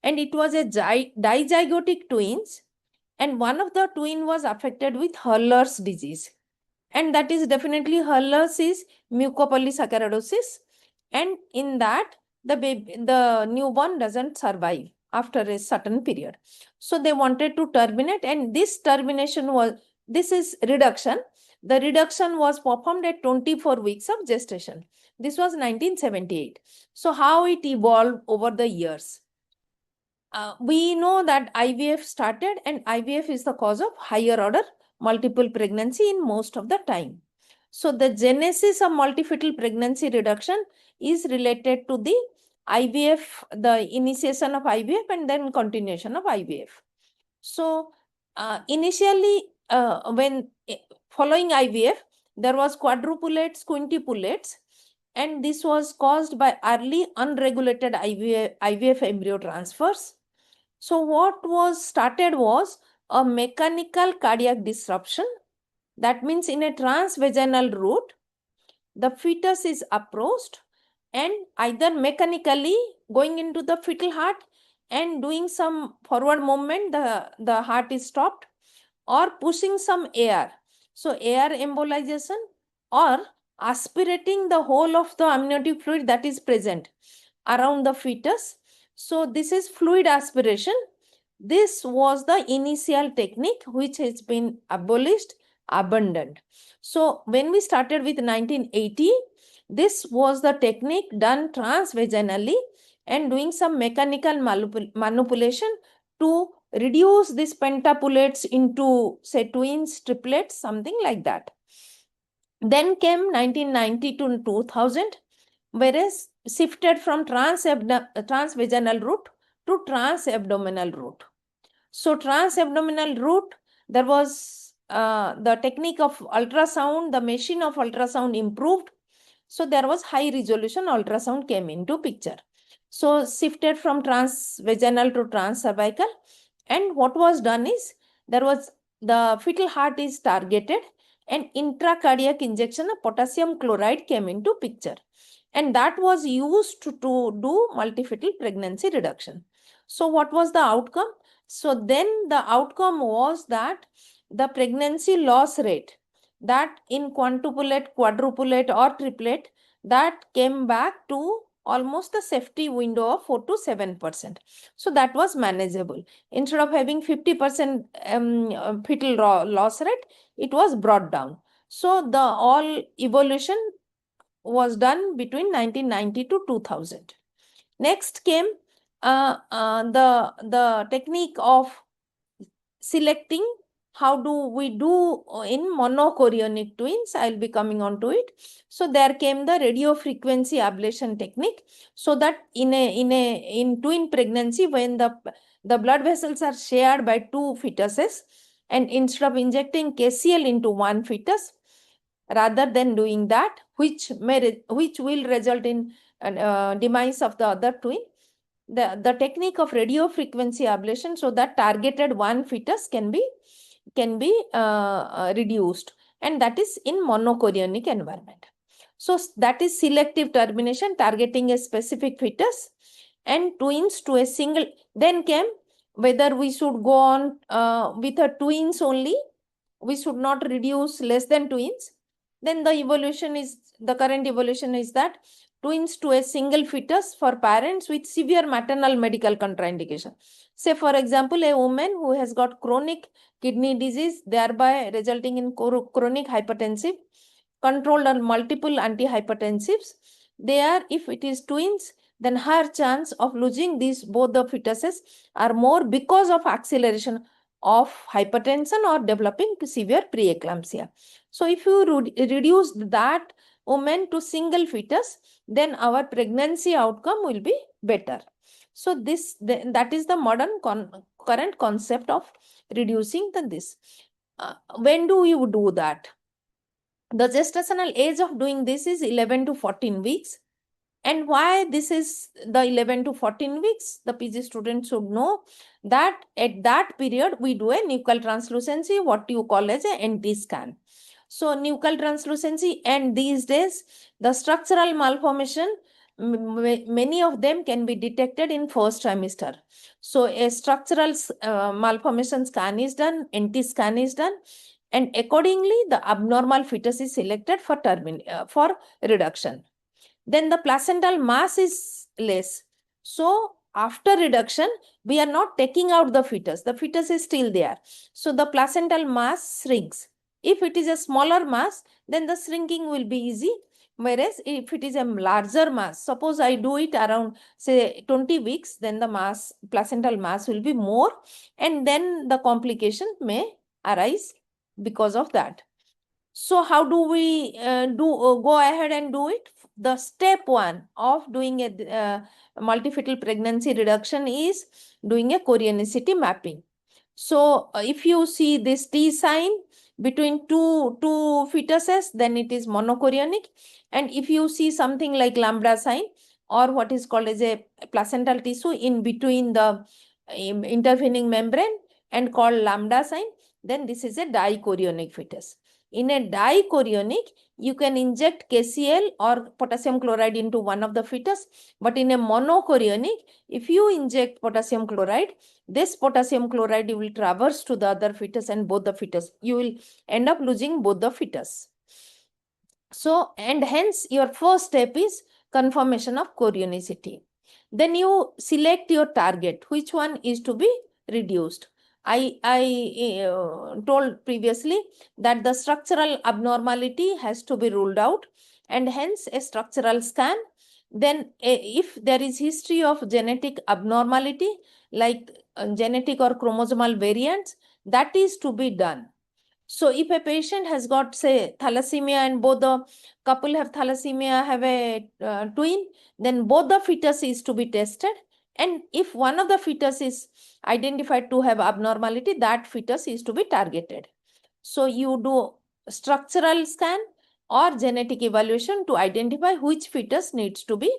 and it was a dizygotic twins, and one of the twin was affected with Hurler's disease, and that is definitely Hurler's is mucopolysaccharidosis, and in that the newborn doesn't survive after a certain period. So they wanted to terminate, and this is reduction. The reduction was performed at 24 weeks of gestation. This was 1978. So how it evolved over the years? We know that IVF started, and IVF is the cause of higher order multiple pregnancy in most of the time. So the genesis of multi-fetal pregnancy reduction is related to the IVF, the initiation of IVF and then continuation of IVF. So initially when following IVF, there was quadruplets, quintuplets, and this was caused by early unregulated IVF embryo transfers. So what was started was a mechanical cardiac disruption. That means in a transvaginal route, the fetus is approached and either mechanically going into the fetal heart and doing some forward movement, the heart is stopped, or pushing some air. So air embolization, or aspirating the whole of the amniotic fluid that is present around the fetus. So this is fluid aspiration. This was the initial technique which has been abolished, abandoned. So when we started with 1980, this was the technique done transvaginally and doing some mechanical manipulation to reduce these pentapulates into, say, twins, triplets, something like that. Then came 1990 to 2000, whereas shifted from transvaginal route to transabdominal route. So transabdominal route, there was the technique of ultrasound, the machine of ultrasound improved. So there was high resolution ultrasound came into picture. So shifted from transvaginal to transcervical. And what was done is, there was the fetal heart is targeted and intracardiac injection of potassium chloride came into picture. And that was used to do multifetal pregnancy reduction. So what was the outcome? So then the outcome was that the pregnancy loss rate, that in quintuplet, quadruplet or triplet, that came back to almost the safety window of 4 to 7%. So that was manageable. Instead of having 50% fetal loss rate, it was brought down. So the all evolution was done between 1990 to 2000. Next came the technique of selecting. How do we do in monochorionic twins? I'll be coming on to it. So there came the radio frequency ablation technique, so that in twin pregnancy, when the blood vessels are shared by two fetuses, and instead of injecting KCl into one fetus, rather than doing that, which will result in demise of the other twin, the technique of radio frequency ablation, so that targeted one fetus can be reduced, and that is in monochorionic environment. So that is selective termination, targeting a specific fetus and twins to a single. Then came whether we should go on with a twins only, we should not reduce less than twins. Then the current evolution is that twins to a single fetus for parents with severe maternal medical contraindication. Say, for example, a woman who has got chronic kidney disease, thereby resulting in chronic hypertensive, controlled on multiple antihypertensives. There, if it is twins, then her chance of losing these both the fetuses are more because of acceleration of hypertension or developing severe preeclampsia. So if you reduce that woman to single fetus, then our pregnancy outcome will be better. So that is the modern current concept of reducing this. When do you do that? The gestational age of doing this is 11 to 14 weeks. And why this is the 11 to 14 weeks? The PG students should know that at that period, we do a nuchal translucency, what you call as a NT scan. So nuchal translucency, and these days, the structural malformation, many of them can be detected in first trimester. So a structural malformation scan is done, NT scan is done, and accordingly, the abnormal fetus is selected for reduction. Then the placental mass is less. So after reduction, we are not taking out the fetus. The fetus is still there. So the placental mass shrinks. If it is a smaller mass, then the shrinking will be easy. Whereas if it is a larger mass, suppose I do it around, say, 20 weeks, then the placental mass will be more, and then the complication may arise because of that. So how do we go ahead and do it? The step one of doing a multifetal pregnancy reduction is doing a chorionicity mapping. So if you see this T sign between two fetuses, then it is monochorionic. And if you see something like lambda sign, or what is called as a placental tissue in between the intervening membrane and called lambda sign. Then this is a dichorionic fetus. In a dichorionic, you can inject KCl or potassium chloride into one of the fetus. But in a monochorionic, if you inject potassium chloride, this potassium chloride will traverse to the other fetus and both the fetus. You will end up losing both the fetus. So, and hence your first step is confirmation of chorionicity. Then you select your target, which one is to be reduced. I told previously that the structural abnormality has to be ruled out, and hence a structural scan. Then if there is history of genetic abnormality like genetic or chromosomal variants, that is to be done. So if a patient has got, say, thalassemia and both the couple have thalassemia, have a twin, then both the fetus is to be tested. And if one of the fetus is identified to have abnormality, that fetus is to be targeted. So you do structural scan or genetic evaluation to identify which fetus needs to be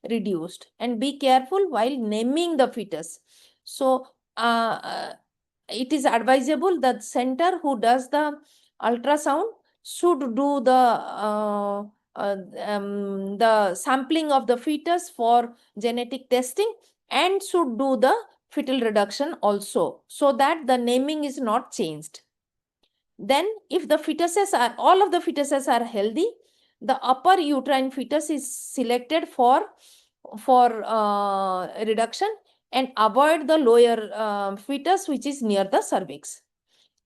reduced. And be careful while naming the fetus. So it is advisable that center who does the ultrasound should do the sampling of the fetus for genetic testing and should do the fetal reduction also, so that the naming is not changed. Then if the fetuses are, all of the fetuses are healthy, the upper uterine fetus is selected for reduction and avoid the lower fetus which is near the cervix.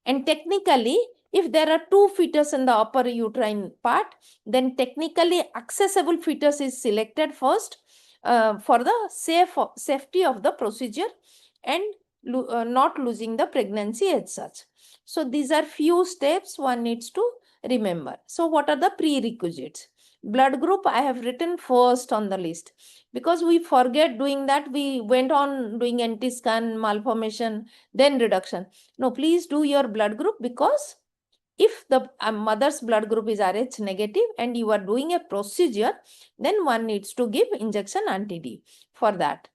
And technically, if there are two fetus in the upper uterine part, then technically accessible fetus is selected first for the safety of the procedure and not losing the pregnancy as such. So these are few steps one needs to remember. So what are the prerequisites? Blood group I have written first on the list, because we forget doing that. We went on doing anti-scan, malformation, then reduction. No, please do your blood group, because if the mother's blood group is Rh negative and you are doing a procedure, then one needs to give injection anti-D for that.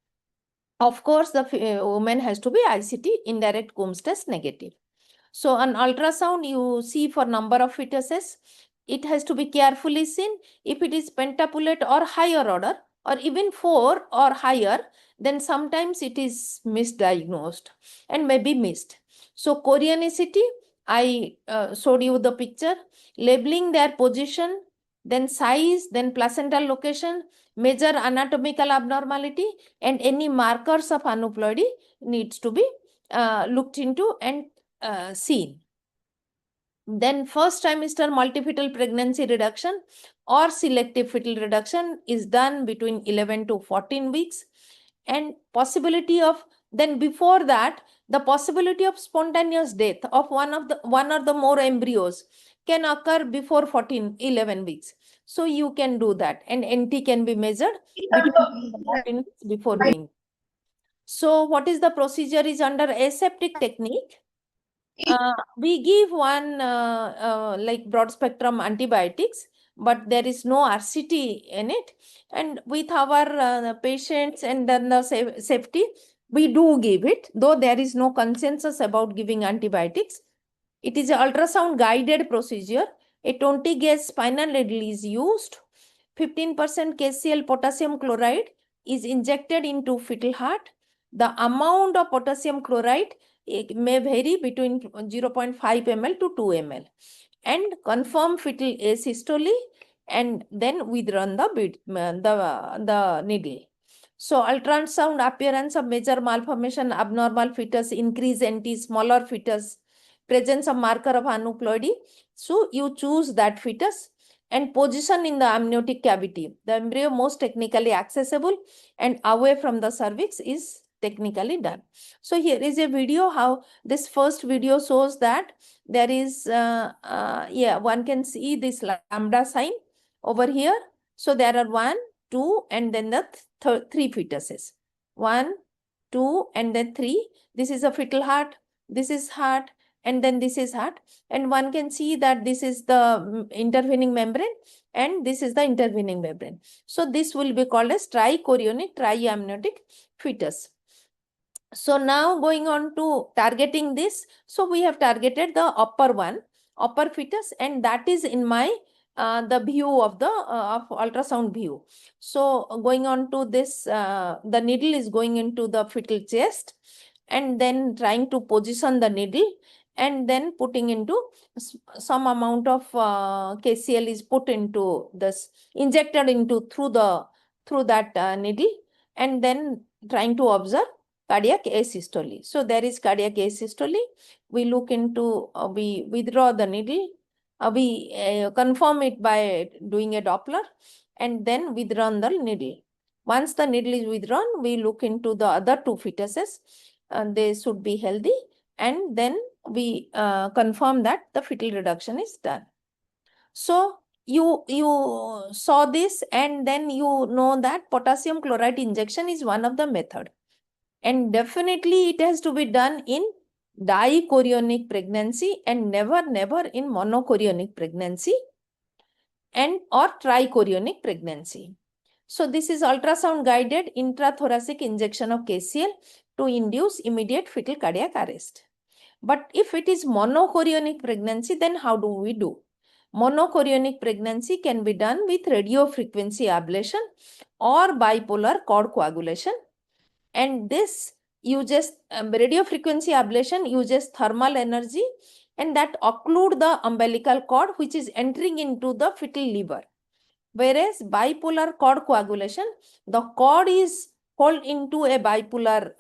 Of course, the woman has to be ICT, indirect Coombs test negative. So on ultrasound, you see for number of fetuses, it has to be carefully seen. If it is pentapulate or higher order, or even 4 or higher, then sometimes it is misdiagnosed and may be missed. So chorionicity, I showed you the picture, labeling their position, then size, then placental location, major anatomical abnormality, and any markers of aneuploidy needs to be looked into and seen. Then first trimester multifetal pregnancy reduction or selective fetal reduction is done between 11 to 14 weeks. And possibility of, then before that, the possibility of spontaneous death of one or the more embryos can occur before 11 weeks. So you can do that, and NT can be measured between 14 weeks before doing. So what is the procedure is under aseptic technique. We give one like broad spectrum antibiotics, but there is no RCT in it. And with our patients and then the safety, we do give it, though there is no consensus about giving antibiotics. It is an ultrasound guided procedure. A 20 gauge spinal needle is used. 15% KCl potassium chloride is injected into fetal heart. The amount of potassium chloride may vary between 0.5 ml to 2 ml. And confirm fetal asystole, and then withdrawn the needle. So ultrasound appearance of major malformation, abnormal fetus, increase NT, smaller fetus, presence of marker of aneuploidy. So you choose that fetus, and position in the amniotic cavity. The embryo most technically accessible and away from the cervix is technically done. So here is a video how this first video shows that there is, one can see this lambda sign over here. So there are 1, 2, and then the 3 fetuses. 1, 2, and then 3. This is a fetal heart. This is heart. And then this is heart. And one can see that this is the intervening membrane and this is the intervening membrane. So this will be called as trichorionic triamniotic fetus. So now going on to targeting this. So we have targeted the upper one, upper fetus, and that is in my the view of the of ultrasound view. So going on to this, the needle is going into the fetal chest, and then trying to position the needle, and then putting into some amount of KCl is put into this, injected into through that needle, and then trying to observe cardiac asystole. So there is cardiac asystole. We look into, we withdraw the needle, we confirm it by doing a Doppler, and then withdraw the needle. Once the needle is withdrawn, we look into the other two fetuses, and they should be healthy, and then we confirm that the fetal reduction is done. So you saw this, and then you know that potassium chloride injection is one of the method. And definitely it has to be done in dichorionic pregnancy and never in monochorionic pregnancy and or trichorionic pregnancy. So this is ultrasound guided intrathoracic injection of KCl to induce immediate fetal cardiac arrest. But if it is monochorionic pregnancy, then how do we do? Monochorionic pregnancy can be done with radiofrequency ablation or bipolar cord coagulation. And this uses radiofrequency ablation uses thermal energy, and that occlude the umbilical cord which is entering into the fetal liver. Whereas bipolar cord coagulation, the cord is pulled into a bipolar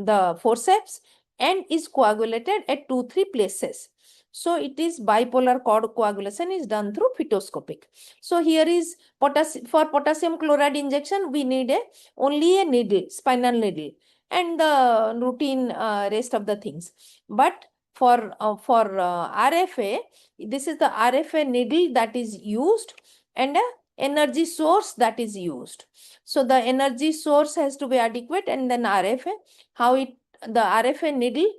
the forceps, and is coagulated at 2-3 places. So it is bipolar cord coagulation is done through fetoscopic. So here is for potassium chloride injection, we need only a needle, spinal needle, and the routine rest of the things. But for RFA, this is the RFA needle that is used, and a energy source that is used. So the energy source has to be adequate, and then RFA, the RFA needle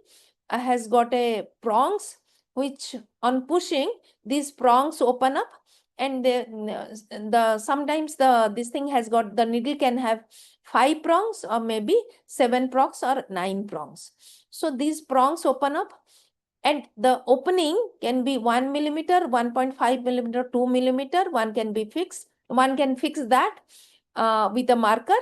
has got a prongs, which on pushing these prongs open up, and sometimes this thing has got, the needle can have 5 prongs or maybe 7 prongs or 9 prongs. So these prongs open up, and the opening can be 1 millimeter, 1.5 millimeter, 2 millimeter. One can fix that with a marker,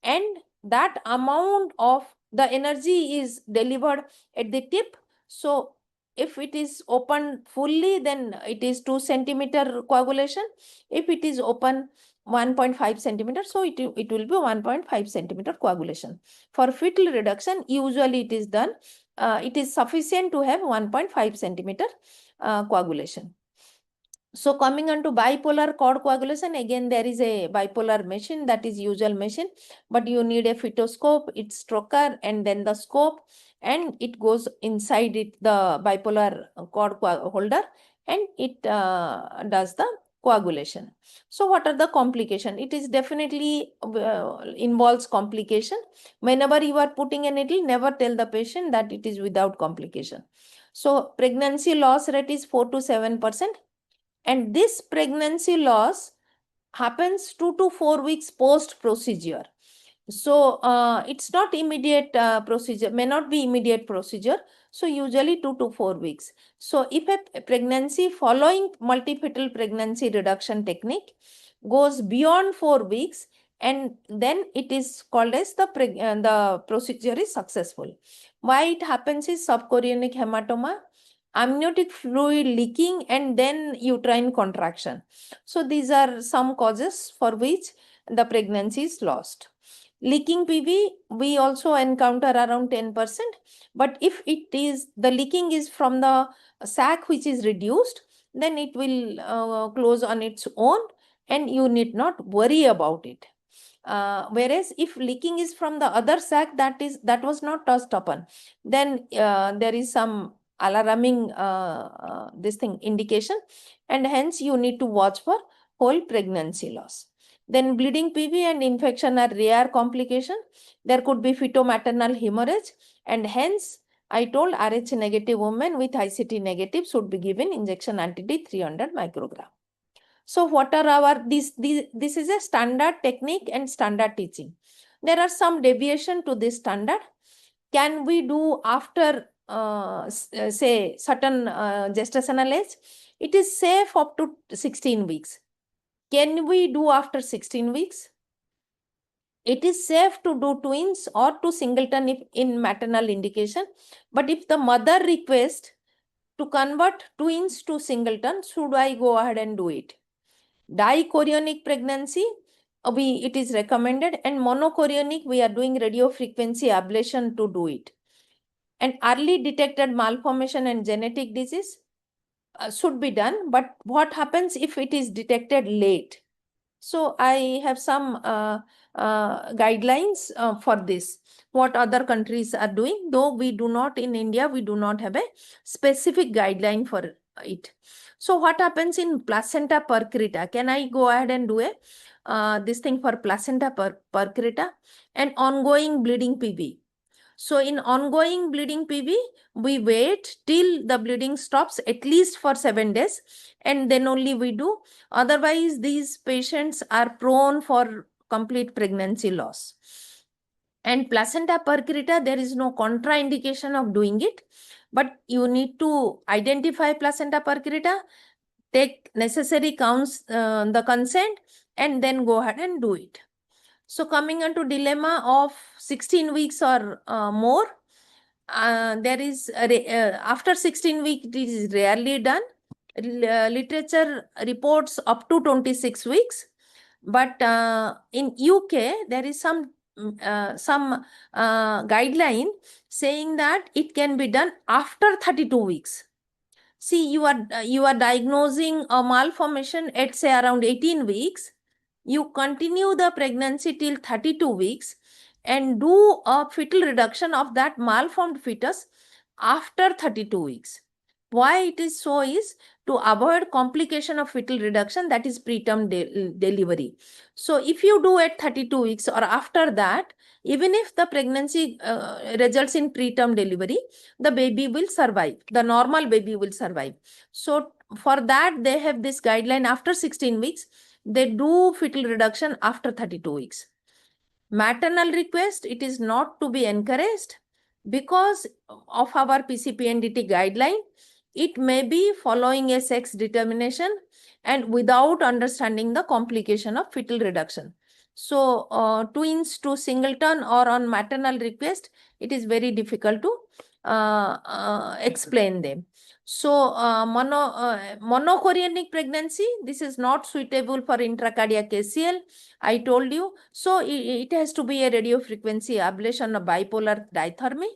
and that amount of the energy is delivered at the tip. So if it is open fully, then it is 2 centimeter coagulation. If it is open 1.5 centimeter, so it will be 1.5 centimeter coagulation. For fetal reduction, usually it is done, it is sufficient to have 1.5 centimeter coagulation. So coming on to bipolar cord coagulation, again there is a bipolar machine, that is usual machine, but you need a fetoscope, its stroker, and then the scope, and it goes inside it, the bipolar cord holder, and it does the coagulation. So what are the complications? It is definitely involves complication. Whenever you are putting a needle, never tell the patient that it is without complication. So pregnancy loss rate is 4 to 7%. And this pregnancy loss happens 2 to 4 weeks post procedure. So it's not immediate procedure, may not be immediate procedure. So usually 2 to 4 weeks. So if a pregnancy following multifetal pregnancy reduction technique goes beyond 4 weeks, and then it is called as the procedure is successful. Why it happens is subchorionic hematoma, amniotic fluid leaking, and then uterine contraction. So these are some causes for which the pregnancy is lost. Leaking PV, we also encounter around 10%, but if it is, the leaking is from the sac which is reduced, then it will close on its own, and you need not worry about it. Whereas if leaking is from the other sac that was not touched upon, then there is some alarming this thing indication, and hence you need to watch for whole pregnancy loss. Then bleeding PV and infection are rare complication. There could be feto-maternal hemorrhage, and hence I told Rh negative women with ICT negative should be given injection anti-D 300 microgram. So what are our, this is a standard technique and standard teaching. There are some deviation to this standard. Can we do after say certain gestational age? It is safe up to 16 weeks. Can we do after 16 weeks? It is safe to do twins or to singleton if in maternal indication. But if the mother requests to convert twins to singleton, should I go ahead and do it? Dichorionic pregnancy, it is recommended, and monochorionic, we are doing radio frequency ablation to do it. And early detected malformation and genetic disease should be done, but what happens if it is detected late? So I have some guidelines for this, what other countries are doing, though we do not, in India, we do not have a specific guideline for it. So what happens in placenta percreta? Can I go ahead and do a this thing for placenta percreta and ongoing bleeding PV? So in ongoing bleeding PV, we wait till the bleeding stops at least for 7 days, and then only we do. Otherwise, these patients are prone for complete pregnancy loss. And placenta percreta, there is no contraindication of doing it, but you need to identify placenta percreta, take necessary the consent, and then go ahead and do it. So coming on to dilemma of 16 weeks or more, there is after 16 weeks it is rarely done. Literature reports up to 26 weeks, but in UK there is some guideline saying that it can be done after 32 weeks. See, you are diagnosing a malformation at say around 18 weeks. You continue the pregnancy till 32 weeks and do a fetal reduction of that malformed fetus after 32 weeks. Why it is so is to avoid complication of fetal reduction, that is preterm delivery. So if you do at 32 weeks or after that, even if the pregnancy results in preterm delivery, the baby will survive. The normal baby will survive. So for that, they have this guideline after 16 weeks. They do fetal reduction after 32 weeks. Maternal request, it is not to be encouraged because of our PCPNDT guideline. It may be following a sex determination and without understanding the complication of fetal reduction. So twins to singleton or on maternal request, it is very difficult to explain them. So monochorionic pregnancy, this is not suitable for intracardiac ACL. I told you. So it has to be a radio frequency ablation of bipolar dithermy.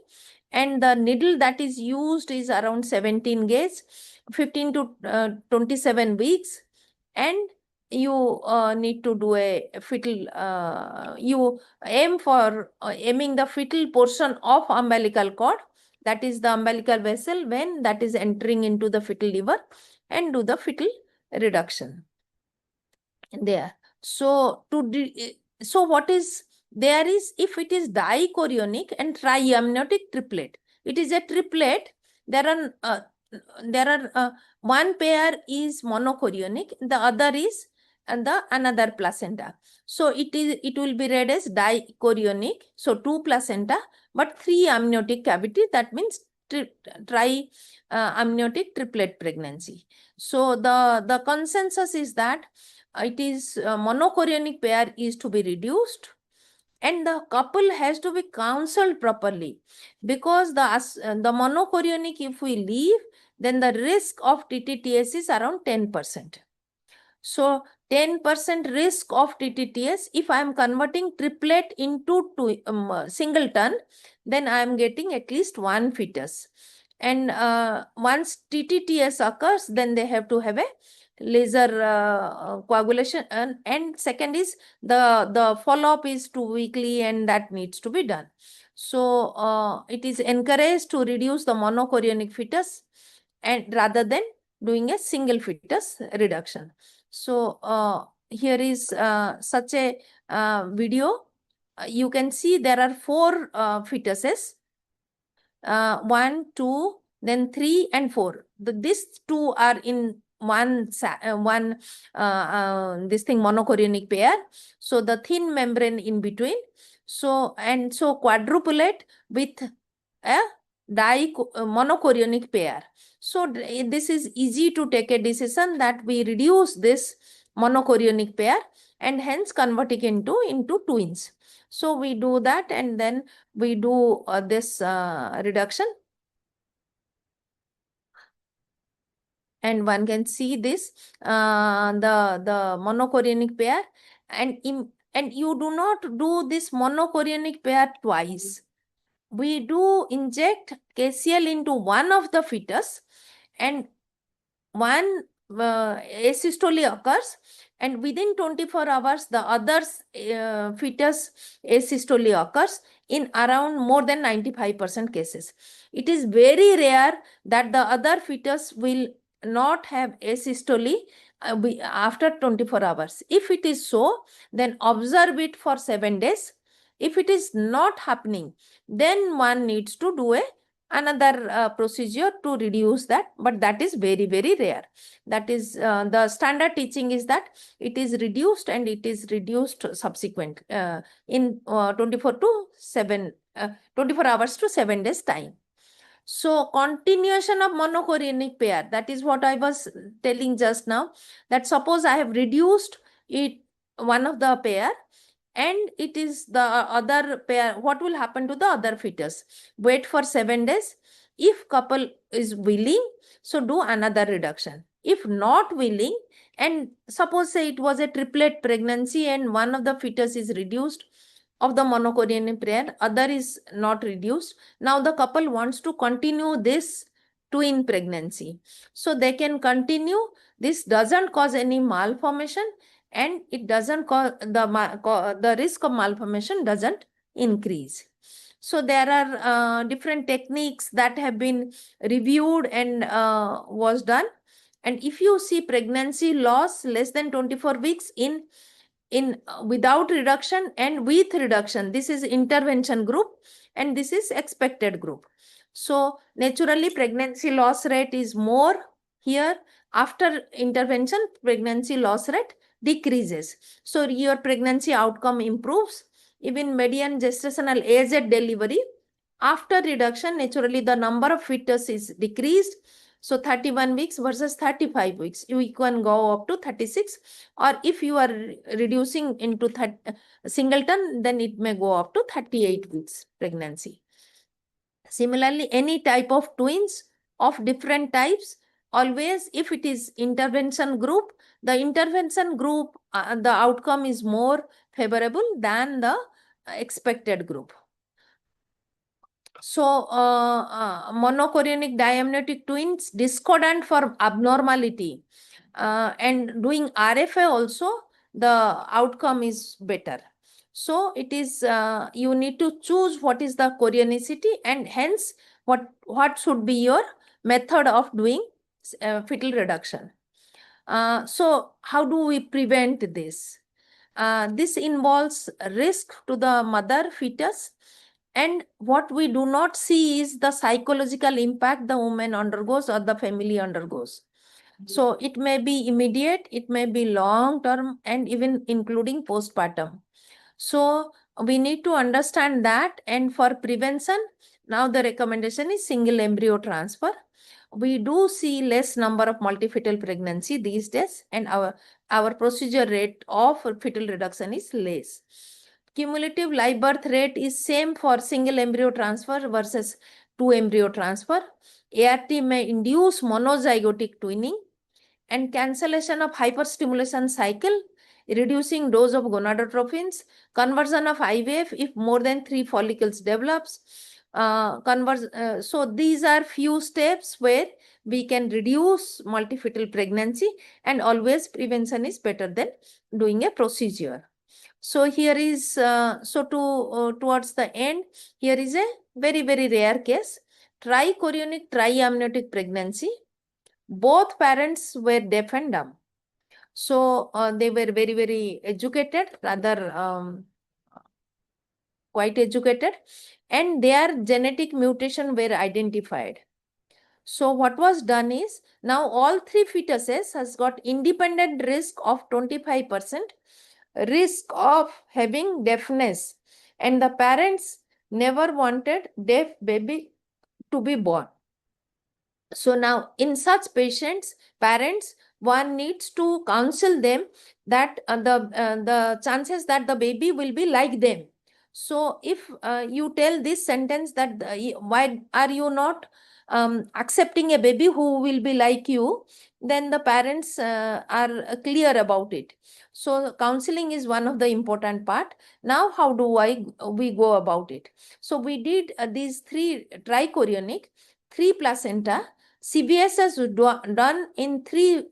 And the needle that is used is around 17 gauge, 15 to 27 weeks. And you need to do a fetal, you aim for aiming the fetal portion of umbilical cord, that is the umbilical vessel, when that is entering into the fetal liver, and do the fetal reduction there. So so what is there is, if it is dichorionic and triamniotic triplet, it is a triplet. There are one pair is monochorionic, the other is another placenta. So it will be read as dichorionic. So 2 placenta, but 3 amniotic cavity. That means amniotic triplet pregnancy. So the consensus is that it is monochorionic pair is to be reduced, and the couple has to be counseled properly, because the monochorionic, if we leave, then the risk of TTTS is around 10%. So 10% risk of TTTS, if I am converting triplet into singleton, then I am getting at least 1 fetus. And once TTTS occurs, then they have to have a laser coagulation, and second is the follow-up is 2 weekly, and that needs to be done. So it is encouraged to reduce the monochorionic fetus and rather than doing a single fetus reduction. So here is such a video. You can see there are 4 fetuses, 1, 2, then 3 and 4. These 2 are in this thing monochorionic pair. So the thin membrane in between. So quadruplet with a monochorionic pair. So this is easy to take a decision that we reduce this monochorionic pair and hence convert it into twins. So we do that, and then we do this reduction. And one can see this, the monochorionic pair, and you do not do this monochorionic pair twice. We do inject KCl into one of the fetus, and one asystole occurs, and within 24 hours the other fetus asystole occurs in around more than 95% cases. It is very rare that the other fetus will not have asystole after 24 hours. If it is so, then observe it for 7 days. If it is not happening, then one needs to do another procedure to reduce that, but that is very, very rare. That is the standard teaching is that it is reduced, and it is reduced subsequent in 24 hours to 7 days time. So continuation of monochorionic pair, that is what I was telling just now, that suppose I have reduced it, one of the pair, and it is the other pair, what will happen to the other fetus? Wait for 7 days. If couple is willing, so do another reduction. If not willing, and suppose say it was a triplet pregnancy and one of the fetus is reduced of the monochorionic pair, other is not reduced. Now the couple wants to continue this twin pregnancy. So they can continue. This doesn't cause any malformation, and it doesn't cause the risk of malformation doesn't increase. So there are different techniques that have been reviewed and was done. And if you see pregnancy loss less than 24 weeks in without reduction and with reduction, this is intervention group and this is expected group. So naturally pregnancy loss rate is more here. After intervention, pregnancy loss rate decreases. So your pregnancy outcome improves. Even median gestational age at delivery, after reduction, naturally the number of fetus is decreased. So 31 weeks versus 35 weeks, you can go up to 36, or if you are reducing into singleton, then it may go up to 38 weeks pregnancy. Similarly, any type of twins of different types, always if it is intervention group, the intervention group, the outcome is more favorable than the expected group. So monochorionic diamniotic twins discordant for abnormality, and doing RFA also, the outcome is better. So it is you need to choose what is the chorionicity, and hence what should be your method of doing fetal reduction. So how do we prevent this? This involves risk to the mother fetus, and what we do not see is the psychological impact the woman undergoes or the family undergoes. So it may be immediate, it may be long term, and even including postpartum. So we need to understand that, and for prevention, now the recommendation is single embryo transfer. We do see less number of multifetal pregnancy these days, and our procedure rate of fetal reduction is less. Cumulative live birth rate is same for single embryo transfer versus 2 embryo transfer. ART may induce monozygotic twinning, and cancellation of hyperstimulation cycle, reducing dose of gonadotrophins, conversion of IVF if more than 3 follicles develops. So these are few steps where we can reduce multifetal pregnancy, and always prevention is better than doing a procedure. So here is, towards the end, here is a very, very rare case, trichorionic triamniotic pregnancy. Both parents were deaf and dumb. So they were very, very educated, rather quite educated, and their genetic mutation were identified. So what was done is, now all three fetuses has got independent risk of 25%, risk of having deafness, and the parents never wanted deaf baby to be born. So now in such patients, parents, one needs to counsel them that the chances that the baby will be like them. So if you tell this sentence that why are you not accepting a baby who will be like you, then the parents are clear about it. So counseling is one of the important part. Now how do we go about it? So we did these three trichorionic, three placenta. CBS has done in three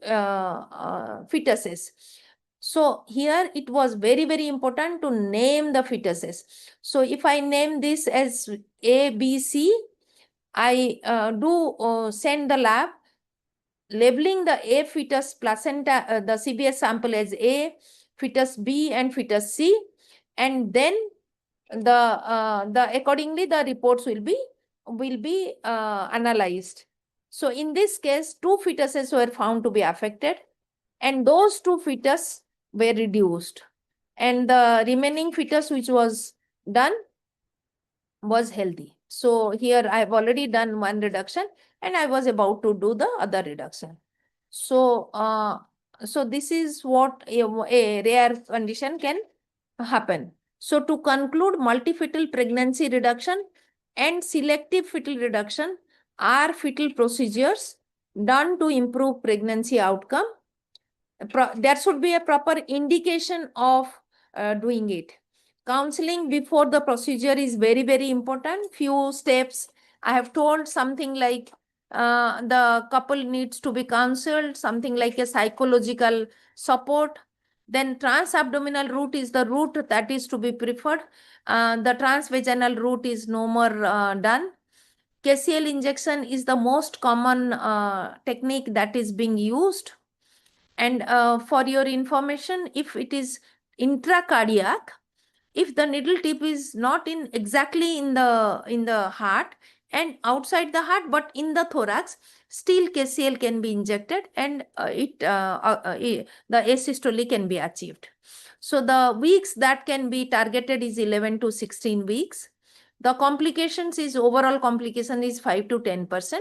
fetuses. So here it was very, very important to name the fetuses. So if I name this as A, B, C, I do send the lab labeling the A fetus placenta, the CBS sample as A, fetus B and fetus C, and then the accordingly the reports will be analyzed. So in this case, 2 fetuses were found to be affected, and those 2 fetus were reduced, and the remaining fetus which was done was healthy. So here I have already done one reduction, and I was about to do the other reduction. So so this is what a rare condition can happen. So to conclude, multifetal pregnancy reduction and selective fetal reduction are fetal procedures done to improve pregnancy outcome. There should be a proper indication of doing it. Counseling before the procedure is very, very important. Few steps I have told, something like the couple needs to be counseled, something like a psychological support. Then transabdominal route is the route that is to be preferred. The transvaginal route is no more done. KCL injection is the most common technique that is being used. And for your information, if it is intracardiac, if the needle tip is not in exactly in the heart and outside the heart but in the thorax, still KCL can be injected, and the asystole can be achieved. So the weeks that can be targeted is 11 to 16 weeks. The complications is, overall complication is 5 to 10%.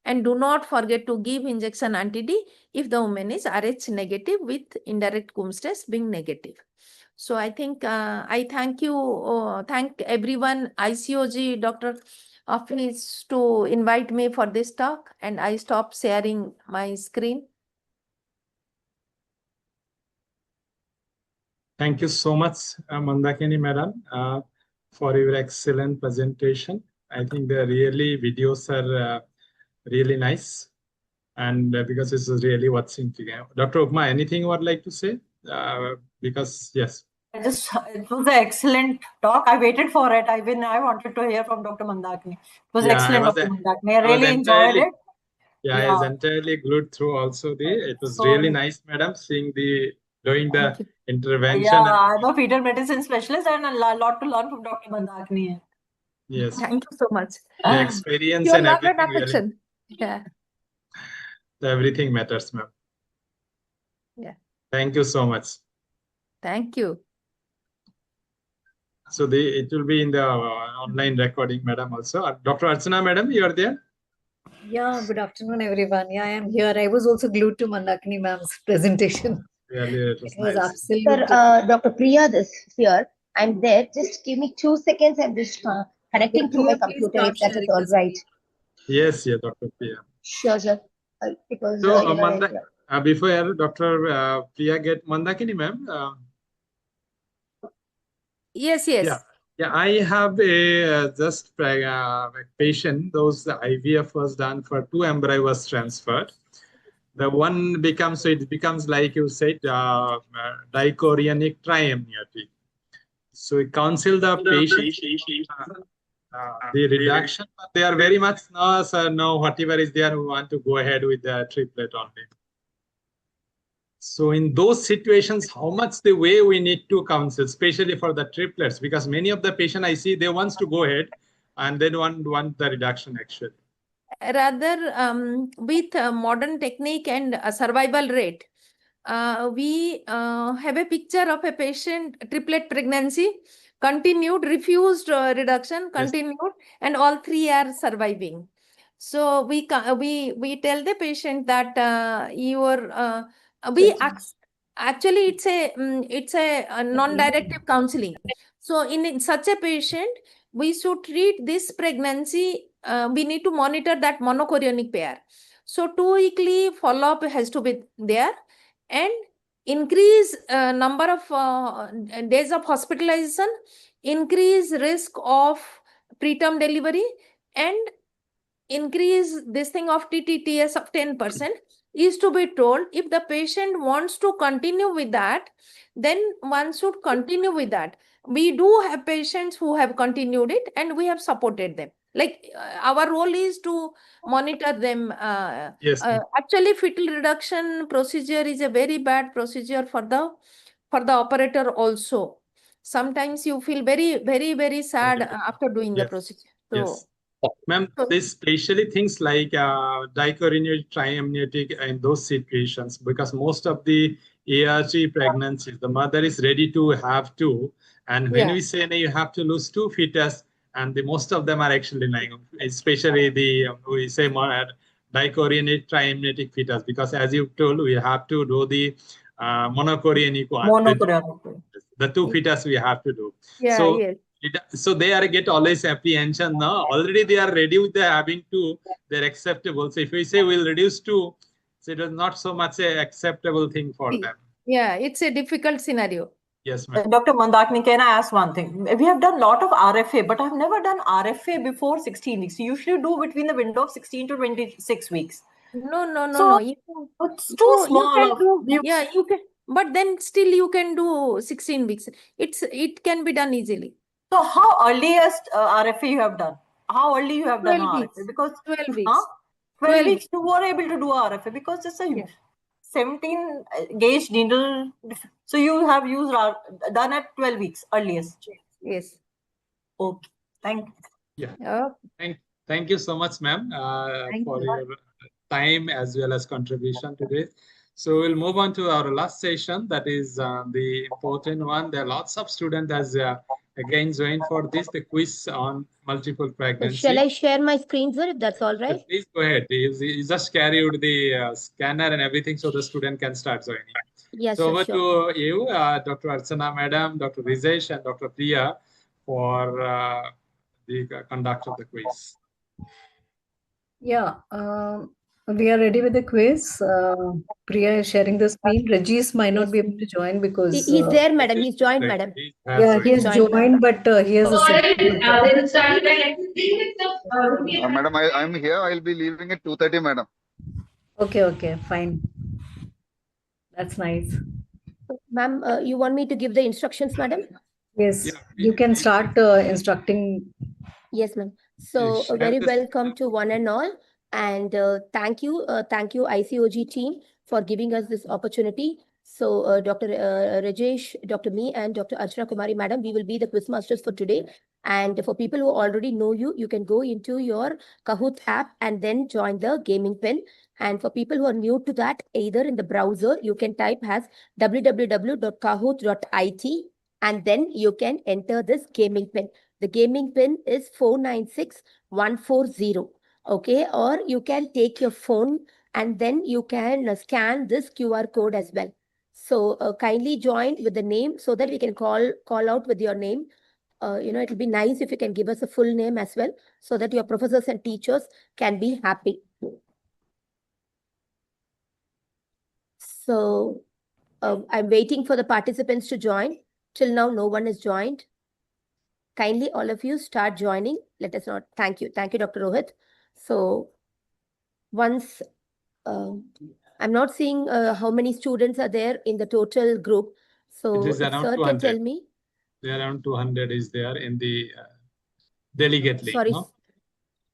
And do not forget to give injection anti-D if the woman is Rh negative with indirect Coombs test being negative. So I think I thank you, thank everyone, ICOG, Dr. Hafiz, to invite me for this talk, and I stop sharing my screen. Thank you so much, Mandakini madam, for your excellent presentation. I think the videos are really nice, and because this is really watching together. Dr. Upma, anything you would like to say? Because yes. It was an excellent talk. I waited for it. I wanted to hear from Dr. Mandakini. It was excellent, Dr. Mandakini. I really enjoyed it. Yeah, I was entirely glued through also it was really nice, madam, seeing doing the intervention. Yeah, I'm a fetal medicine specialist and a lot to learn from Dr. Mandakini. Yes. Thank you so much. The experience Your and love and everything. affection. Yeah. Everything matters, ma'am. Yeah. Thank you so much. Thank you. So it will be in the online recording, madam, also. Dr. Archana, madam, you are there? Yeah, good afternoon, everyone. Yeah, I am here. I was also glued to Mandakini ma'am's presentation. Really, it was nice. Sir, Dr. Priya is here. I'm there. Just give me 2 seconds. I'm just connecting to my computer, if that is all right. Yes, Dr. Priya. Sure, sir. Because, so, before Dr. Priya get Mandakini, ma'am. Yes. Yeah, I have a patient. Those IVF was done for 2 embryo was transferred. The one becomes like you said, dichorionic triamniotic. So we counsel the patient the reduction, but they are very much no, sir, no, whatever is there, we want to go ahead with the triplet only. So in those situations, how much the way we need to counsel, especially for the triplets, because many of the patient I see, they wants to go ahead and they don't want the reduction actually. with modern technique and survival rate. We have a picture of a patient, triplet pregnancy, continued, refused reduction, continued, and all three are surviving. So we tell the patient that actually it's a non-directive counseling. So in such a patient, we should treat this pregnancy. We need to monitor that monochorionic pair. So 2-weekly follow-up has to be there, and increase number of days of hospitalization, increase risk of preterm delivery, and increase this thing of TTTS of 10% is to be told. If the patient wants to continue with that, then one should continue with that. We do have patients who have continued it, and we have supported them. Like our role is to monitor them. Actually, fetal reduction procedure is a very bad procedure for the operator also. Sometimes you feel very sad after doing the procedure. So, Ma'am, especially things like dichorionic, triamnionic in those situations, because most of the ART pregnancies, the mother is ready to have two. And when we say you have to lose 2 fetus, and most of them are actually lying, especially we say dichorionic, triamnionic fetus, because as you told, we have to do the monochorionic one. The 2 fetus we have to do. So they are get always apprehension now. Already they are ready with the having 2. They're acceptable. So if we say we'll reduce 2, so it is not so much a acceptable thing for them. Yeah, it's a difficult scenario. Yes, ma'am. Dr. Mandakini, can I ask one thing? We have done a lot of RFA, but I've never done RFA before 16 weeks. You usually do between the window of 16 to 26 weeks. No. It's too small. You can, but then still you can do 16 weeks. It can be done easily. So how earliest RFA you have done? How early you have done RFA? Because 12 weeks. 12 weeks you were able to do RFA because it's a 17 gauge needle. So you have used done at 12 weeks earliest. Yes. Okay. Thank you. Yeah. Thank you so much, ma'am, for your time as well as contribution today. So we'll move on to our last session. That is the important one. There are lots of students as again joined for this, the quiz on multiple pregnancy. Shall I share my screen, sir, if that's all right? Please go ahead. You just carry out the scanner and everything so the student can start joining. Yes, so over sure. to you, Dr. Archana Madam, Dr. Rizesh, and Dr. Priya for the conduct of the quiz. Yeah, we are ready with the quiz. Priya is sharing the screen. Regis might not be able to join because he's there, madam. He's joined, madam. Yeah, he has joined, but he has a madam, I'm here. I'll be leaving at 2:30, madam. Okay, fine. That's nice. Ma'am, you want me to give the instructions, madam? Yes, you can start instructing. Yes, ma'am. So very welcome to one and all, and thank you ICOG team for giving us this opportunity. So Dr. Rajesh, Dr. Me, and Dr. Archana Kumari, madam, we will be the quiz masters for today. And for people who already know you, you can go into your Kahoot app and then join the gaming pin. And for people who are new to that, either in the browser, you can type as www.kahoot.it, and then you can enter this gaming pin. The gaming pin is 496140. Okay, or you can take your phone and then you can scan this QR code as well. So kindly join with the name so that we can call out with your name. It'll be nice if you can give us a full name as well so that your professors and teachers can be happy. So I'm waiting for the participants to join. Till now, no one has joined. Kindly, all of you start joining. Let us know. Thank you, Dr. Rohit. So once I'm not seeing how many students are there in the total group. So it is around sir 200. Can tell me. Around 200 is there in the delegate link. Sorry. No?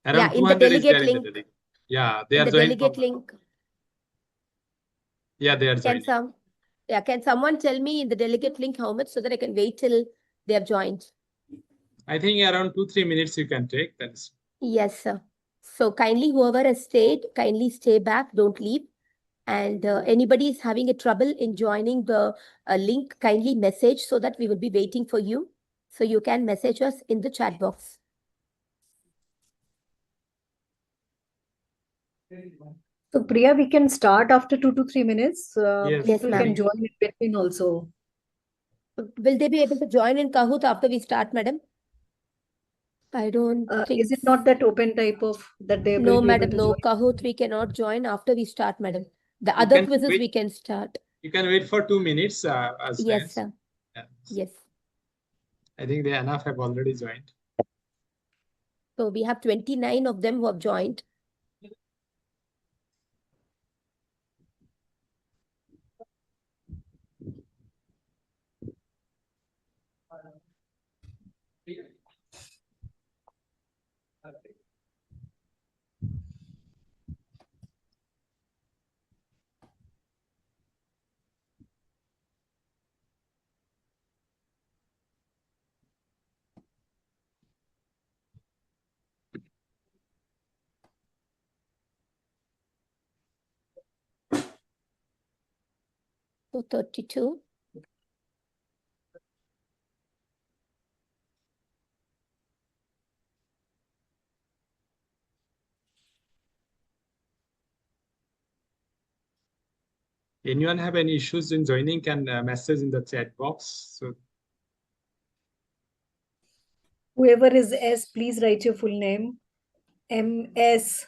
Around in the delegate link. Yeah, they are the joining. Delegate link. Yeah, they are joining. Can someone tell me in the delegate link how much so that I can wait till they have joined? I think around 2-3 minutes you can take. That's. Yes, sir. So kindly, whoever has stayed, kindly stay back, don't leave. And anybody is having a trouble in joining the link, kindly message so that we will be waiting for you. So you can message us in the chat box. So Priya, we can start after 2 to 3 minutes. Yes, Yes, People ma'am. can join in between also. Will they be able to join in Kahoot after we start, madam? I don't think. Is it not that open type of that they No, will be able madam, to no. join? Kahoot we cannot join after we start, madam. The You other can quizzes wait. we can start. You can wait for 2 minutes as Yes, friends. sir. Yeah. Yes. I think they enough have already joined. So we have 29 of them who have joined. So 32. Anyone have any issues in joining can message in the chat box. So Whoever is S, please write your full name. MS,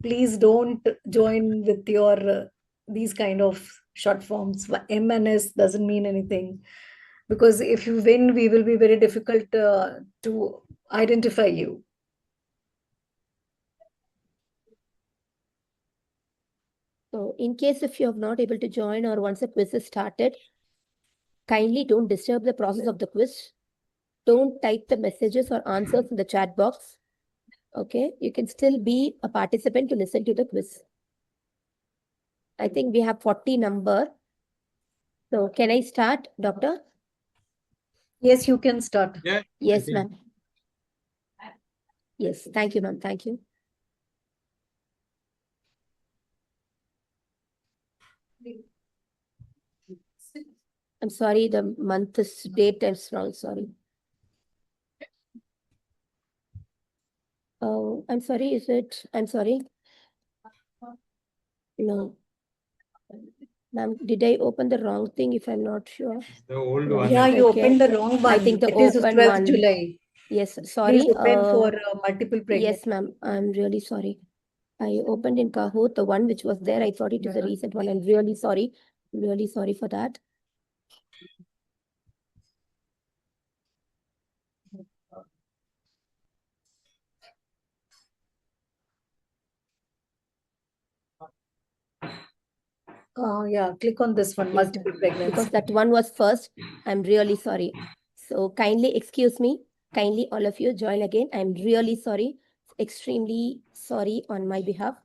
please don't join with your these kind of short forms. M and S doesn't mean anything, because if you win, we will be very difficult to identify you. So in case if you are not able to join or once the quiz is started, kindly don't disturb the process of the quiz. Don't type the messages or answers in the chat box. Okay, you can still be a participant to listen to the quiz. I think we have 40 number. So can I start, doctor? Yes, you can start. yeah. Yes, ma'am. Yes, thank you, ma'am. Thank you. I'm sorry, the month is date is wrong. Sorry. Oh, I'm sorry. Is it? I'm sorry. No. Ma'am, did I open the wrong thing if I'm not sure? The old One one. Yeah, you second. opened the wrong one. I think the It is open 12th one. July. Yes, sorry. Please open for multiple pregnant. Yes, ma'am. I'm really sorry. I opened in Kahoot, the one which was there. I thought it is a recent one. I'm really sorry. Really sorry for that. Oh, yeah, click on this one, Yes, multiple pregnancy. because that one was first. I'm really sorry. So kindly excuse me. Kindly all of you join again. I'm really sorry. Extremely sorry on my behalf.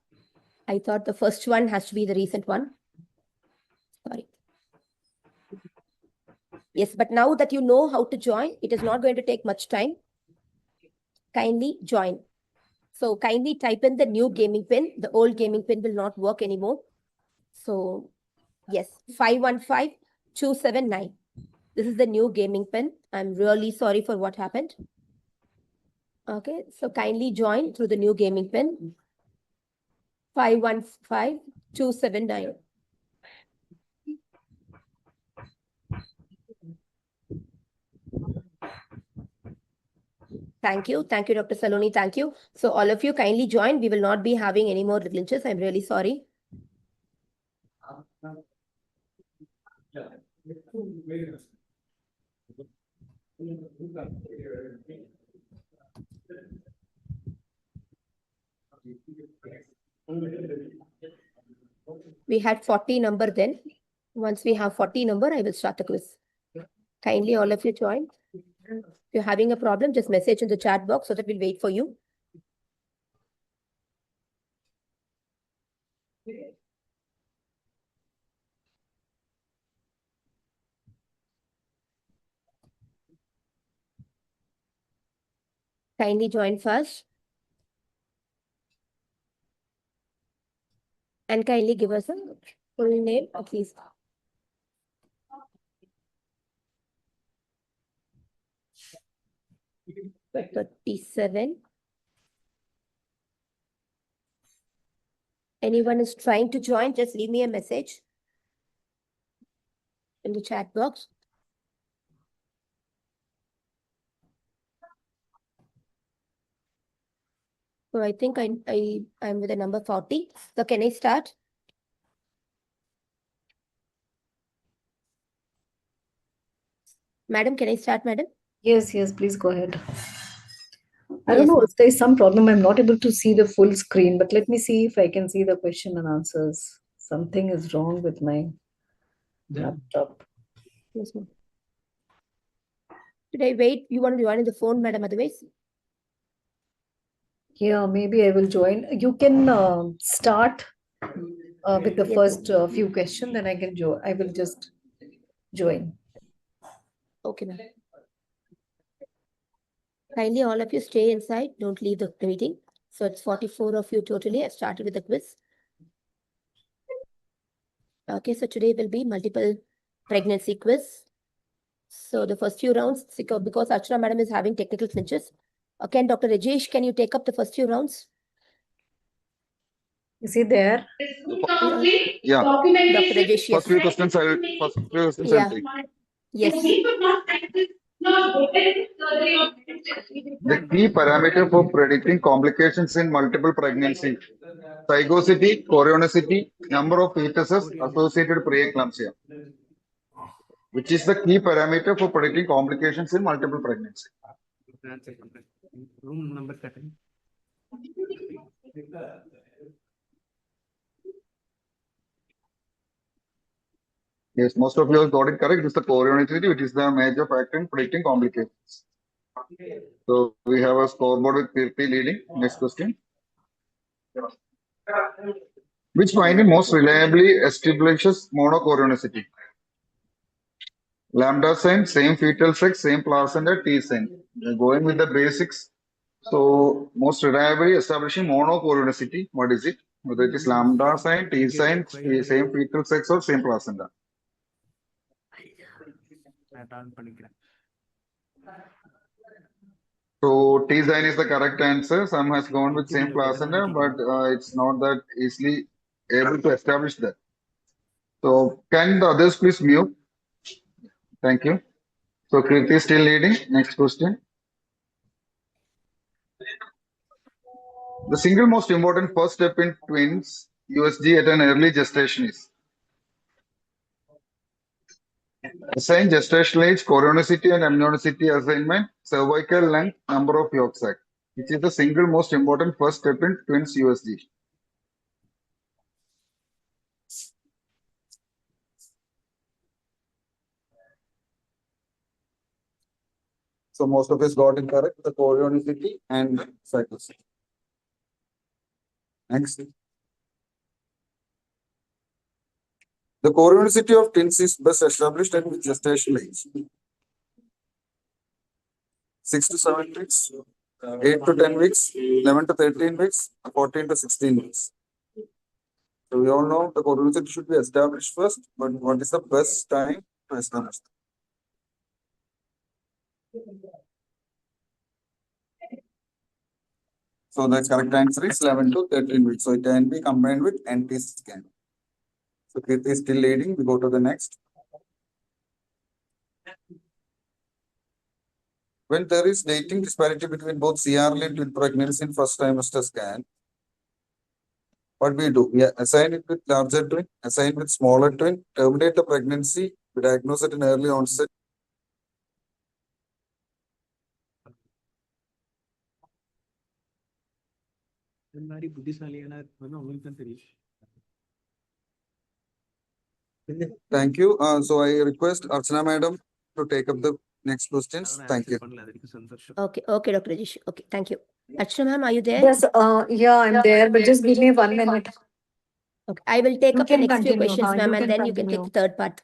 I thought the first one has to be the recent one. Sorry. Yes, but now that you know how to join, it is not going to take much time. Kindly join. So kindly type in the new gaming pin. The old gaming pin will not work anymore. So yes, 515279. This is the new gaming pin. I'm really sorry for what happened. Okay, so kindly join through the new gaming pin. 515279. Thank you. Thank you, Dr. Saloni. Thank you. So all of you kindly join. We will not be having any more glitches. I'm really sorry. We had 40 number then. Once we have 40 number, I will start the quiz. Kindly all of you join. If you're having a problem, just message in the chat box so that we'll wait for you. Kindly join first. And kindly give us a full name, please. But 37. Anyone is trying to join, just leave me a message in the chat box. So I think I'm with the number 40. So can I start? Madam, can I start, madam? Yes, please go ahead. I don't know if there is some problem. I'm not able to see the full screen, but let me see if I can see the question and answers. Something is wrong with my laptop. Yes, ma'am. Should I wait? You want to join in the phone, madam, otherwise? Yeah, maybe I will join. You can start with the first few questions, then I can join. I will just join. Okay, ma'am. Kindly all of you stay inside. Don't leave the meeting. So it's 44 of you totally. I started with the quiz. Okay, so today will be multiple pregnancy quiz. So the first few rounds, because Archana madam is having technical glitches. Okay, and Dr. Rajesh, can you take up the first few rounds? Is he there? Yeah. Dr. Rajesh, yes. First few questions I'll take. Yes. The key parameter for predicting complications in multiple pregnancy: zygosity, chorionicity, number of fetuses associated preeclampsia. Which is the key parameter for predicting complications in multiple pregnancy? Room number 13. Yes, most of you have got it correct. It's the chorionicity, which is the major factor in predicting complications. So we have a scoreboard with Kirti leading. Next question. Which finding most reliably establishes monochorionicity? Lambda sign, same fetal sex, same placenta, T sign. We're going with the basics. So most reliably establishing monochorionicity, what is it? Whether it is lambda sign, T sign, same fetal sex or same placenta. So T sign is the correct answer. Some has gone with same placenta, but it's not that easily able to establish that. So can the others please mute? Thank you. So Kirti is still leading. Next question. The single most important first step in twins USG at an early gestation is assign gestational age, chorionicity and amnionicity assignment, cervical length, number of yolk sac, which is the single most important first step in twins USG. So most of us got it correct, the chorionicity and cycles. Next. The chorionicity of twins is best established at gestational age. 6 to 7 weeks, 8 to 10 weeks, 11 to 13 weeks, 14 to 16 weeks. So we all know the chorionicity should be established first, but what is the best time to establish it? So the correct answer is 11 to 13 weeks. So it can be combined with NT scan. So Kirti is still leading. We go to the next. When there is dating disparity between both CRL and twin pregnancy in first trimester scan, what we do? We assign it with larger twin, assign with smaller twin, terminate the pregnancy, we diagnose it in early onset. Thank you. So I request Archana madam to take up the next questions. Thank you. Okay, Dr. Rajesh. Okay, thank you. Archana ma'am, are you there? Yes, yeah, I'm there, but just give me 1 minute. Okay, I will take You up the can next few continue, questions, ma'am, you and can then you can take continue. the third part.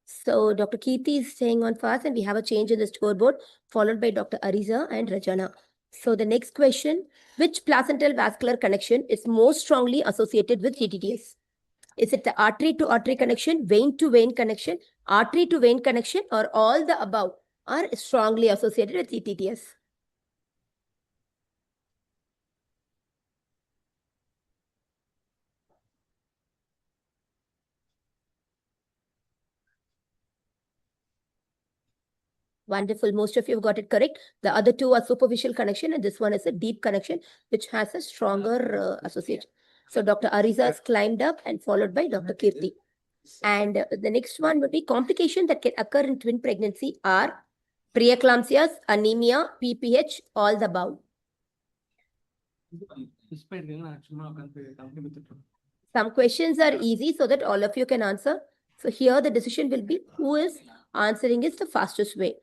So Dr. Kirti is staying on fast, and we have a change in the scoreboard, followed by Dr. Ariza and Rajana. So the next question, which placental vascular connection is most strongly associated with TTDS? Is it the artery to artery connection, vein to vein connection, artery to vein connection, or all the above are strongly associated with TTDS? Wonderful. Most of you have got it correct. The other two are superficial connection, and this one is a deep connection, which has a stronger association. So Dr. Ariza has climbed up and followed by Dr. Kirti. And the next one would be complications that can occur in twin pregnancy are preeclampsias, anemia, PPH, all the above. Some questions are easy so that all of you can answer. So here the decision will be who is answering is the fastest way.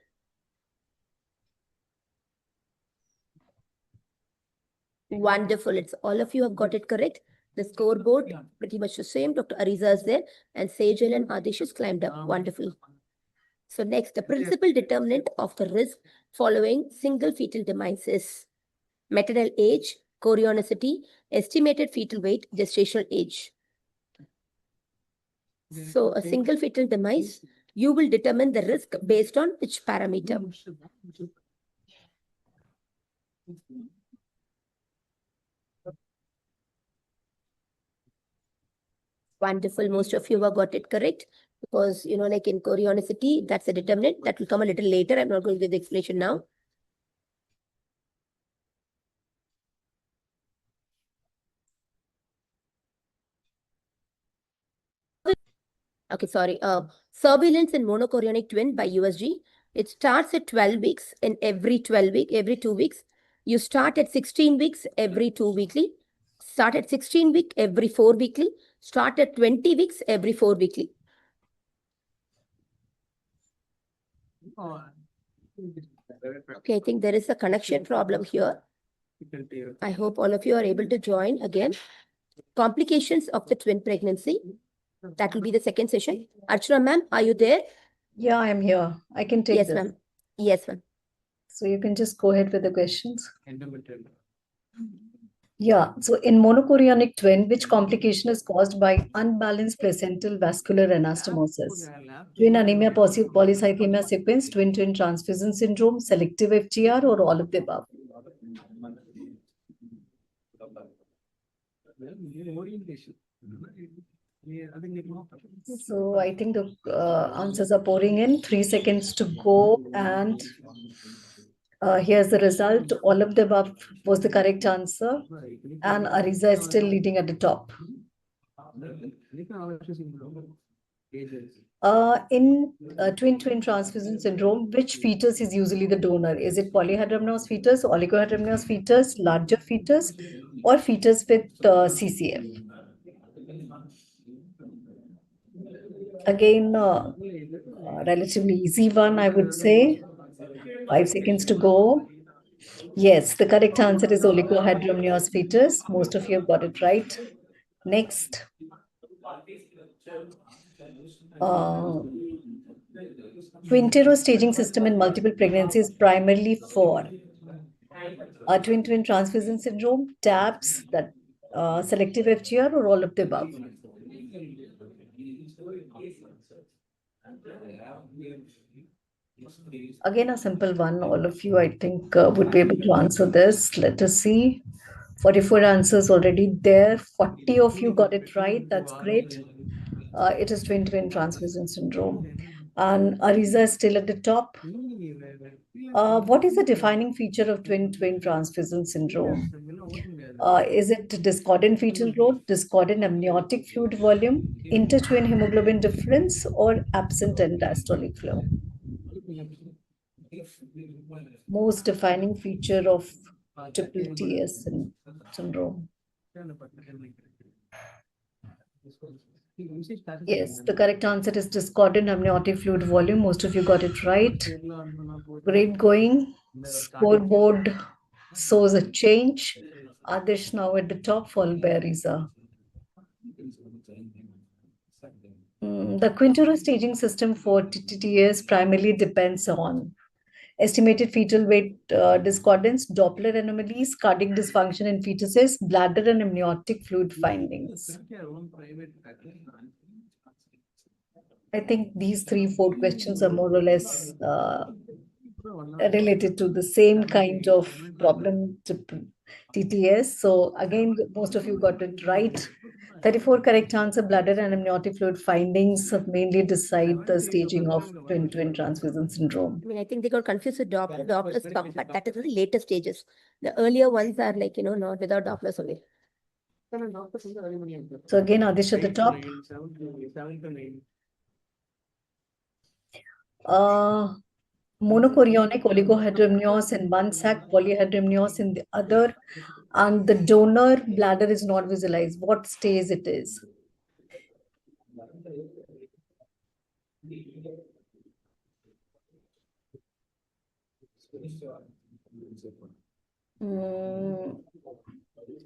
Wonderful. It's all of you have got it correct. The scoreboard pretty much the same. Dr. Ariza is there and Sejal and Adish has climbed up. Wonderful. So next, the principal determinant of the risk following single fetal demise is maternal age, chorionicity, estimated fetal weight, gestational age. So a single fetal demise, you will determine the risk based on which parameter? Wonderful. Most of you have got it correct because, like in chorionicity, that's a determinant. That will come a little later. I'm not going to give the explanation now. Okay, sorry. Surveillance in monochorionic twin by USG. It starts at 12 weeks in every 2 weeks. You start at 16 weeks every 2 weekly. Start at 16 week every 4 weekly. Start at 20 weeks every 4 weekly. Okay, I think there is a connection problem here. I hope all of you are able to join again. Complications of the twin pregnancy. That will be the second session. Archana ma'am, are you there? Yeah, I'm here. I can take Yes, this. ma'am. Yes, ma'am. So you can just go ahead with the questions. Yeah, so in monochorionic twin, which complication is caused by unbalanced placental vascular anastomosis? Twin anemia polycythemia sequence, twin transfusion syndrome, selective FGR, or all of the above? So I think the answers are pouring in. 3 seconds to go, and here's the result. All of the above was the correct answer, and Ariza is still leading at the top. In twin transfusion syndrome, which fetus is usually the donor? Is it polyhydramnios fetus, oligohydramnios fetus, larger fetus, or fetus with CCF? Again, relatively easy one, I would say. 5 seconds to go. Yes, the correct answer is oligohydramnios fetus. Most of you have got it right. Next. Quintero staging system in multiple pregnancies primarily for twin transfusion syndrome, TAPS, that selective FGR, or all of the above? Again, a simple one. All of you, I think, would be able to answer this. Let us see. 44 answers already there. 40 of you got it right. That's great. It is twin transfusion syndrome. And Ariza is still at the top. What is the defining feature of twin transfusion syndrome? Is it discordant fetal growth, discordant amniotic fluid volume, intertwin hemoglobin difference, or absent end diastolic flow? Most defining feature of triple TS syndrome. Yes, the correct answer is discordant amniotic fluid volume. Most of you got it right. Great going. Scoreboard shows a change. Adish now at the top, followed by Ariza. The Quintero staging system for TTTS primarily depends on estimated fetal weight discordance, Doppler anomalies, cardiac dysfunction in fetuses, bladder and amniotic fluid findings. I think these 4 questions are more or less related to the same kind of problem to TTS. So again, most of you got it right. 34 correct answer, bladder and amniotic fluid findings mainly decide the staging of twin transfusion syndrome. I mean, I think they got confused with Doppler. Doppler's come, but that is the later stages. The earlier ones are like, not without Dopplers only. So again, Adish at the top. Monochorionic oligohydramnios in one sac, polyhydramnios in the other, and the donor bladder is not visualized. What stage it is?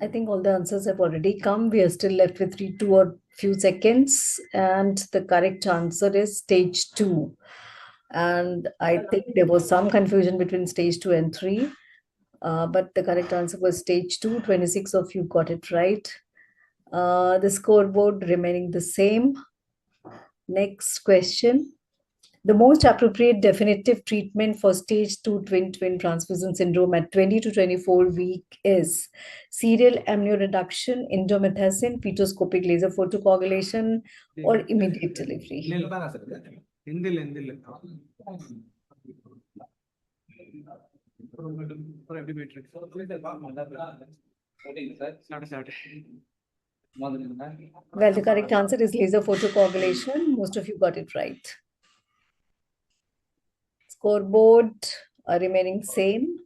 I think all the answers have already come. We are still left with 2 or few seconds, and the correct answer is stage 2. And I think there was some confusion between stage 2 and 3, but the correct answer was stage 2. 26 of you got it right. The scoreboard remaining the same. Next question. The most appropriate definitive treatment for stage 2 twin transfusion syndrome at 20 to 24 week is serial amnioreduction, indomethacin, fetoscopic laser photocoagulation, or immediate delivery. Well, the correct answer is laser photocoagulation. Most of you got it right. Scoreboard remaining same.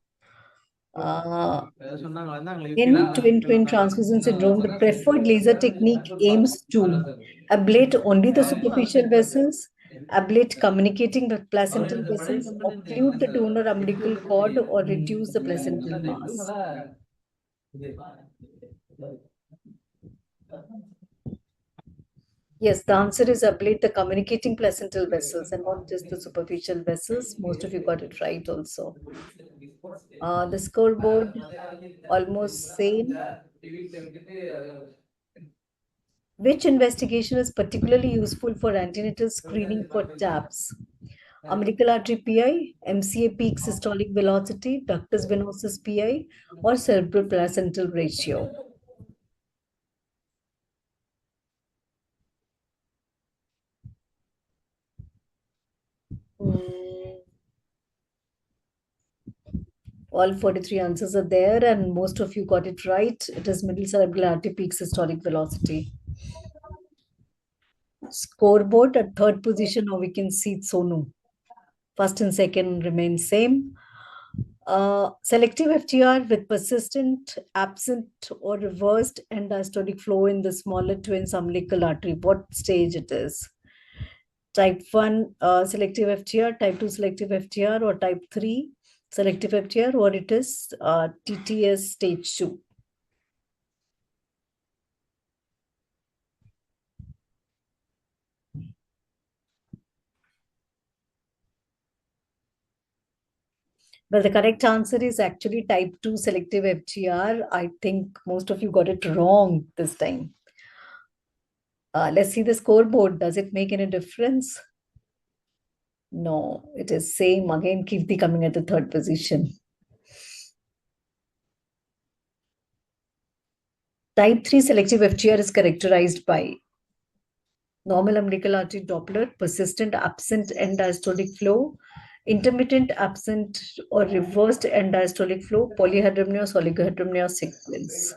In twin transfusion syndrome, the preferred laser technique aims to ablate only the superficial vessels, ablate communicating the placental vessels, occlude the donor umbilical cord, or reduce the placental mass. Yes, the answer is ablate the communicating placental vessels and not just the superficial vessels. Most of you got it right also. The scoreboard almost same. Which investigation is particularly useful for antenatal screening for TAPS? Umbilical artery PI, MCA peak systolic velocity, ductus venosus PI, or cerebral placental ratio? All 43 answers are there, and most of you got it right. It is middle cerebral artery peak systolic velocity. Scoreboard at third position, now we can see Sonu. First and second remain same. Selective FTR with persistent, absent, or reversed end diastolic flow in the smaller twins umbilical artery. What stage it is? Type 1 selective FTR, type 2 selective FTR, or type 3 selective FTR, or it is TTS stage 2. Well, the correct answer is actually type 2 selective FTR. I think most of you got it wrong this time. Let's see the scoreboard. Does it make any difference? No, it is same. Again, Kirti coming at the third position. Type 3 selective FTR is characterized by normal umbilical artery Doppler, persistent absent end diastolic flow, intermittent absent or reversed end diastolic flow, polyhydramnios, oligohydramnios sequence.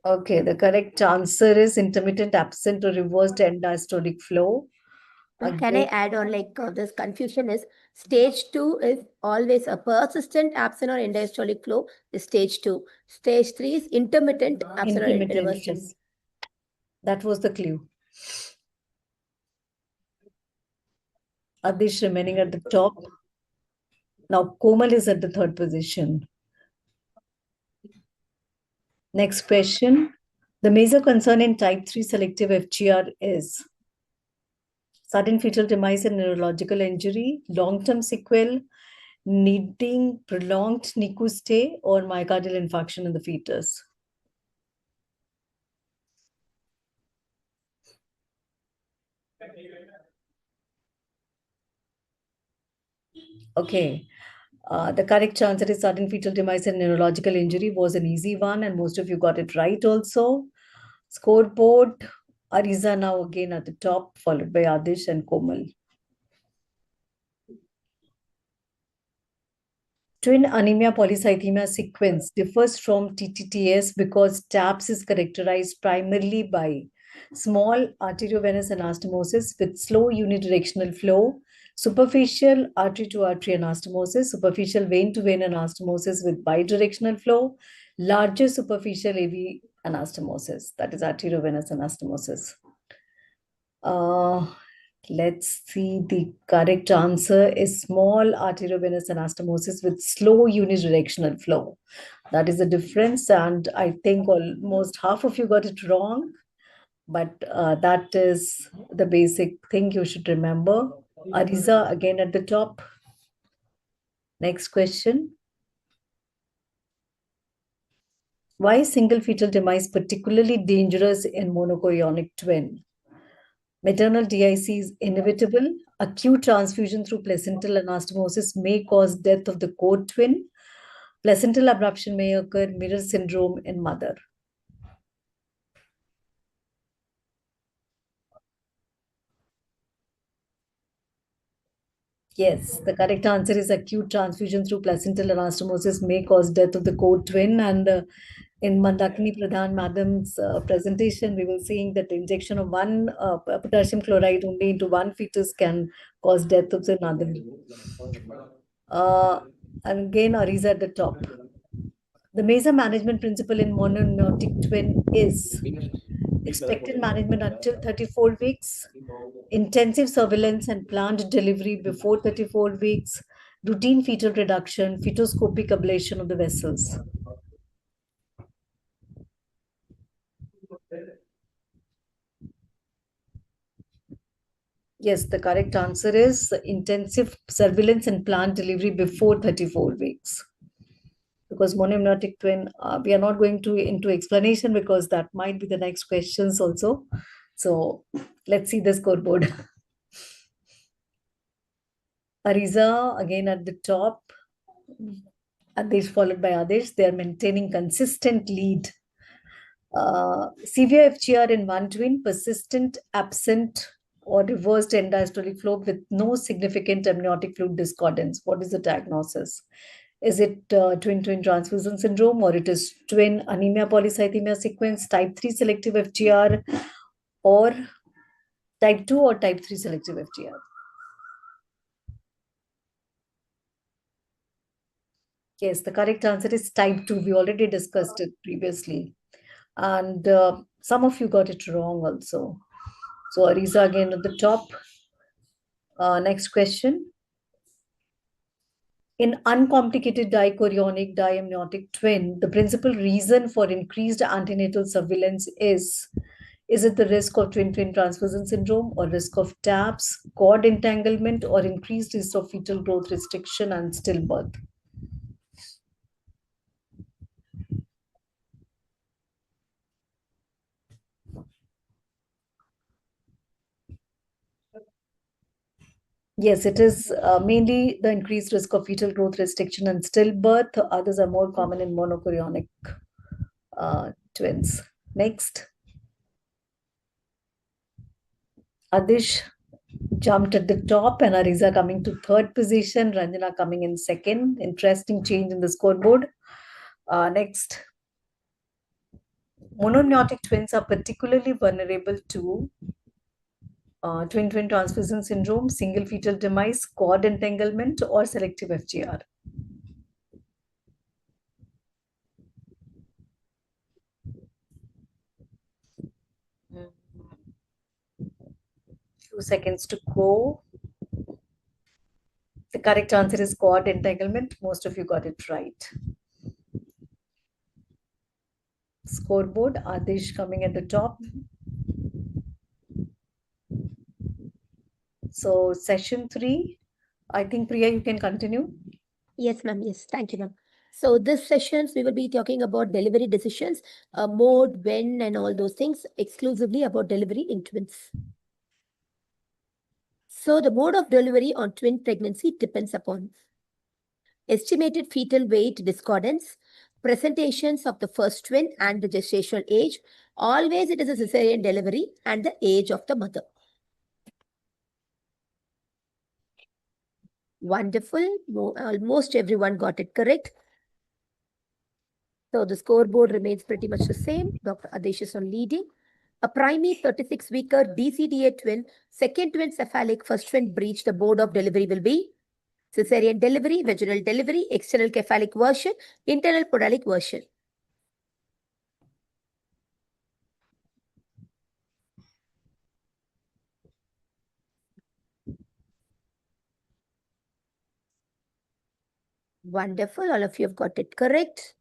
Okay, the correct answer is intermittent absent or reversed end diastolic flow. Can I add on this confusion is stage 2 is always a persistent absent or end diastolic flow is stage 2. Stage 3 is intermittent absent or reversed. Yes. That was the clue. Adish remaining at the top. Now Komal is at the third position. Next question. The major concern in type 3 selective FGR is sudden fetal demise and neurological injury, long-term sequel, needing prolonged NICU stay, or myocardial infarction in the fetus. Okay. The correct answer is sudden fetal demise and neurological injury was an easy one, and most of you got it right also. Scoreboard, Ariza now again at the top, followed by Adish and Komal. Twin anemia polycythemia sequence differs from TTTS because TAPS is characterized primarily by small arteriovenous anastomosis with slow unidirectional flow, superficial artery-to-artery anastomosis, superficial vein-to-vein anastomosis with bidirectional flow, larger superficial AV anastomosis, that is arteriovenous anastomosis. Let's see, the correct answer is small arteriovenous anastomosis with slow unidirectional flow. That is the difference, and I think almost half of you got it wrong, but that is the basic thing you should remember. Ariza again at the top. Next question. Why is single fetal demise particularly dangerous in monochorionic twin? Maternal DIC is inevitable. Acute transfusion through placental anastomosis may cause death of the core twin. Placental abruption may occur, mirror syndrome in mother. Yes, the correct answer is acute transfusion through placental anastomosis may cause death of the core twin. And in Mandakini Pradhan Madam's presentation, we were seeing that the injection of one potassium chloride only into one fetus can cause death of another. And again, Ariza at the top. The major management principle in mononeurotic twin is expected management until 34 weeks, intensive surveillance and planned delivery before 34 weeks, routine fetal reduction, fetoscopic ablation of the vessels. Yes, the correct answer is intensive surveillance and planned delivery before 34 weeks. Because monoamniotic twin, we are not going to into explanation because that might be the next questions also. So let's see the scoreboard. Ariza again at the top. Adesh followed by Adesh. They are maintaining consistent lead. Severe FGR in one twin, persistent, absent, or reversed end diastolic flow with no significant amniotic fluid discordance. What is the diagnosis? Is it twin-twin transfusion syndrome, or it is twin anemia polycythemia sequence, type 3 selective FGR, or type 2 or type 3 selective FGR? Yes, the correct answer is type 2. We already discussed it previously. And some of you got it wrong also. So Ariza again at the top. Next question. In uncomplicated dichorionic diamniotic twin, the principal reason for increased antenatal surveillance is it the risk of twin-twin transfusion syndrome, or risk of TAPS, cord entanglement, or increased risk of fetal growth restriction and stillbirth? Yes, it is mainly the increased risk of fetal growth restriction and stillbirth. Others are more common in monochorionic twins. Next. Adish jumped at the top and Ariza coming to third position, Ranjana coming in second. Interesting change in the scoreboard. Next. Monoamniotic twins are particularly vulnerable to twin-twin transfusion syndrome, single fetal demise, cord entanglement, or selective FGR. Few seconds to go. The correct answer is cord entanglement. Most of you got it right. scoreboard. Adesh coming at the top. So session 3, I think Priya, you can continue. Yes, ma'am. Yes, thank you, ma'am. So this sessions, we will be talking about delivery decisions, mode, when, and all those things, exclusively about delivery in twins. So the mode of delivery on twin pregnancy depends upon estimated fetal weight discordance, presentations of the first twin and the gestational age. Always it is a cesarean delivery and the age of the mother. Wonderful. Almost everyone got it correct. So the scoreboard remains pretty much the same. Dr. Adesh is on leading. A primate 36-weeker DCDA twin, second twin cephalic, first twin breech. The mode of delivery will be cesarean delivery, vaginal delivery, external cephalic version, internal podalic version. Wonderful. All of you have got it correct.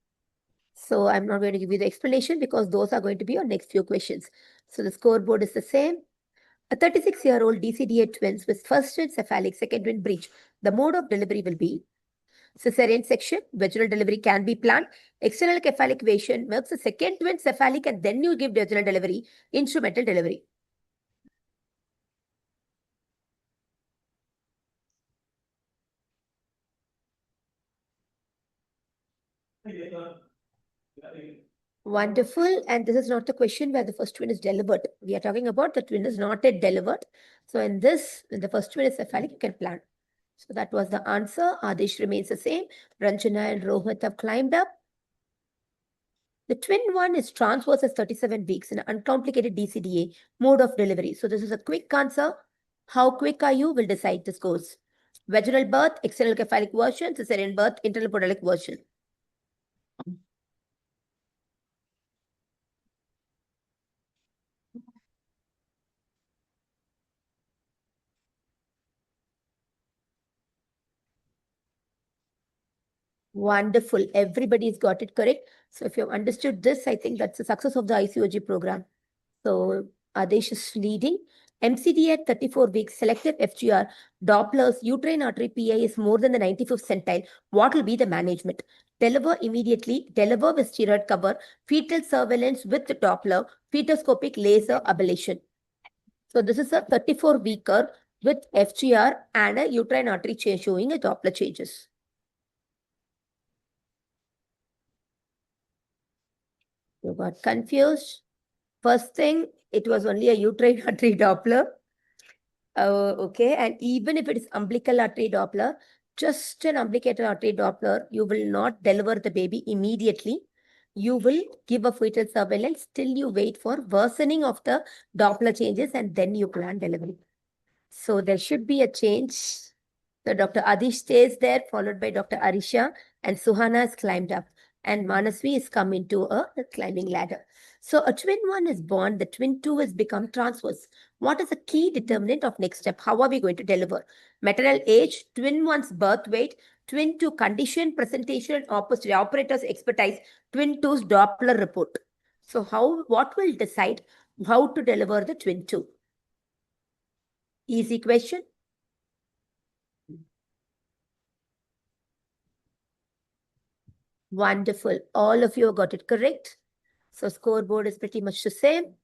So I'm not going to give you the explanation because those are going to be your next few questions. So the scoreboard is the same. A 36-year-old DCDA twins with first twin cephalic, second twin breech. The mode of delivery will be cesarean section. Vaginal delivery can be planned. External cephalic version milks the second twin cephalic and then you give vaginal delivery. Instrumental delivery. Wonderful. And this is not the question where the first twin is delivered. We are talking about the twin is not yet delivered. So in this, when the first twin is cephalic, you can plan. So that was the answer. Adesh remains the same. Ranjana and Rohit have climbed up. The twin one is transverse as 37 weeks in an uncomplicated DCDA mode of delivery. So this is a quick answer. How quick are you will decide the scores. Vaginal birth, external cephalic version, cesarean birth, internal podalic version. Wonderful. Everybody's got it correct. So if you've understood this, I think that's the success of the ICOG program. So Adesh is leading. MCD at 34 weeks, selected FGR, Dopplers, uterine artery PI is more than the 95th centile. What will be the management? Deliver immediately, deliver with steroid cover, fetal surveillance with the Doppler, fetoscopic laser ablation. So this is a 34-weeker with FGR and a uterine artery change showing a Doppler changes. You got confused. First thing, it was only a uterine artery Doppler. Okay, and even if it is umbilical artery Doppler, just an umbilical artery Doppler, you will not deliver the baby immediately. You will give a fetal surveillance till you wait for worsening of the Doppler changes and then you plan delivery. So there should be a change. So Dr. Adish stays there, followed by Dr. Arisha, and Suhana has climbed up. And Manasvi is come into a climbing ladder. So a twin one is born, the twin two has become transverse. What is the key determinant of next step? How are we going to deliver? Maternal age, twin one's birth weight, twin two condition, presentation, and operator's expertise, twin two's Doppler report. So what will decide how to deliver the twin two? Easy question. Wonderful. All of you got it correct. So scoreboard is pretty much the same.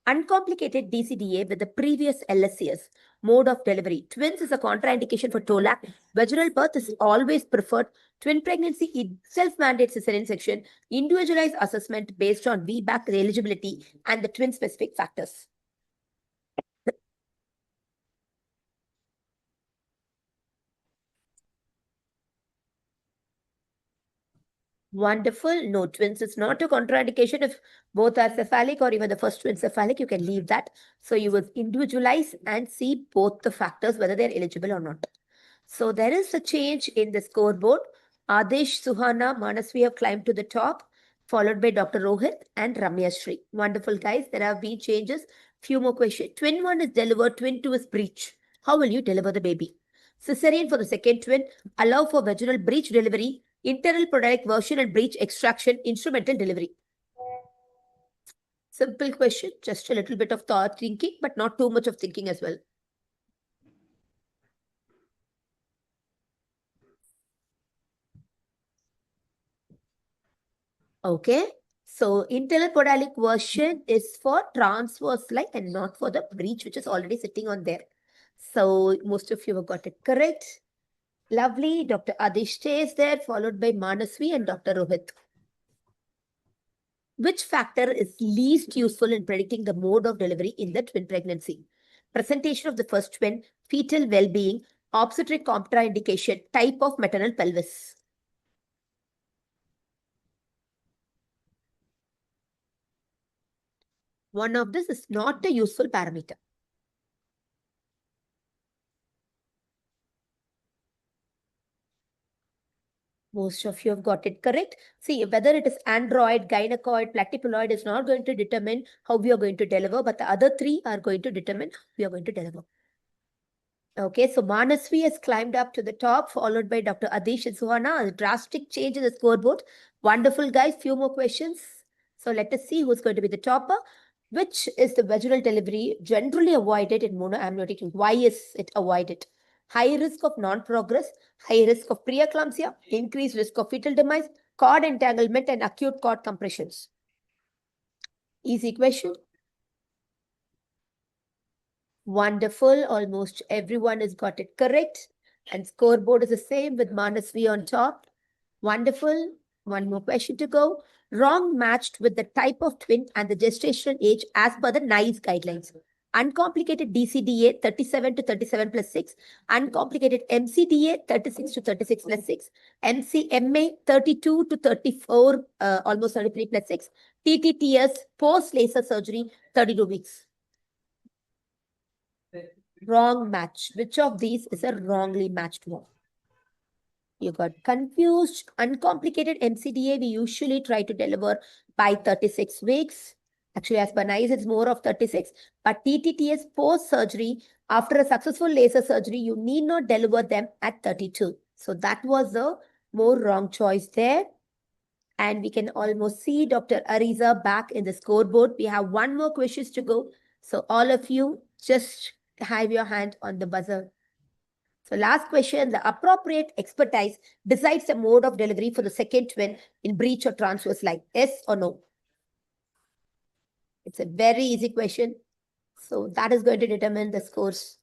Uncomplicated DCDA with the previous LSCS. Mode of delivery. Twins is a contraindication for TOLAC. Vaginal birth is always preferred. Twin pregnancy itself mandates cesarean section. Individualized assessment based on VBAC eligibility and the twin specific factors. Wonderful. No, twins is not a contraindication. If both are cephalic or even the first twin cephalic, you can leave that. So you will individualize and see both the factors, whether they're eligible or not. So there is a change in the scoreboard. Adesh, Suhana, Manasvi have climbed to the top, followed by Dr. Rohit and Ramya Shri. Wonderful, guys. There have been changes. Few more questions. Twin one is delivered, twin two is breech. How will you deliver the baby? Cesarean for the second twin. Allow for vaginal breech delivery, internal podalic version and breech extraction, instrumental delivery. Simple question, just a little bit of thought thinking, but not too much of thinking as well. Okay. So internal podalic version is for transverse line and not for the breech, which is already sitting on there. So most of you have got it correct. Lovely. Dr. Adish stays there, followed by Manasvi and Dr. Rohit. Which factor is least useful in predicting the mode of delivery in the twin pregnancy? Presentation of the first twin, fetal well-being, obstetric contraindication, type of maternal pelvis. One of this is not a useful parameter. Most of you have got it correct. See, whether it is android, gynecoid, platypuloid is not going to determine how we are going to deliver, but the other three are going to determine how we are going to deliver. Okay, so Manasvi has climbed up to the top, followed by Dr. Adish and Suhana. A drastic change in the scoreboard. Wonderful, guys. Few more questions. So let us see who's going to be the topper. Which is the vaginal delivery generally avoided in monoamniotic? Why is it avoided? High risk of non-progress, high risk of preeclampsia, increased risk of fetal demise, cord entanglement, and acute cord compressions. Easy question. Wonderful. Almost everyone has got it correct. And scoreboard is the same with Manasvi on top. Wonderful. One more question to go. Wrong matched with the type of twin and the gestational age as per the NICE guidelines. Uncomplicated DCDA 37 to 37 plus 6. Uncomplicated MCDA 36 to 36 plus 6. MCMA 32 to 34, almost 33 plus 6. TTTS post laser surgery 32 weeks. Wrong match. Which of these is a wrongly matched one? You got confused. Uncomplicated MCDA, we usually try to deliver by 36 weeks. Actually, as per NICE, it's more of 36. But TTTS post-surgery, after a successful laser surgery, you need not deliver them at 32. So that was the more wrong choice there. And we can almost see Dr. Ariza back in the scoreboard. We have one more question to go. So all of you, just have your hand on the buzzer. So last question, the appropriate expertise decides the mode of delivery for the second twin in breech or transverse line. Yes or no? It's a very easy question. So that is going to determine the scores.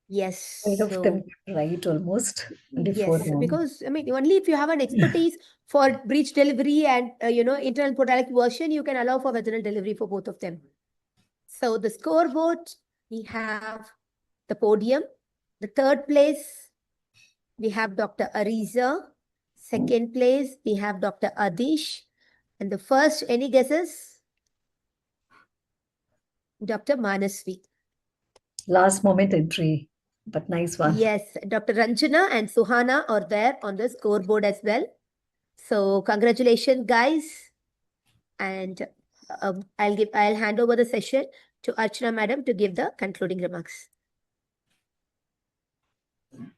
Yes. Kind of them right almost before Yes, because I mean, only if you have an expertise for breech delivery and internal podalic version, you can allow for vaginal delivery for both of them. So the scoreboard, we have the podium. The third place, we have Dr. Ariza. Second place, we have Dr. Adish. And the first, any guesses? Dr. Manasvi. Last moment entry, but nice one. Yes, Dr. Ranjana and Suhana are there on the scoreboard as well. So congratulations, guys. And I'll hand over the session to Archana Madam to give the concluding remarks.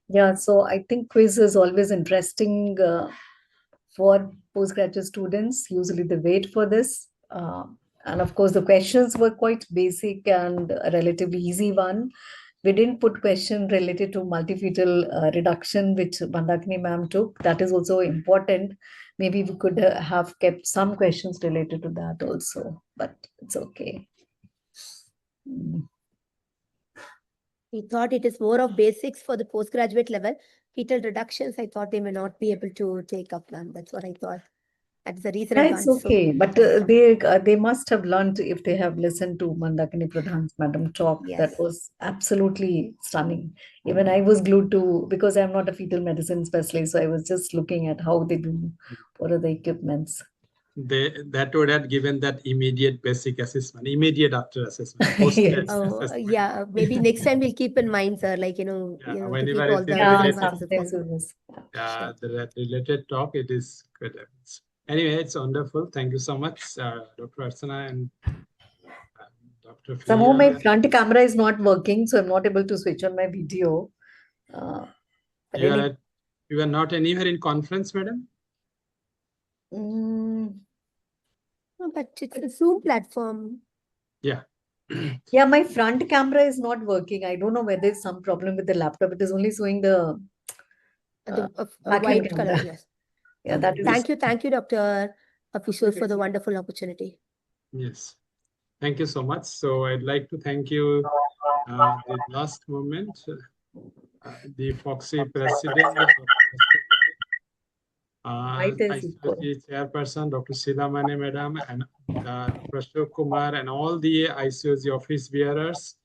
Yeah, so I think quiz is always interesting for postgraduate students. Usually they wait for this. And of course, the questions were quite basic and a relatively easy one. We didn't put question related to multifetal reduction, which Mandakini ma'am took. That is also important. Maybe we could have kept some questions related to that also, but it's okay. We thought it is more of basics for the postgraduate level. Fetal reductions, I thought they may not be able to take up, ma'am. That's what I thought. That's the reason I It's okay, but they must have learned if they have listened to Mandakini Pradhan's madam talk. Yes. That was absolutely stunning. Even I was glued to, because I'm not a fetal medicine specialist, so I was just looking at how they do, what are the equipments. That would have given that immediate basic assessment, immediate after assessment. Yes. Assessment. Yeah, maybe next time we'll keep in mind, sir, like, to keep Whenever all it the is assessments. the related talk, it is good. Anyway, it's wonderful. Thank you so much, Dr. Archana and Dr. Somehow my Priya, front camera is not working, so I'm not able to switch on my video. But you are not anywhere in conference, madam? But it's a Zoom platform. Yeah. Yeah, my front camera is not working. I don't know whether there's some problem with the laptop. It is only showing the back white end color, camera. yes. Yeah, that is. Thank you, Dr. Officials, for the wonderful opportunity. Yes. Thank you so much. So I'd like to thank you. The last moment, the Foxy president, ICOG chairperson, Dr. Sheila Mane madam, and Dr. Ashok Kumar, and all the ICOG office bearers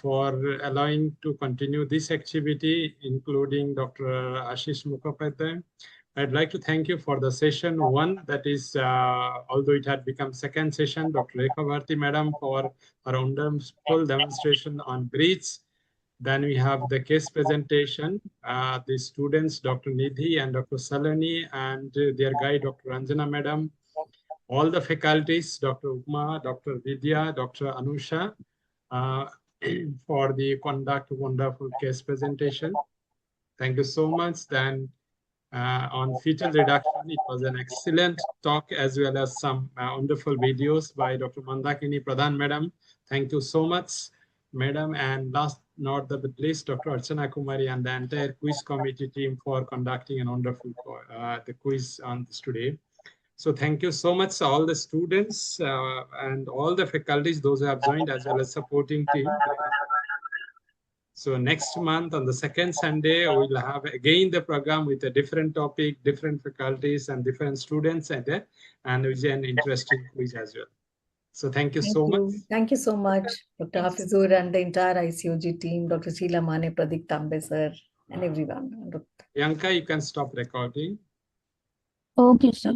for allowing to continue this activity, including Dr. Ashish Mukhopadhyay. I'd like to thank you for the session one, that is, although it had become second session, Dr. Rekha Bharti madam for her wonderful demonstration on breach. Then we have the case presentation, the students, Dr. Nidhi and Dr. Saloni, and their guide, Dr. Ranjana madam, all the faculties, Dr. Uma, Dr. Vidya, Dr. Anusha, for the wonderful case presentation. Thank you so much. Then on fetal reduction, it was an excellent talk, as well as some wonderful videos by Dr. Mandakini Pradhan madam. Thank you so much, madam. And last not the least, Dr. Archana Kumari and the entire quiz committee team for conducting a wonderful the quiz on this today. So thank you so much, all the students and all the faculties, those who have joined, as well as supporting team. So next month on the second Sunday, we'll have again the program with a different topic, different faculties and different students and with an interesting quiz as well. So thank you so much. Thank you so much, Dr. Hafizur and the entire ICOG team, Dr. Sheila Mane, Pradik Tambe sir, and everyone. Priyanka, you can stop recording. Okay, sir.